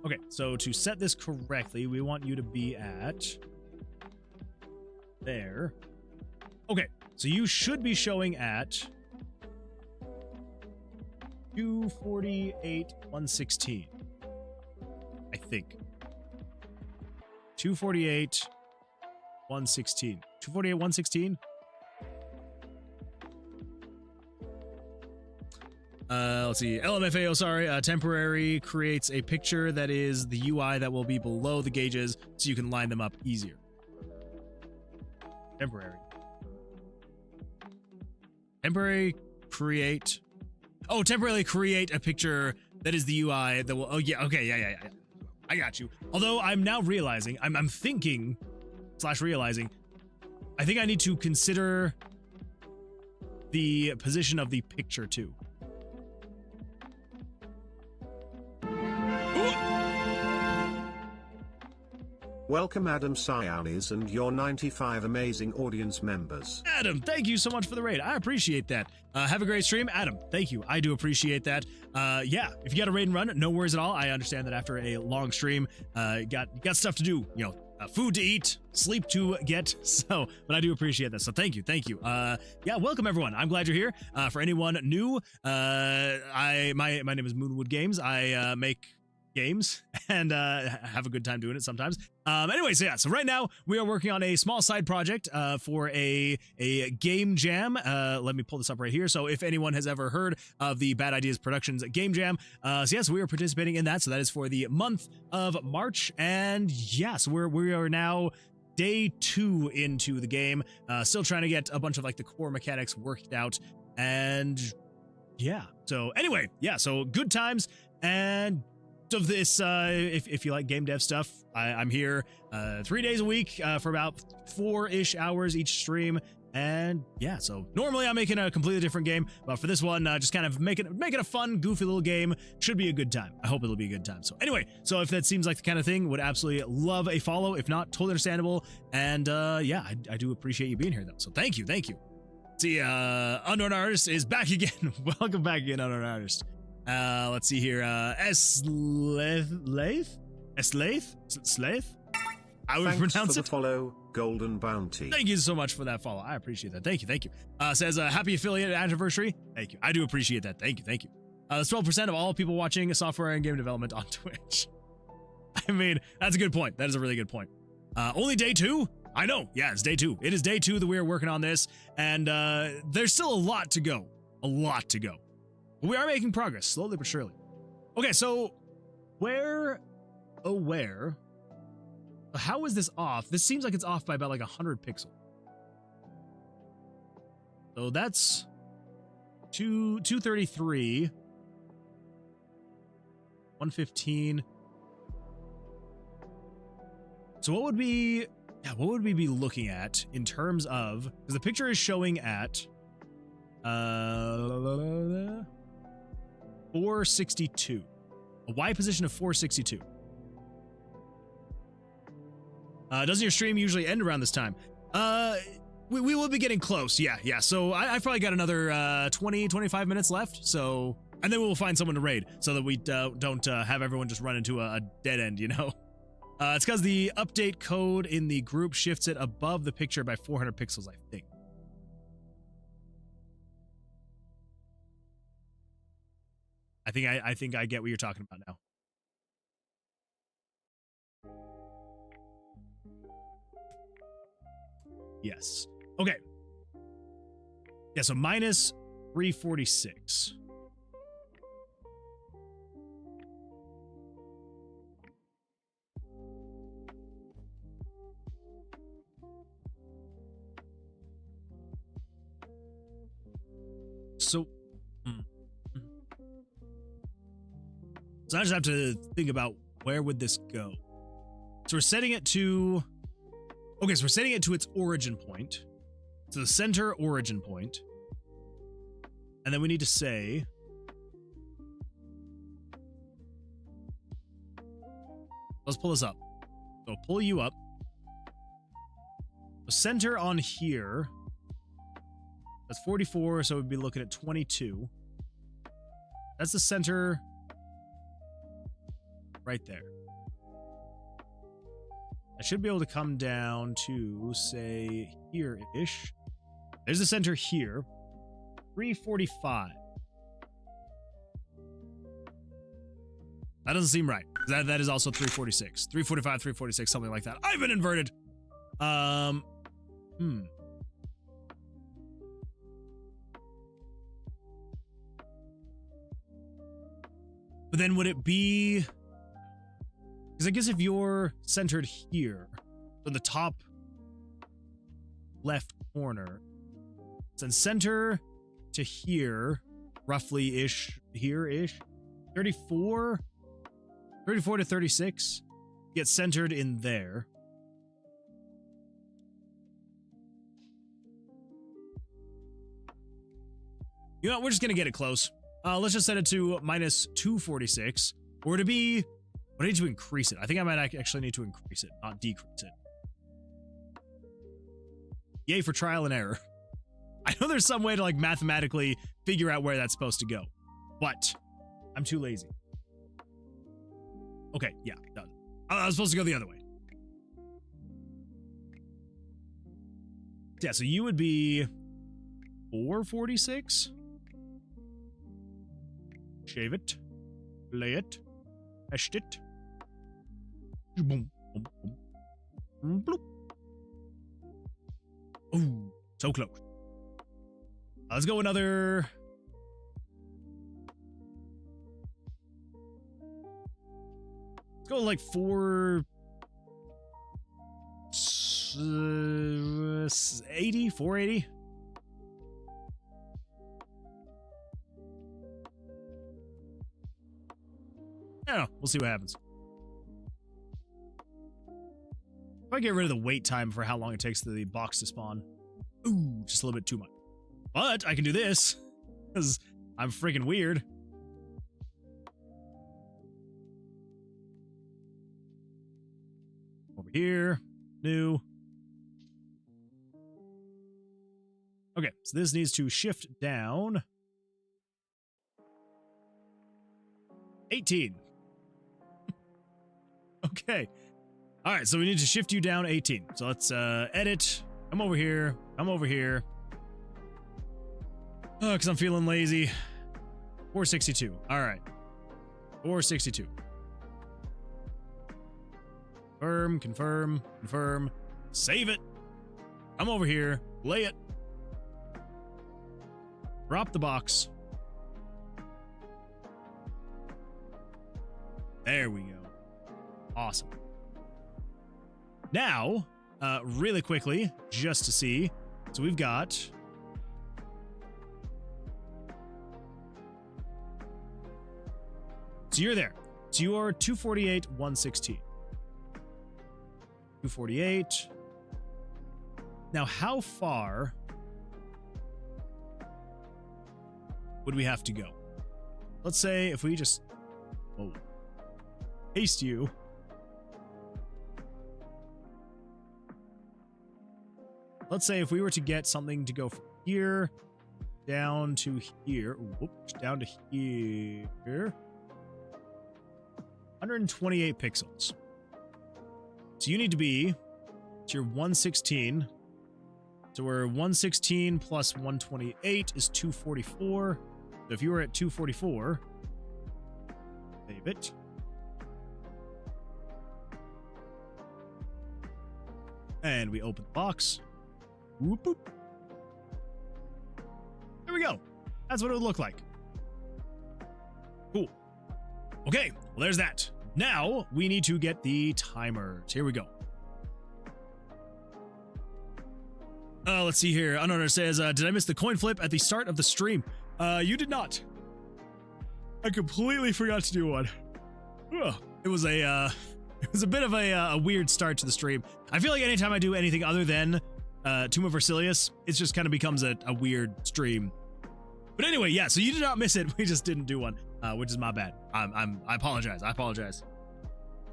Okay, so to set this correctly, we want you to be at there. Okay, so you should be showing at 248, 116. I think. 248, 116. 248, 116? Let's see. LMFAO, sorry. Temporary creates a picture that is the UI that will be below the gauges so you can line them up easier. Temporary. Temporary create. Oh, temporarily create a picture that is the UI that will. Oh, yeah. Okay. Yeah. I got you. Although I'm now realizing, I'm thinking / realizing, I think I need to consider the position of the picture too. Welcome Adam Sionis and your 95 amazing audience members. Adam, thank you so much for the raid. I appreciate that. Have a great stream. Adam, thank you. I do appreciate that. Yeah, if you got a raid and run, no worries at all. I understand that after a long stream, you got stuff to do, you know, food to eat, sleep to get. So, but I do appreciate that. So thank you. Yeah, welcome everyone. I'm glad you're here. For anyone new, my name is Moonwood Games. I make games and have a good time doing it sometimes. Anyways, yeah, so right now we are working on a small side project for a game jam. Let me pull this up right here. So if anyone has ever heard of the Bad Ideas Productions game jam, so yes, we are participating in that. So that is for the month of March. And yes, we are now day 2 into the game, still trying to get a bunch of like the core mechanics worked out. And yeah, so anyway, yeah, so good times. And of this, if you like game dev stuff, I'm here 3 days a week for about 4-ish hours each stream. And yeah, so normally I'm making a completely different game, but for this one, just kind of make it a fun, goofy little game. Should be a good time. I hope it'll be a good time. So anyway, so if that seems like the kind of thing, would absolutely love a follow. If not, totally understandable. And yeah, I do appreciate you being here though. So thank you. See, Unknown Artist is back again. Welcome back again, Unknown Artist. Let's see here. Eslaith? I would Thanks pronounce for it. the follow, Golden Bounty. Thank you so much for that follow. I appreciate that. Thank you. Says happy affiliate anniversary. Thank you. I do appreciate that. Thank you. That's 12% of all people watching software and game development on Twitch. I mean, that's a good point. That is a really good point. Only day 2? I know. Yeah, it's day 2. It is day 2 that we are working on this, and there's still a lot to go. We are making progress, slowly but surely. Okay, so how is this off? This seems like it's off by about like 100 pixels. So that's 233, 115. So what would we be looking at in terms of, because the picture is showing at 462, a Y position of 462. Doesn't your stream usually end around this time? We will be getting close. Yeah. So I've probably got another 25 minutes left. So, and then we'll find someone to raid so that we don't have everyone just run into a dead end, you know? It's because the update code in the group shifts it above the picture by 400 pixels, I think. I think I get what you're talking about now. Yes. Okay. Yeah, so minus 346. So, so I just have to think about where would this go. So we're setting it to, okay, so we're setting it to its origin point. So the center origin point. And then we need to say, let's pull this up. So pull you up. The center on here, that's 44, so we'd be looking at 22. That's the center right there. I should be able to come down to, say, here-ish. There's the center here. 345. That doesn't seem right. That is also 346. 345, 346, something like that. I've been inverted. But then would it be... Because I guess if you're centered here, so the top left corner, then center to here, roughly-ish, here-ish, 34 to 36, get centered in there. You know what, we're just going to get it close. Let's just set it to minus 246, or to be... I need to increase it. I think I might actually need to increase it, not decrease it. Yay for trial and error. I know there's some way to like mathematically figure out where that's supposed to go, but I'm too lazy. Okay, yeah, done. I was supposed to go the other way. Yeah, so you would be 446. Shave it. Lay it. Hashed it. Boom, boom, boom. Bloop. Ooh, so close. Let's go another... Let's go like 480, 480. I don't know. We'll see what happens. If I get rid of the wait time for how long it takes the box to spawn. Ooh, just a little bit too much. But I can do this, because I'm freaking weird. Over here. New. Okay, so this needs to shift down. 18. Okay. All right, so we need to shift you down 18. So let's edit. Come over here. Come over here. Oh, because I'm feeling lazy. 462. All right. 462. Confirm, confirm, confirm. Save it. Come over here. Lay it. Drop the box. There we go. Awesome. Now, really quickly, just to see. So we've got... So you're there. So you are 248, 116. 248. Now, how far would we have to go? Let's say if we just... Whoa. Paste you. Let's say if we were to get something to go from here down to here. Whoops, down to here. 128 pixels. So you need to be to your 116. So we're 116 plus 128 is 244. So if you were at 244, it. And we open the box. Whoop, whoop. There we go. That's what it would look like. Cool. Okay, well, there's that. Now we need to get the timers. Here we go. Let's see here. Unknown says, did I miss the coin flip at the start of the stream? You did not. I completely forgot to do one. Ugh. It was a bit of a weird start to the stream. I feel like anytime I do anything other than Tomb of Versilius, it just kind of becomes a weird stream. But anyway, yeah, so you did not miss it. We just didn't do one, which is my bad. I apologize. I apologize.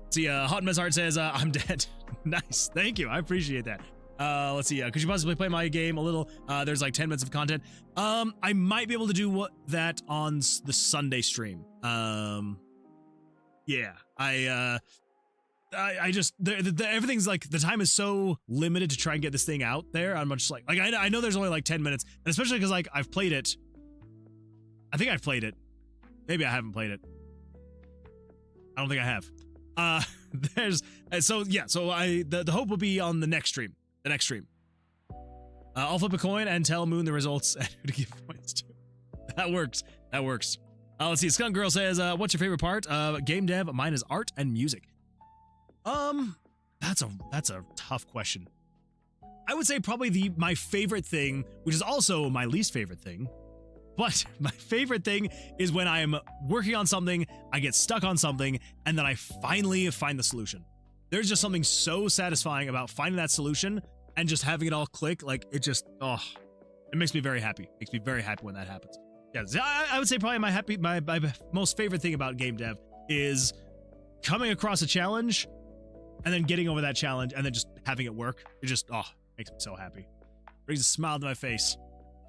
See, Hot Mess Heart says, I'm dead. Nice. Thank you. I appreciate that. Let's see. Could you possibly play my game a little? There's like 10 minutes of content. I might be able to do that on the Sunday stream. Yeah, I just everything's like the time is so limited to try and get this thing out there. I'm just like I know there's only like 10 minutes, and especially because like I've played it. I think I've played it. Maybe I haven't played it. I don't think I have. So the hope will be on the next stream. The next stream. I'll flip a coin and tell Moon the results and who to give points to. That works. That works. Let's see. Skunk Girl says, what's your favorite part? Game dev. Mine is art and music. That's a tough question. I would say probably my favorite thing, which is also my least favorite thing, but my favorite thing is when I am working on something, I get stuck on something, and then I finally find the solution. There's just something so satisfying about finding that solution and just having it all click. Like, it just, it makes me very happy. It makes me very happy when that happens. Yeah, I would say probably my most favorite thing about game dev is coming across a challenge and then getting over that challenge and then just having it work. It just, makes me so happy. Brings a smile to my face.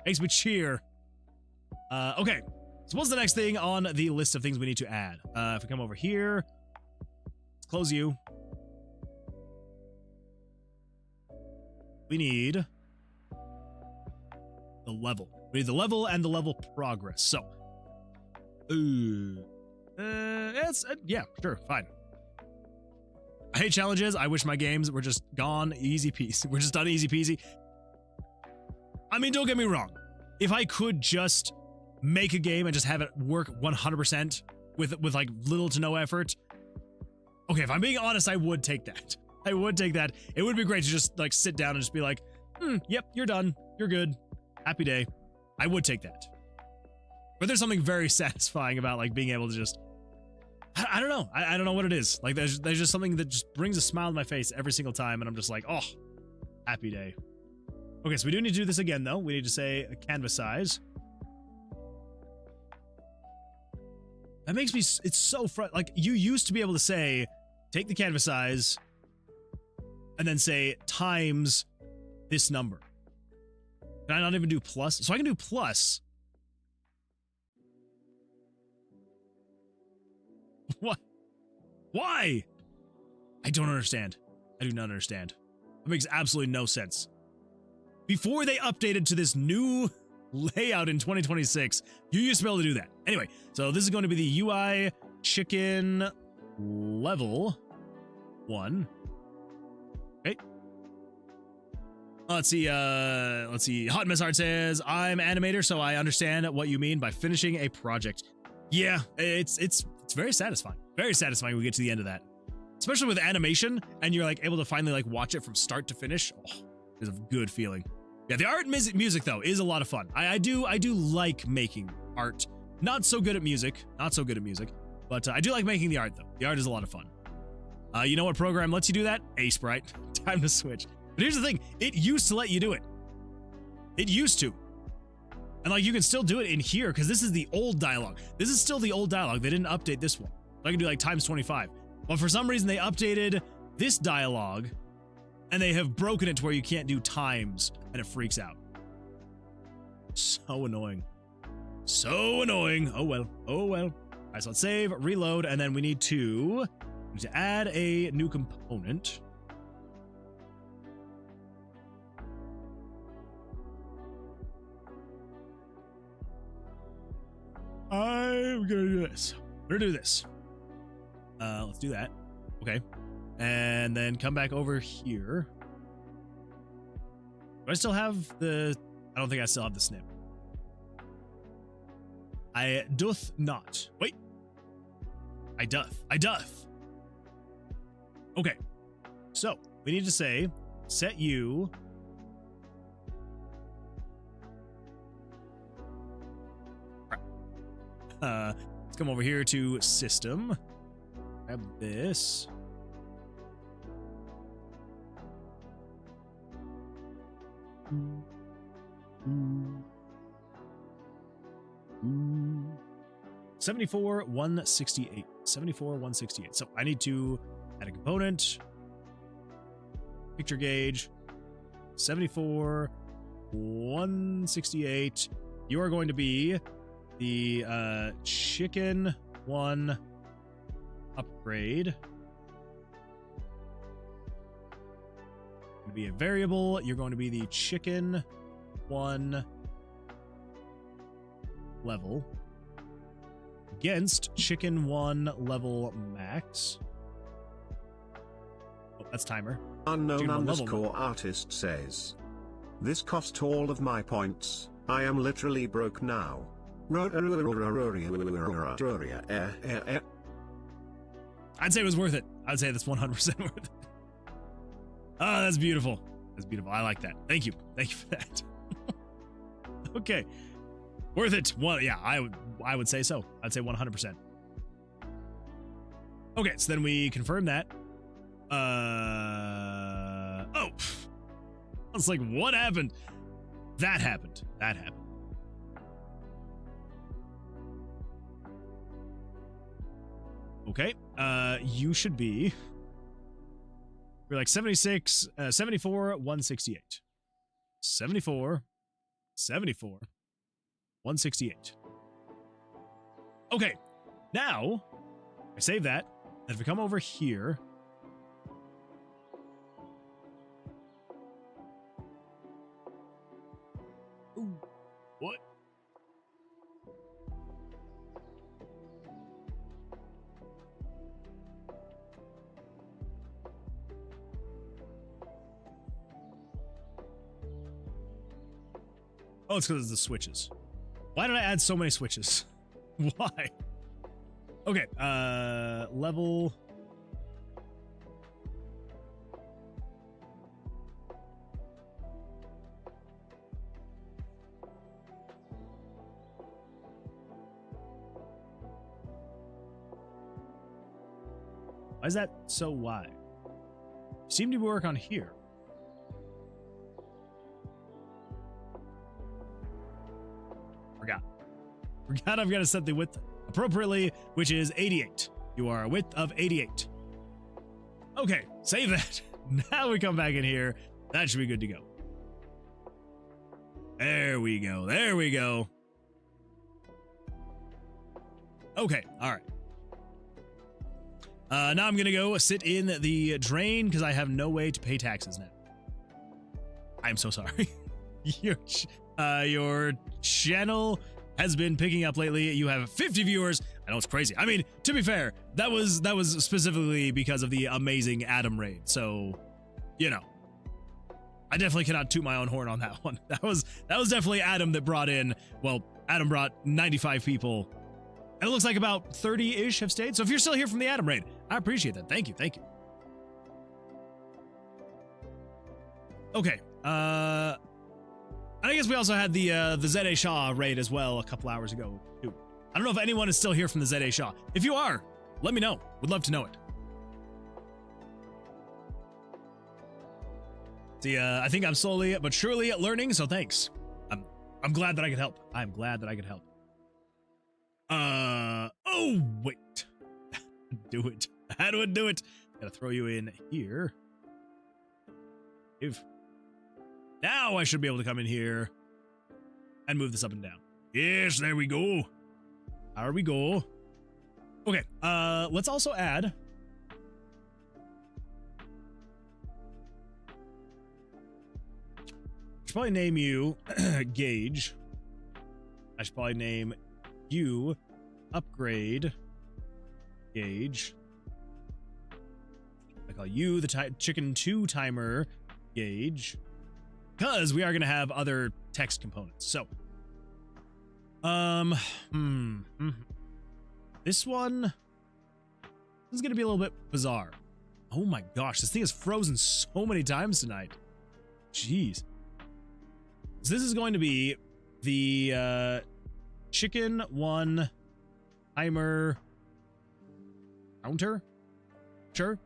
Makes me cheer. Okay, so what's the next thing on the list of things we need to add? If we come over here, let's close you. We need the level. We need the level and the level progress. So, yeah, sure, fine. I hate challenges. I wish my games were just gone easy peasy. We're just done easy peasy. I mean, don't get me wrong. If I could just make a game and just have it work 100% with like little to no effort. Okay, if I'm being honest, I would take that. I would take that. It would be great to just like sit down and just be like, yep, you're done. You're good. Happy day. I would take that. But there's something very satisfying about like being able to just, I don't know. I don't know what it is. Like there's just something that just brings a smile to my face every single time. And I'm just like, oh, happy day. Okay, so we do need to do this again though. We need to say a canvas size. That makes me, it's so like you used to be able to say, take the canvas size and then say times this number. Can I not even do plus? So I can do plus. What? Why? I don't understand. I do not understand. That makes absolutely no sense. Before they updated to this new layout in 2026, you used to be able to do that. Anyway, so this is going to be the UI chicken level 1. Okay. Let's see. Hot Mess Heart says, I'm animator, so I understand what you mean by finishing a project. Yeah, it's very satisfying. Very satisfying when we get to the end of that. Especially with animation, and you're like able to finally like watch it from start to finish. Oh, it's a good feeling. Yeah, the art and music though is a lot of fun. I do like making art. Not so good at music. But I do like making the art though. The art is a lot of fun. You know what program lets you do that? Sprite. Time to switch. But here's the thing. It used to let you do it. It used to. And like you can still do it in here because this is the old dialogue. This is still the old dialogue. They didn't update this one. So I can do like times 25. But for some reason they updated this dialogue and they have broken it to where you can't do times and it freaks out. So annoying. So annoying. Oh well. Oh well. All right, so let's save, reload, and then we need to add a new component. I'm gonna do this. We're gonna do this. Let's do that. Okay. And then come back over here. Do I still have the... I don't think I still have the snip. I doth not. Wait. I doth. Okay. So, we need to say, set you... let's come over here to system. Grab this. Mm. 74,168. 74,168. So I need to add a component. Picture gauge. 74,168. You are going to be the chicken one upgrade. Going to be a variable. You're going to be the chicken one level against chicken one level max. Oh, that's timer. Unknown underscore artist says, this cost all of my points. I am literally broke now. I'd say it was worth it. I'd say that's 100% worth it. Oh, that's beautiful. That's beautiful. I like that. Thank you. Thank you for that. Okay. Worth it. Well, yeah, I would say so. I'd say 100%. Okay, so then we confirm that. Oh. I was like, what happened? That happened. That happened. Okay. You should be... We're like 76, 74, 168. 74, 168. Okay, now I save that. And if we come over here, ooh, what? Oh, it's because of the switches. Why did I add so many switches? Why? Okay, level... Why is that so wide? You seem to work on here. Forgot I've got to set the width appropriately, which is 88. You are a width of 88. Okay, save that. Now we come back in here. That should be good to go. There we go. There we go. Okay, all right. Now I'm going to go sit in the drain because I have no way to pay taxes now. I'm so sorry. Your channel has been picking up lately. You have 50 viewers. I know it's crazy. I mean, to be fair, that was specifically because of the amazing Adam raid. So, you know, I definitely cannot toot my own horn on that one. That was definitely Adam that brought in. Well, Adam brought 95 people, and it looks like about 30-ish have stayed. So if you're still here from the Adam raid, I appreciate that. Thank you. Thank you. Okay. I guess we also had the ZA Shaw raid as well a couple hours ago, too. I don't know if anyone is still here from the ZA Shaw. If you are, let me know. Would love to know it. See, I think I'm slowly but surely learning, so thanks. I'm glad that I could help. I'm glad that I could help. Oh, wait. Do it. How do I do it? Gotta throw you in here. Now I should be able to come in here and move this up and down. Yes, there we go. There we go. Okay, let's also add... I should probably name you Gauge. I should probably name you Upgrade Gauge. call you the chicken 2 timer gauge, because we are going to have other text components. So, this one is going to be a little bit bizarre. Oh my gosh, this thing is frozen so many times tonight. Jeez. So this is going to be the chicken 1 timer counter. Sure.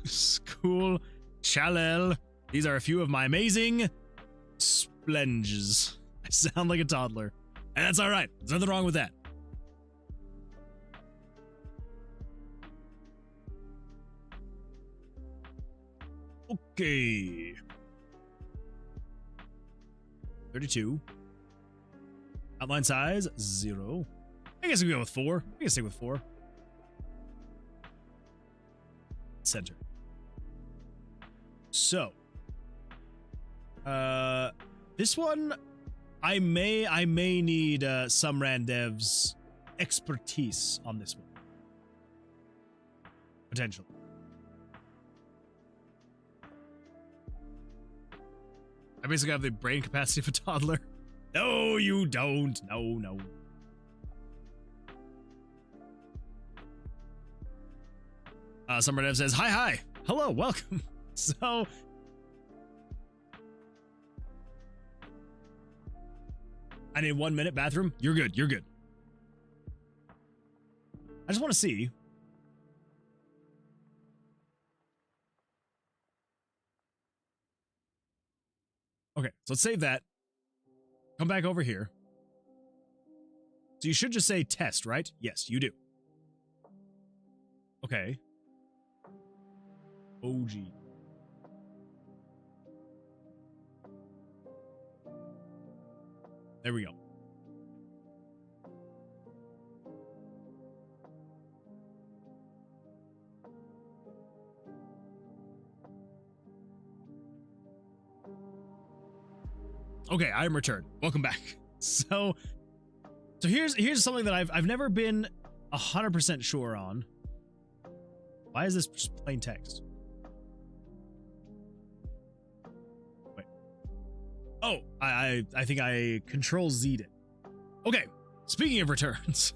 School Chalel. These are a few of my amazing splenges. I sound like a toddler. And that's all right. There's nothing wrong with that. Okay. 32. Outline size, 0. I guess we can go with 4. We can stick with 4. Center. So, this one, I may need some RaZeR's expertise on this one. Potentially. I basically have the brain capacity of a toddler. No, you don't. No. Summer Dev says, hi. Hello, welcome. So, I need 1 minute bathroom. You're good. I just want to see. Okay, so let's save that. Come back over here. So you should just say test, right? Yes, you do. Okay. OG. There we go. Okay, I am returned. Welcome back. So here's something that I've never been 100% sure on. Why is this just plain text? Wait. Oh, I think I Control Z'd it. Okay, speaking of returns.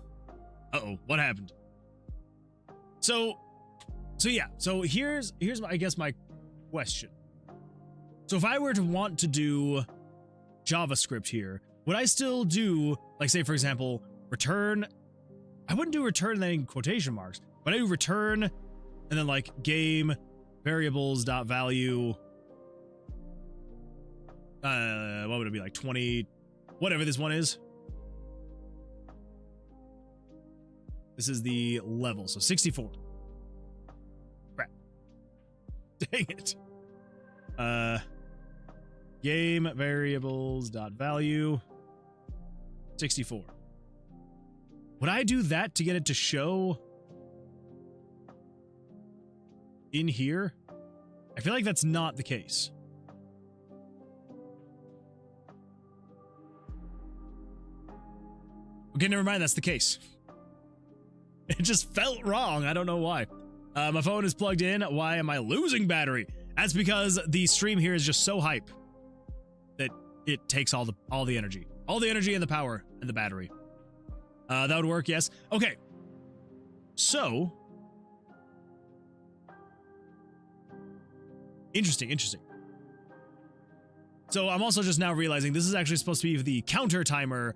Uh-oh, what happened? So yeah, so here's I guess my question. So if I were to want to do JavaScript here, would I still do, like, say for example, return? I wouldn't do return and then quotation marks, but I do return and then like game variables dot value. What would it be, like 20, whatever this one is. This is the level, so 64. Crap. Dang it. Game variables dot value 64. Would I do that to get it to show in here? I feel like that's not the case. Okay, never mind, that's the case. It just felt wrong. I don't know why. My phone is plugged in. Why am I losing battery? That's because the stream here is just so hype that it takes all the energy. All the energy and the power and the battery. That would work, yes. Okay. So. Interesting. So I'm also just now realizing this is actually supposed to be the counter timer,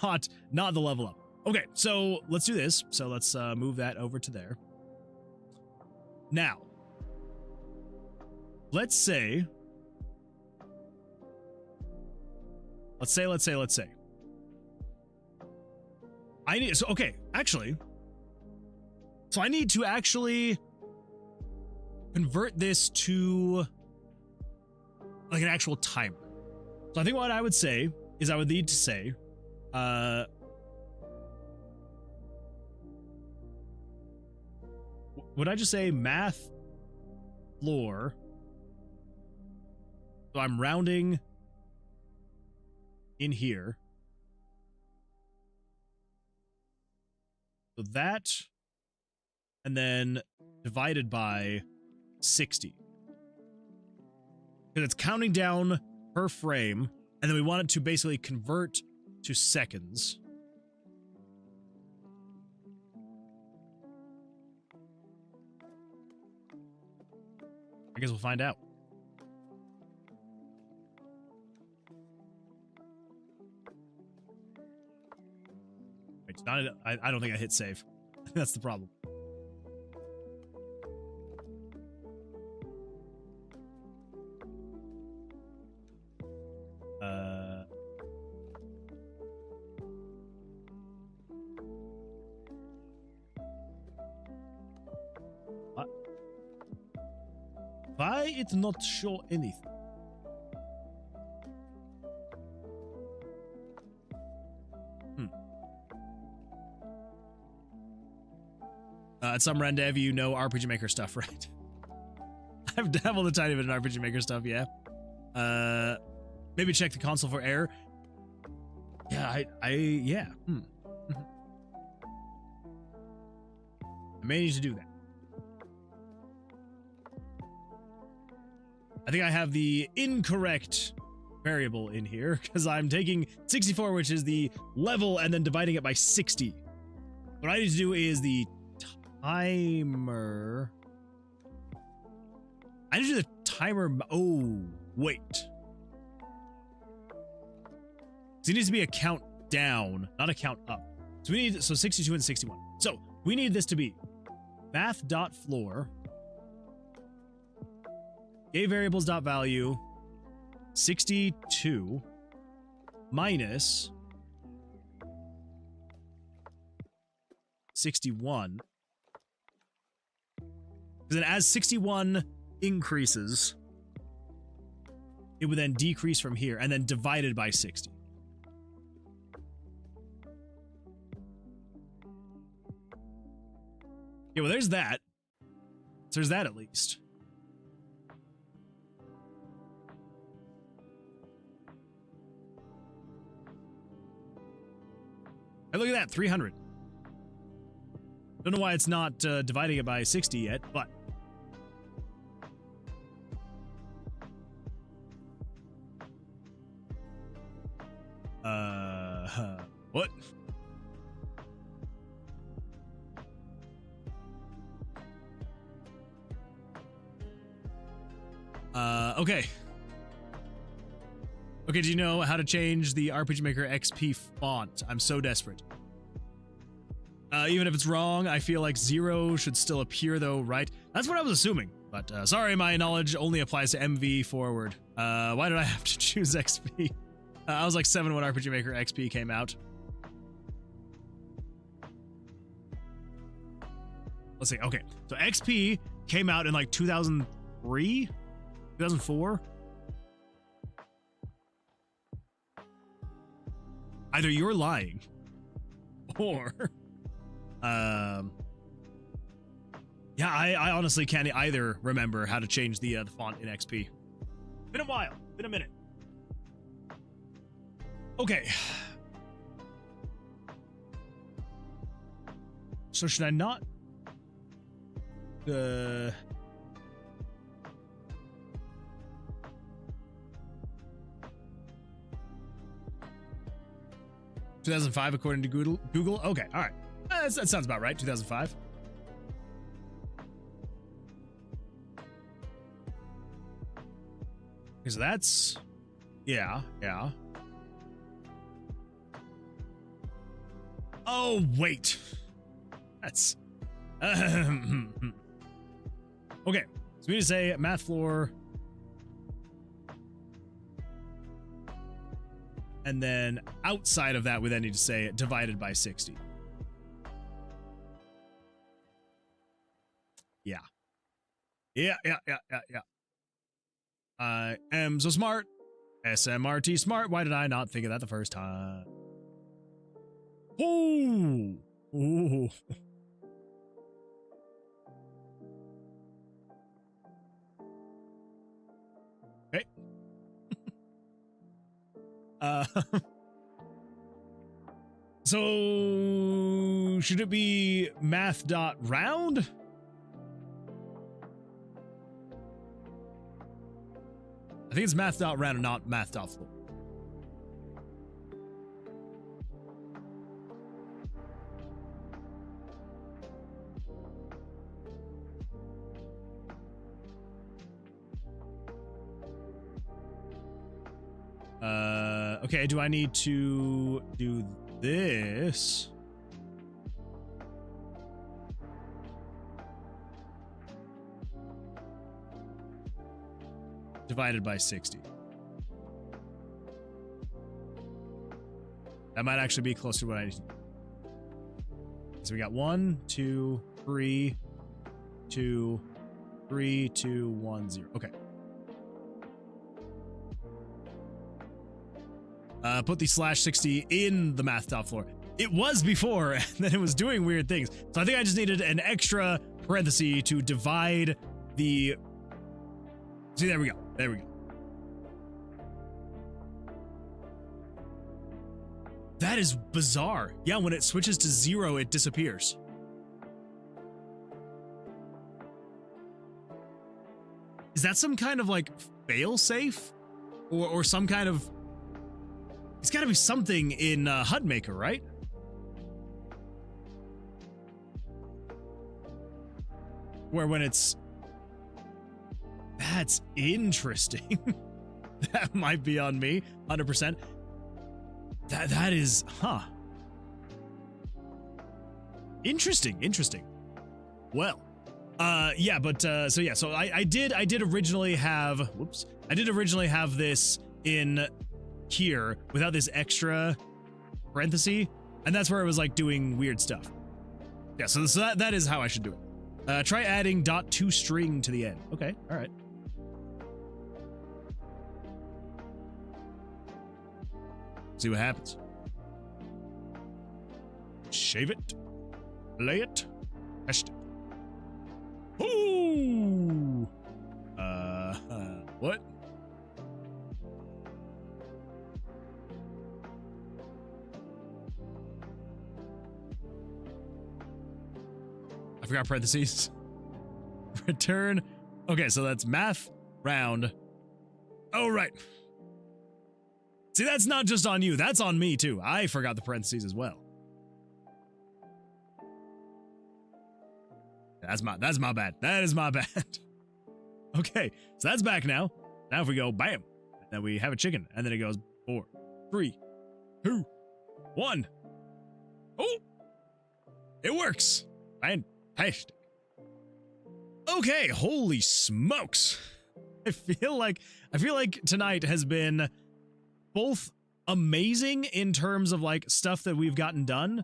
not the level up. Okay, so let's do this. So let's move that over to there. Now, let's say. I need, so okay, actually. So I need to actually convert this to like an actual timer. So I think what I would say is I would need to say, would I just say math floor? So I'm rounding in here. So that, and then divided by 60. Because it's counting down per frame, and then we want it to basically convert to seconds. I guess we'll find out. It's not. I don't think I hit save. That's the problem. What? Why it not show anything? At some Rendev, you know RPG Maker stuff, right? I've dabbled a tiny bit in RPG Maker stuff, yeah. Maybe check the console for error. Yeah, yeah. I may need to do that. I think I have the incorrect variable in here because I'm taking 64, which is the level, and then dividing it by 60. What I need to do is the timer. I need to do the timer. Oh, wait. So it needs to be a count down, not a count up. So we need, so 62 and 61. So we need this to be math.floor, variables.value, 62 minus 61. Because then as 61 increases, it would then decrease from here and then divided by 60. Yeah, well, there's that. So there's that at least. And look at that, 300. Don't know why it's not dividing it by 60 yet, but what? Okay. Okay, do you know how to change the RPG Maker XP font? I'm so desperate. Even if it's wrong, I feel like 0 should still appear though, right? That's what I was assuming. But sorry, my knowledge only applies to MV forward. Why did I have to choose XP? I was like 7 when RPG Maker XP came out. Let's see. Okay, so XP came out in like 2003, 2004. Either you're lying, or yeah, I honestly can't either remember how to change the font in XP. Been a while. Been a minute. Okay. So should I not? 2005 according to Google. Okay, all right. That sounds about right. 2005. Okay, so that's yeah. Oh wait, that's okay. So we need to say math floor, and then outside of that, we then need to say divided by 60. Yeah. I am so smart. SMRT smart. Why did I not think of that the first time? Oh. Ooh. Okay. So should it be math.round? I think it's math.round and not math.floor. Okay, do I need to do this? Divided by 60. That might actually be close to what I need to do. So we got 1, 2, 3, 2, 3, 2, 1, 0. Okay. Put the /60 in the math.floor. It was before, and then it was doing weird things. So I think I just needed an extra parenthesis to divide the... See, there we go. There we go. That is bizarre. Yeah, when it switches to 0, it disappears. Is that some kind of, like, fail-safe? Or some kind of... It's gotta be something in HUD Maker, right? Where when it's... That's interesting. That might be on me, 100%. That is... Huh. Interesting. Well... yeah, but, so yeah, so I did originally have... Whoops. I did originally have this in... here without this extra parenthesis, and that's where it was like doing weird stuff. Yeah, so that is how I should do it. Try adding .toString to the end. Okay, all right. See what happens. Shave it, play it, test it. Ooh. What? I forgot parentheses. Return. Okay, so that's math round. Oh, right. See, that's not just on you. That's on me, too. I forgot the parentheses as well. That's my bad. That is my bad. Okay, so that's back now. Now if we go, bam, and then we have a chicken, and then it goes 4, 3, 2, 1. Oh, it works. Fantastic. Okay, holy smokes. I feel like tonight has been both amazing in terms of like stuff that we've gotten done,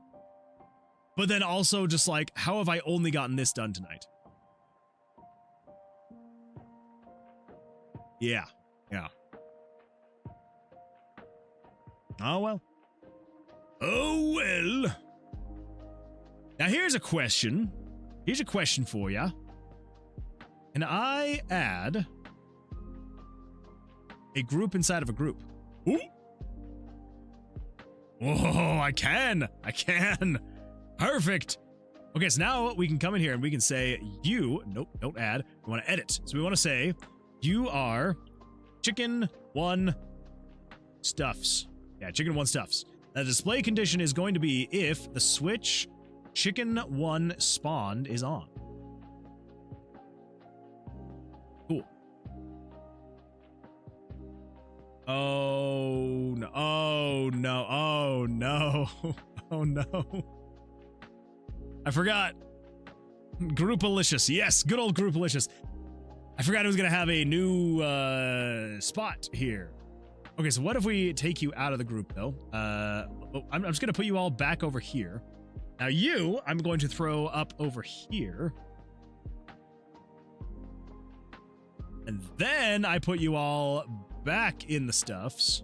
but then also just like, how have I only gotten this done tonight? Yeah. Oh well. Now here's a question. Here's a question for ya. Can I add a group inside of a group? Ooh. Oh, I can. Perfect. Okay, so now we can come in here and we can say you, nope, don't add. We want to edit. So we want to say you are chicken 1 stuffs. Yeah, chicken 1 stuffs. The display condition is going to be if the switch chicken 1 spawned is on. Cool. Oh no. Oh no. I forgot. Groupalicious. Yes, good old Groupalicious. I forgot it was going to have a new spot here. Okay, so what if we take you out of the group, though? I'm just going to put you all back over here. Now you, I'm going to throw up over here. And then I put you all back in the stuffs.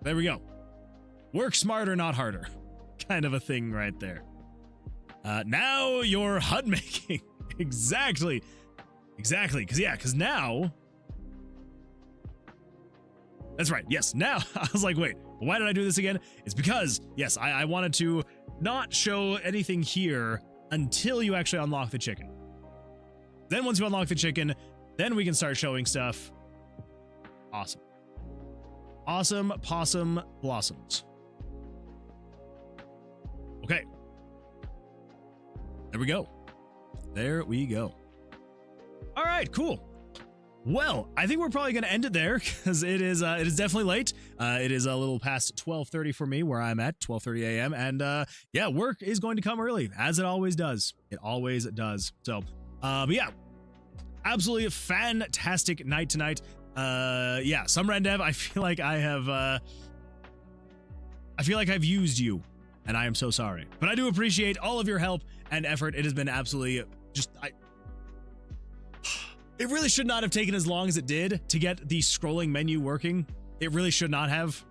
There we go. Work smarter, not harder. Kind of a thing right there. Now you're HUD making. Exactly. Because now That's right. Yes. Now I was like, wait, why did I do this again? It's because, yes, I wanted to not show anything here until you actually unlock the chicken. Then once you unlock the chicken, then we can start showing stuff. Awesome. Awesome possum blossoms. Okay. There we go. There we go. All right, cool. Well, I think we're probably going to end it there because it is definitely late. It is a little past 12:30 for me where I'm at, 12:30 a.m. And yeah, work is going to come early as it always does. It always does. So, but yeah, absolutely fantastic night tonight. Yeah, some Gamedev, I feel like I've used you and I am so sorry, but I do appreciate all of your help and effort. It has been absolutely just, it really should not have taken as long as it did to get the scrolling menu working. It really should not have.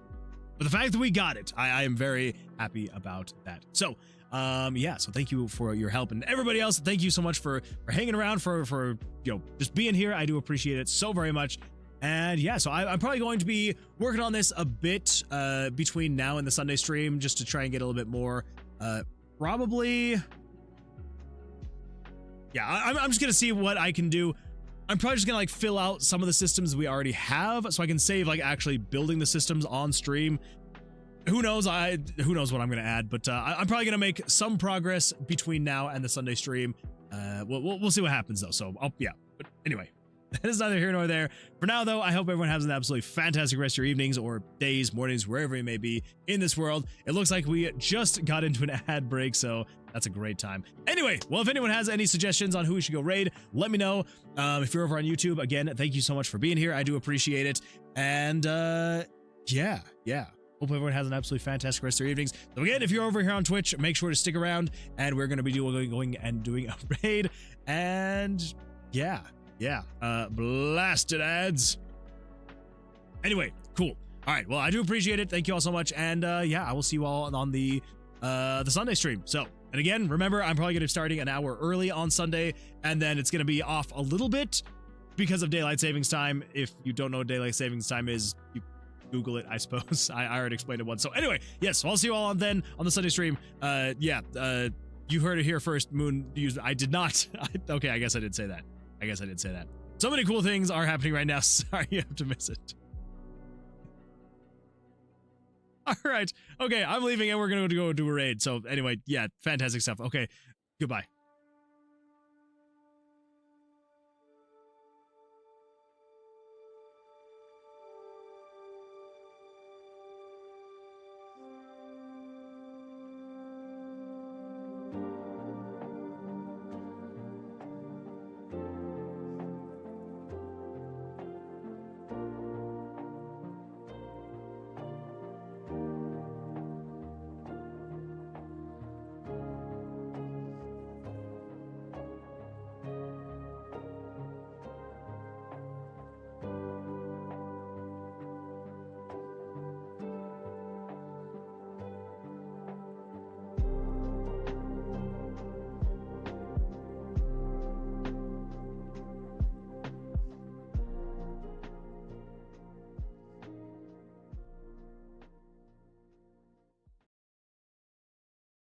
But the fact that we got it, I am very happy about that. So, yeah, so thank you for your help. And everybody else, thank you so much for hanging around, for just being here. I do appreciate it so very much. And yeah, so I'm probably going to be working on this a bit between now and the Sunday stream just to try and get a little bit more, probably. Yeah, I'm just going to see what I can do. I'm probably just gonna like fill out some of the systems we already have so I can save like actually building the systems on stream. Who knows what I'm gonna add, but I'm probably gonna make some progress between now and the Sunday stream. We'll see what happens though. So yeah, but anyway, that is neither here nor there. For now though, I hope everyone has an absolutely fantastic rest of your evenings or days, mornings, wherever you may be in this world. It looks like we just got into an ad break, so that's a great time. Anyway, well, if anyone has any suggestions on who we should go raid, let me know. If you're over on YouTube, again, thank you so much for being here. I do appreciate it. And yeah. Hope everyone has an absolutely fantastic rest of their evenings. So again, if you're over here on Twitch, make sure to stick around, and we're going to be going and doing a raid. And yeah, blasted ads. Anyway, cool. All right, well, I do appreciate it. Thank you all so much. And yeah, I will see you all on the Sunday stream. So, and again, remember, I'm probably going to be starting an hour early on Sunday, and then it's going to be off a little bit because of daylight savings time. If you don't know what daylight savings time is, you Google it, I suppose. I already explained it once. So anyway, yes, so I'll see you all on the Sunday stream. Yeah, you heard it here first. Moon used, I did not. Okay, I guess I did say that. So many cool things are happening right now. Sorry you have to miss it. All right. Okay, I'm leaving and we're going to go do a raid. So anyway, yeah, fantastic stuff. Okay, goodbye.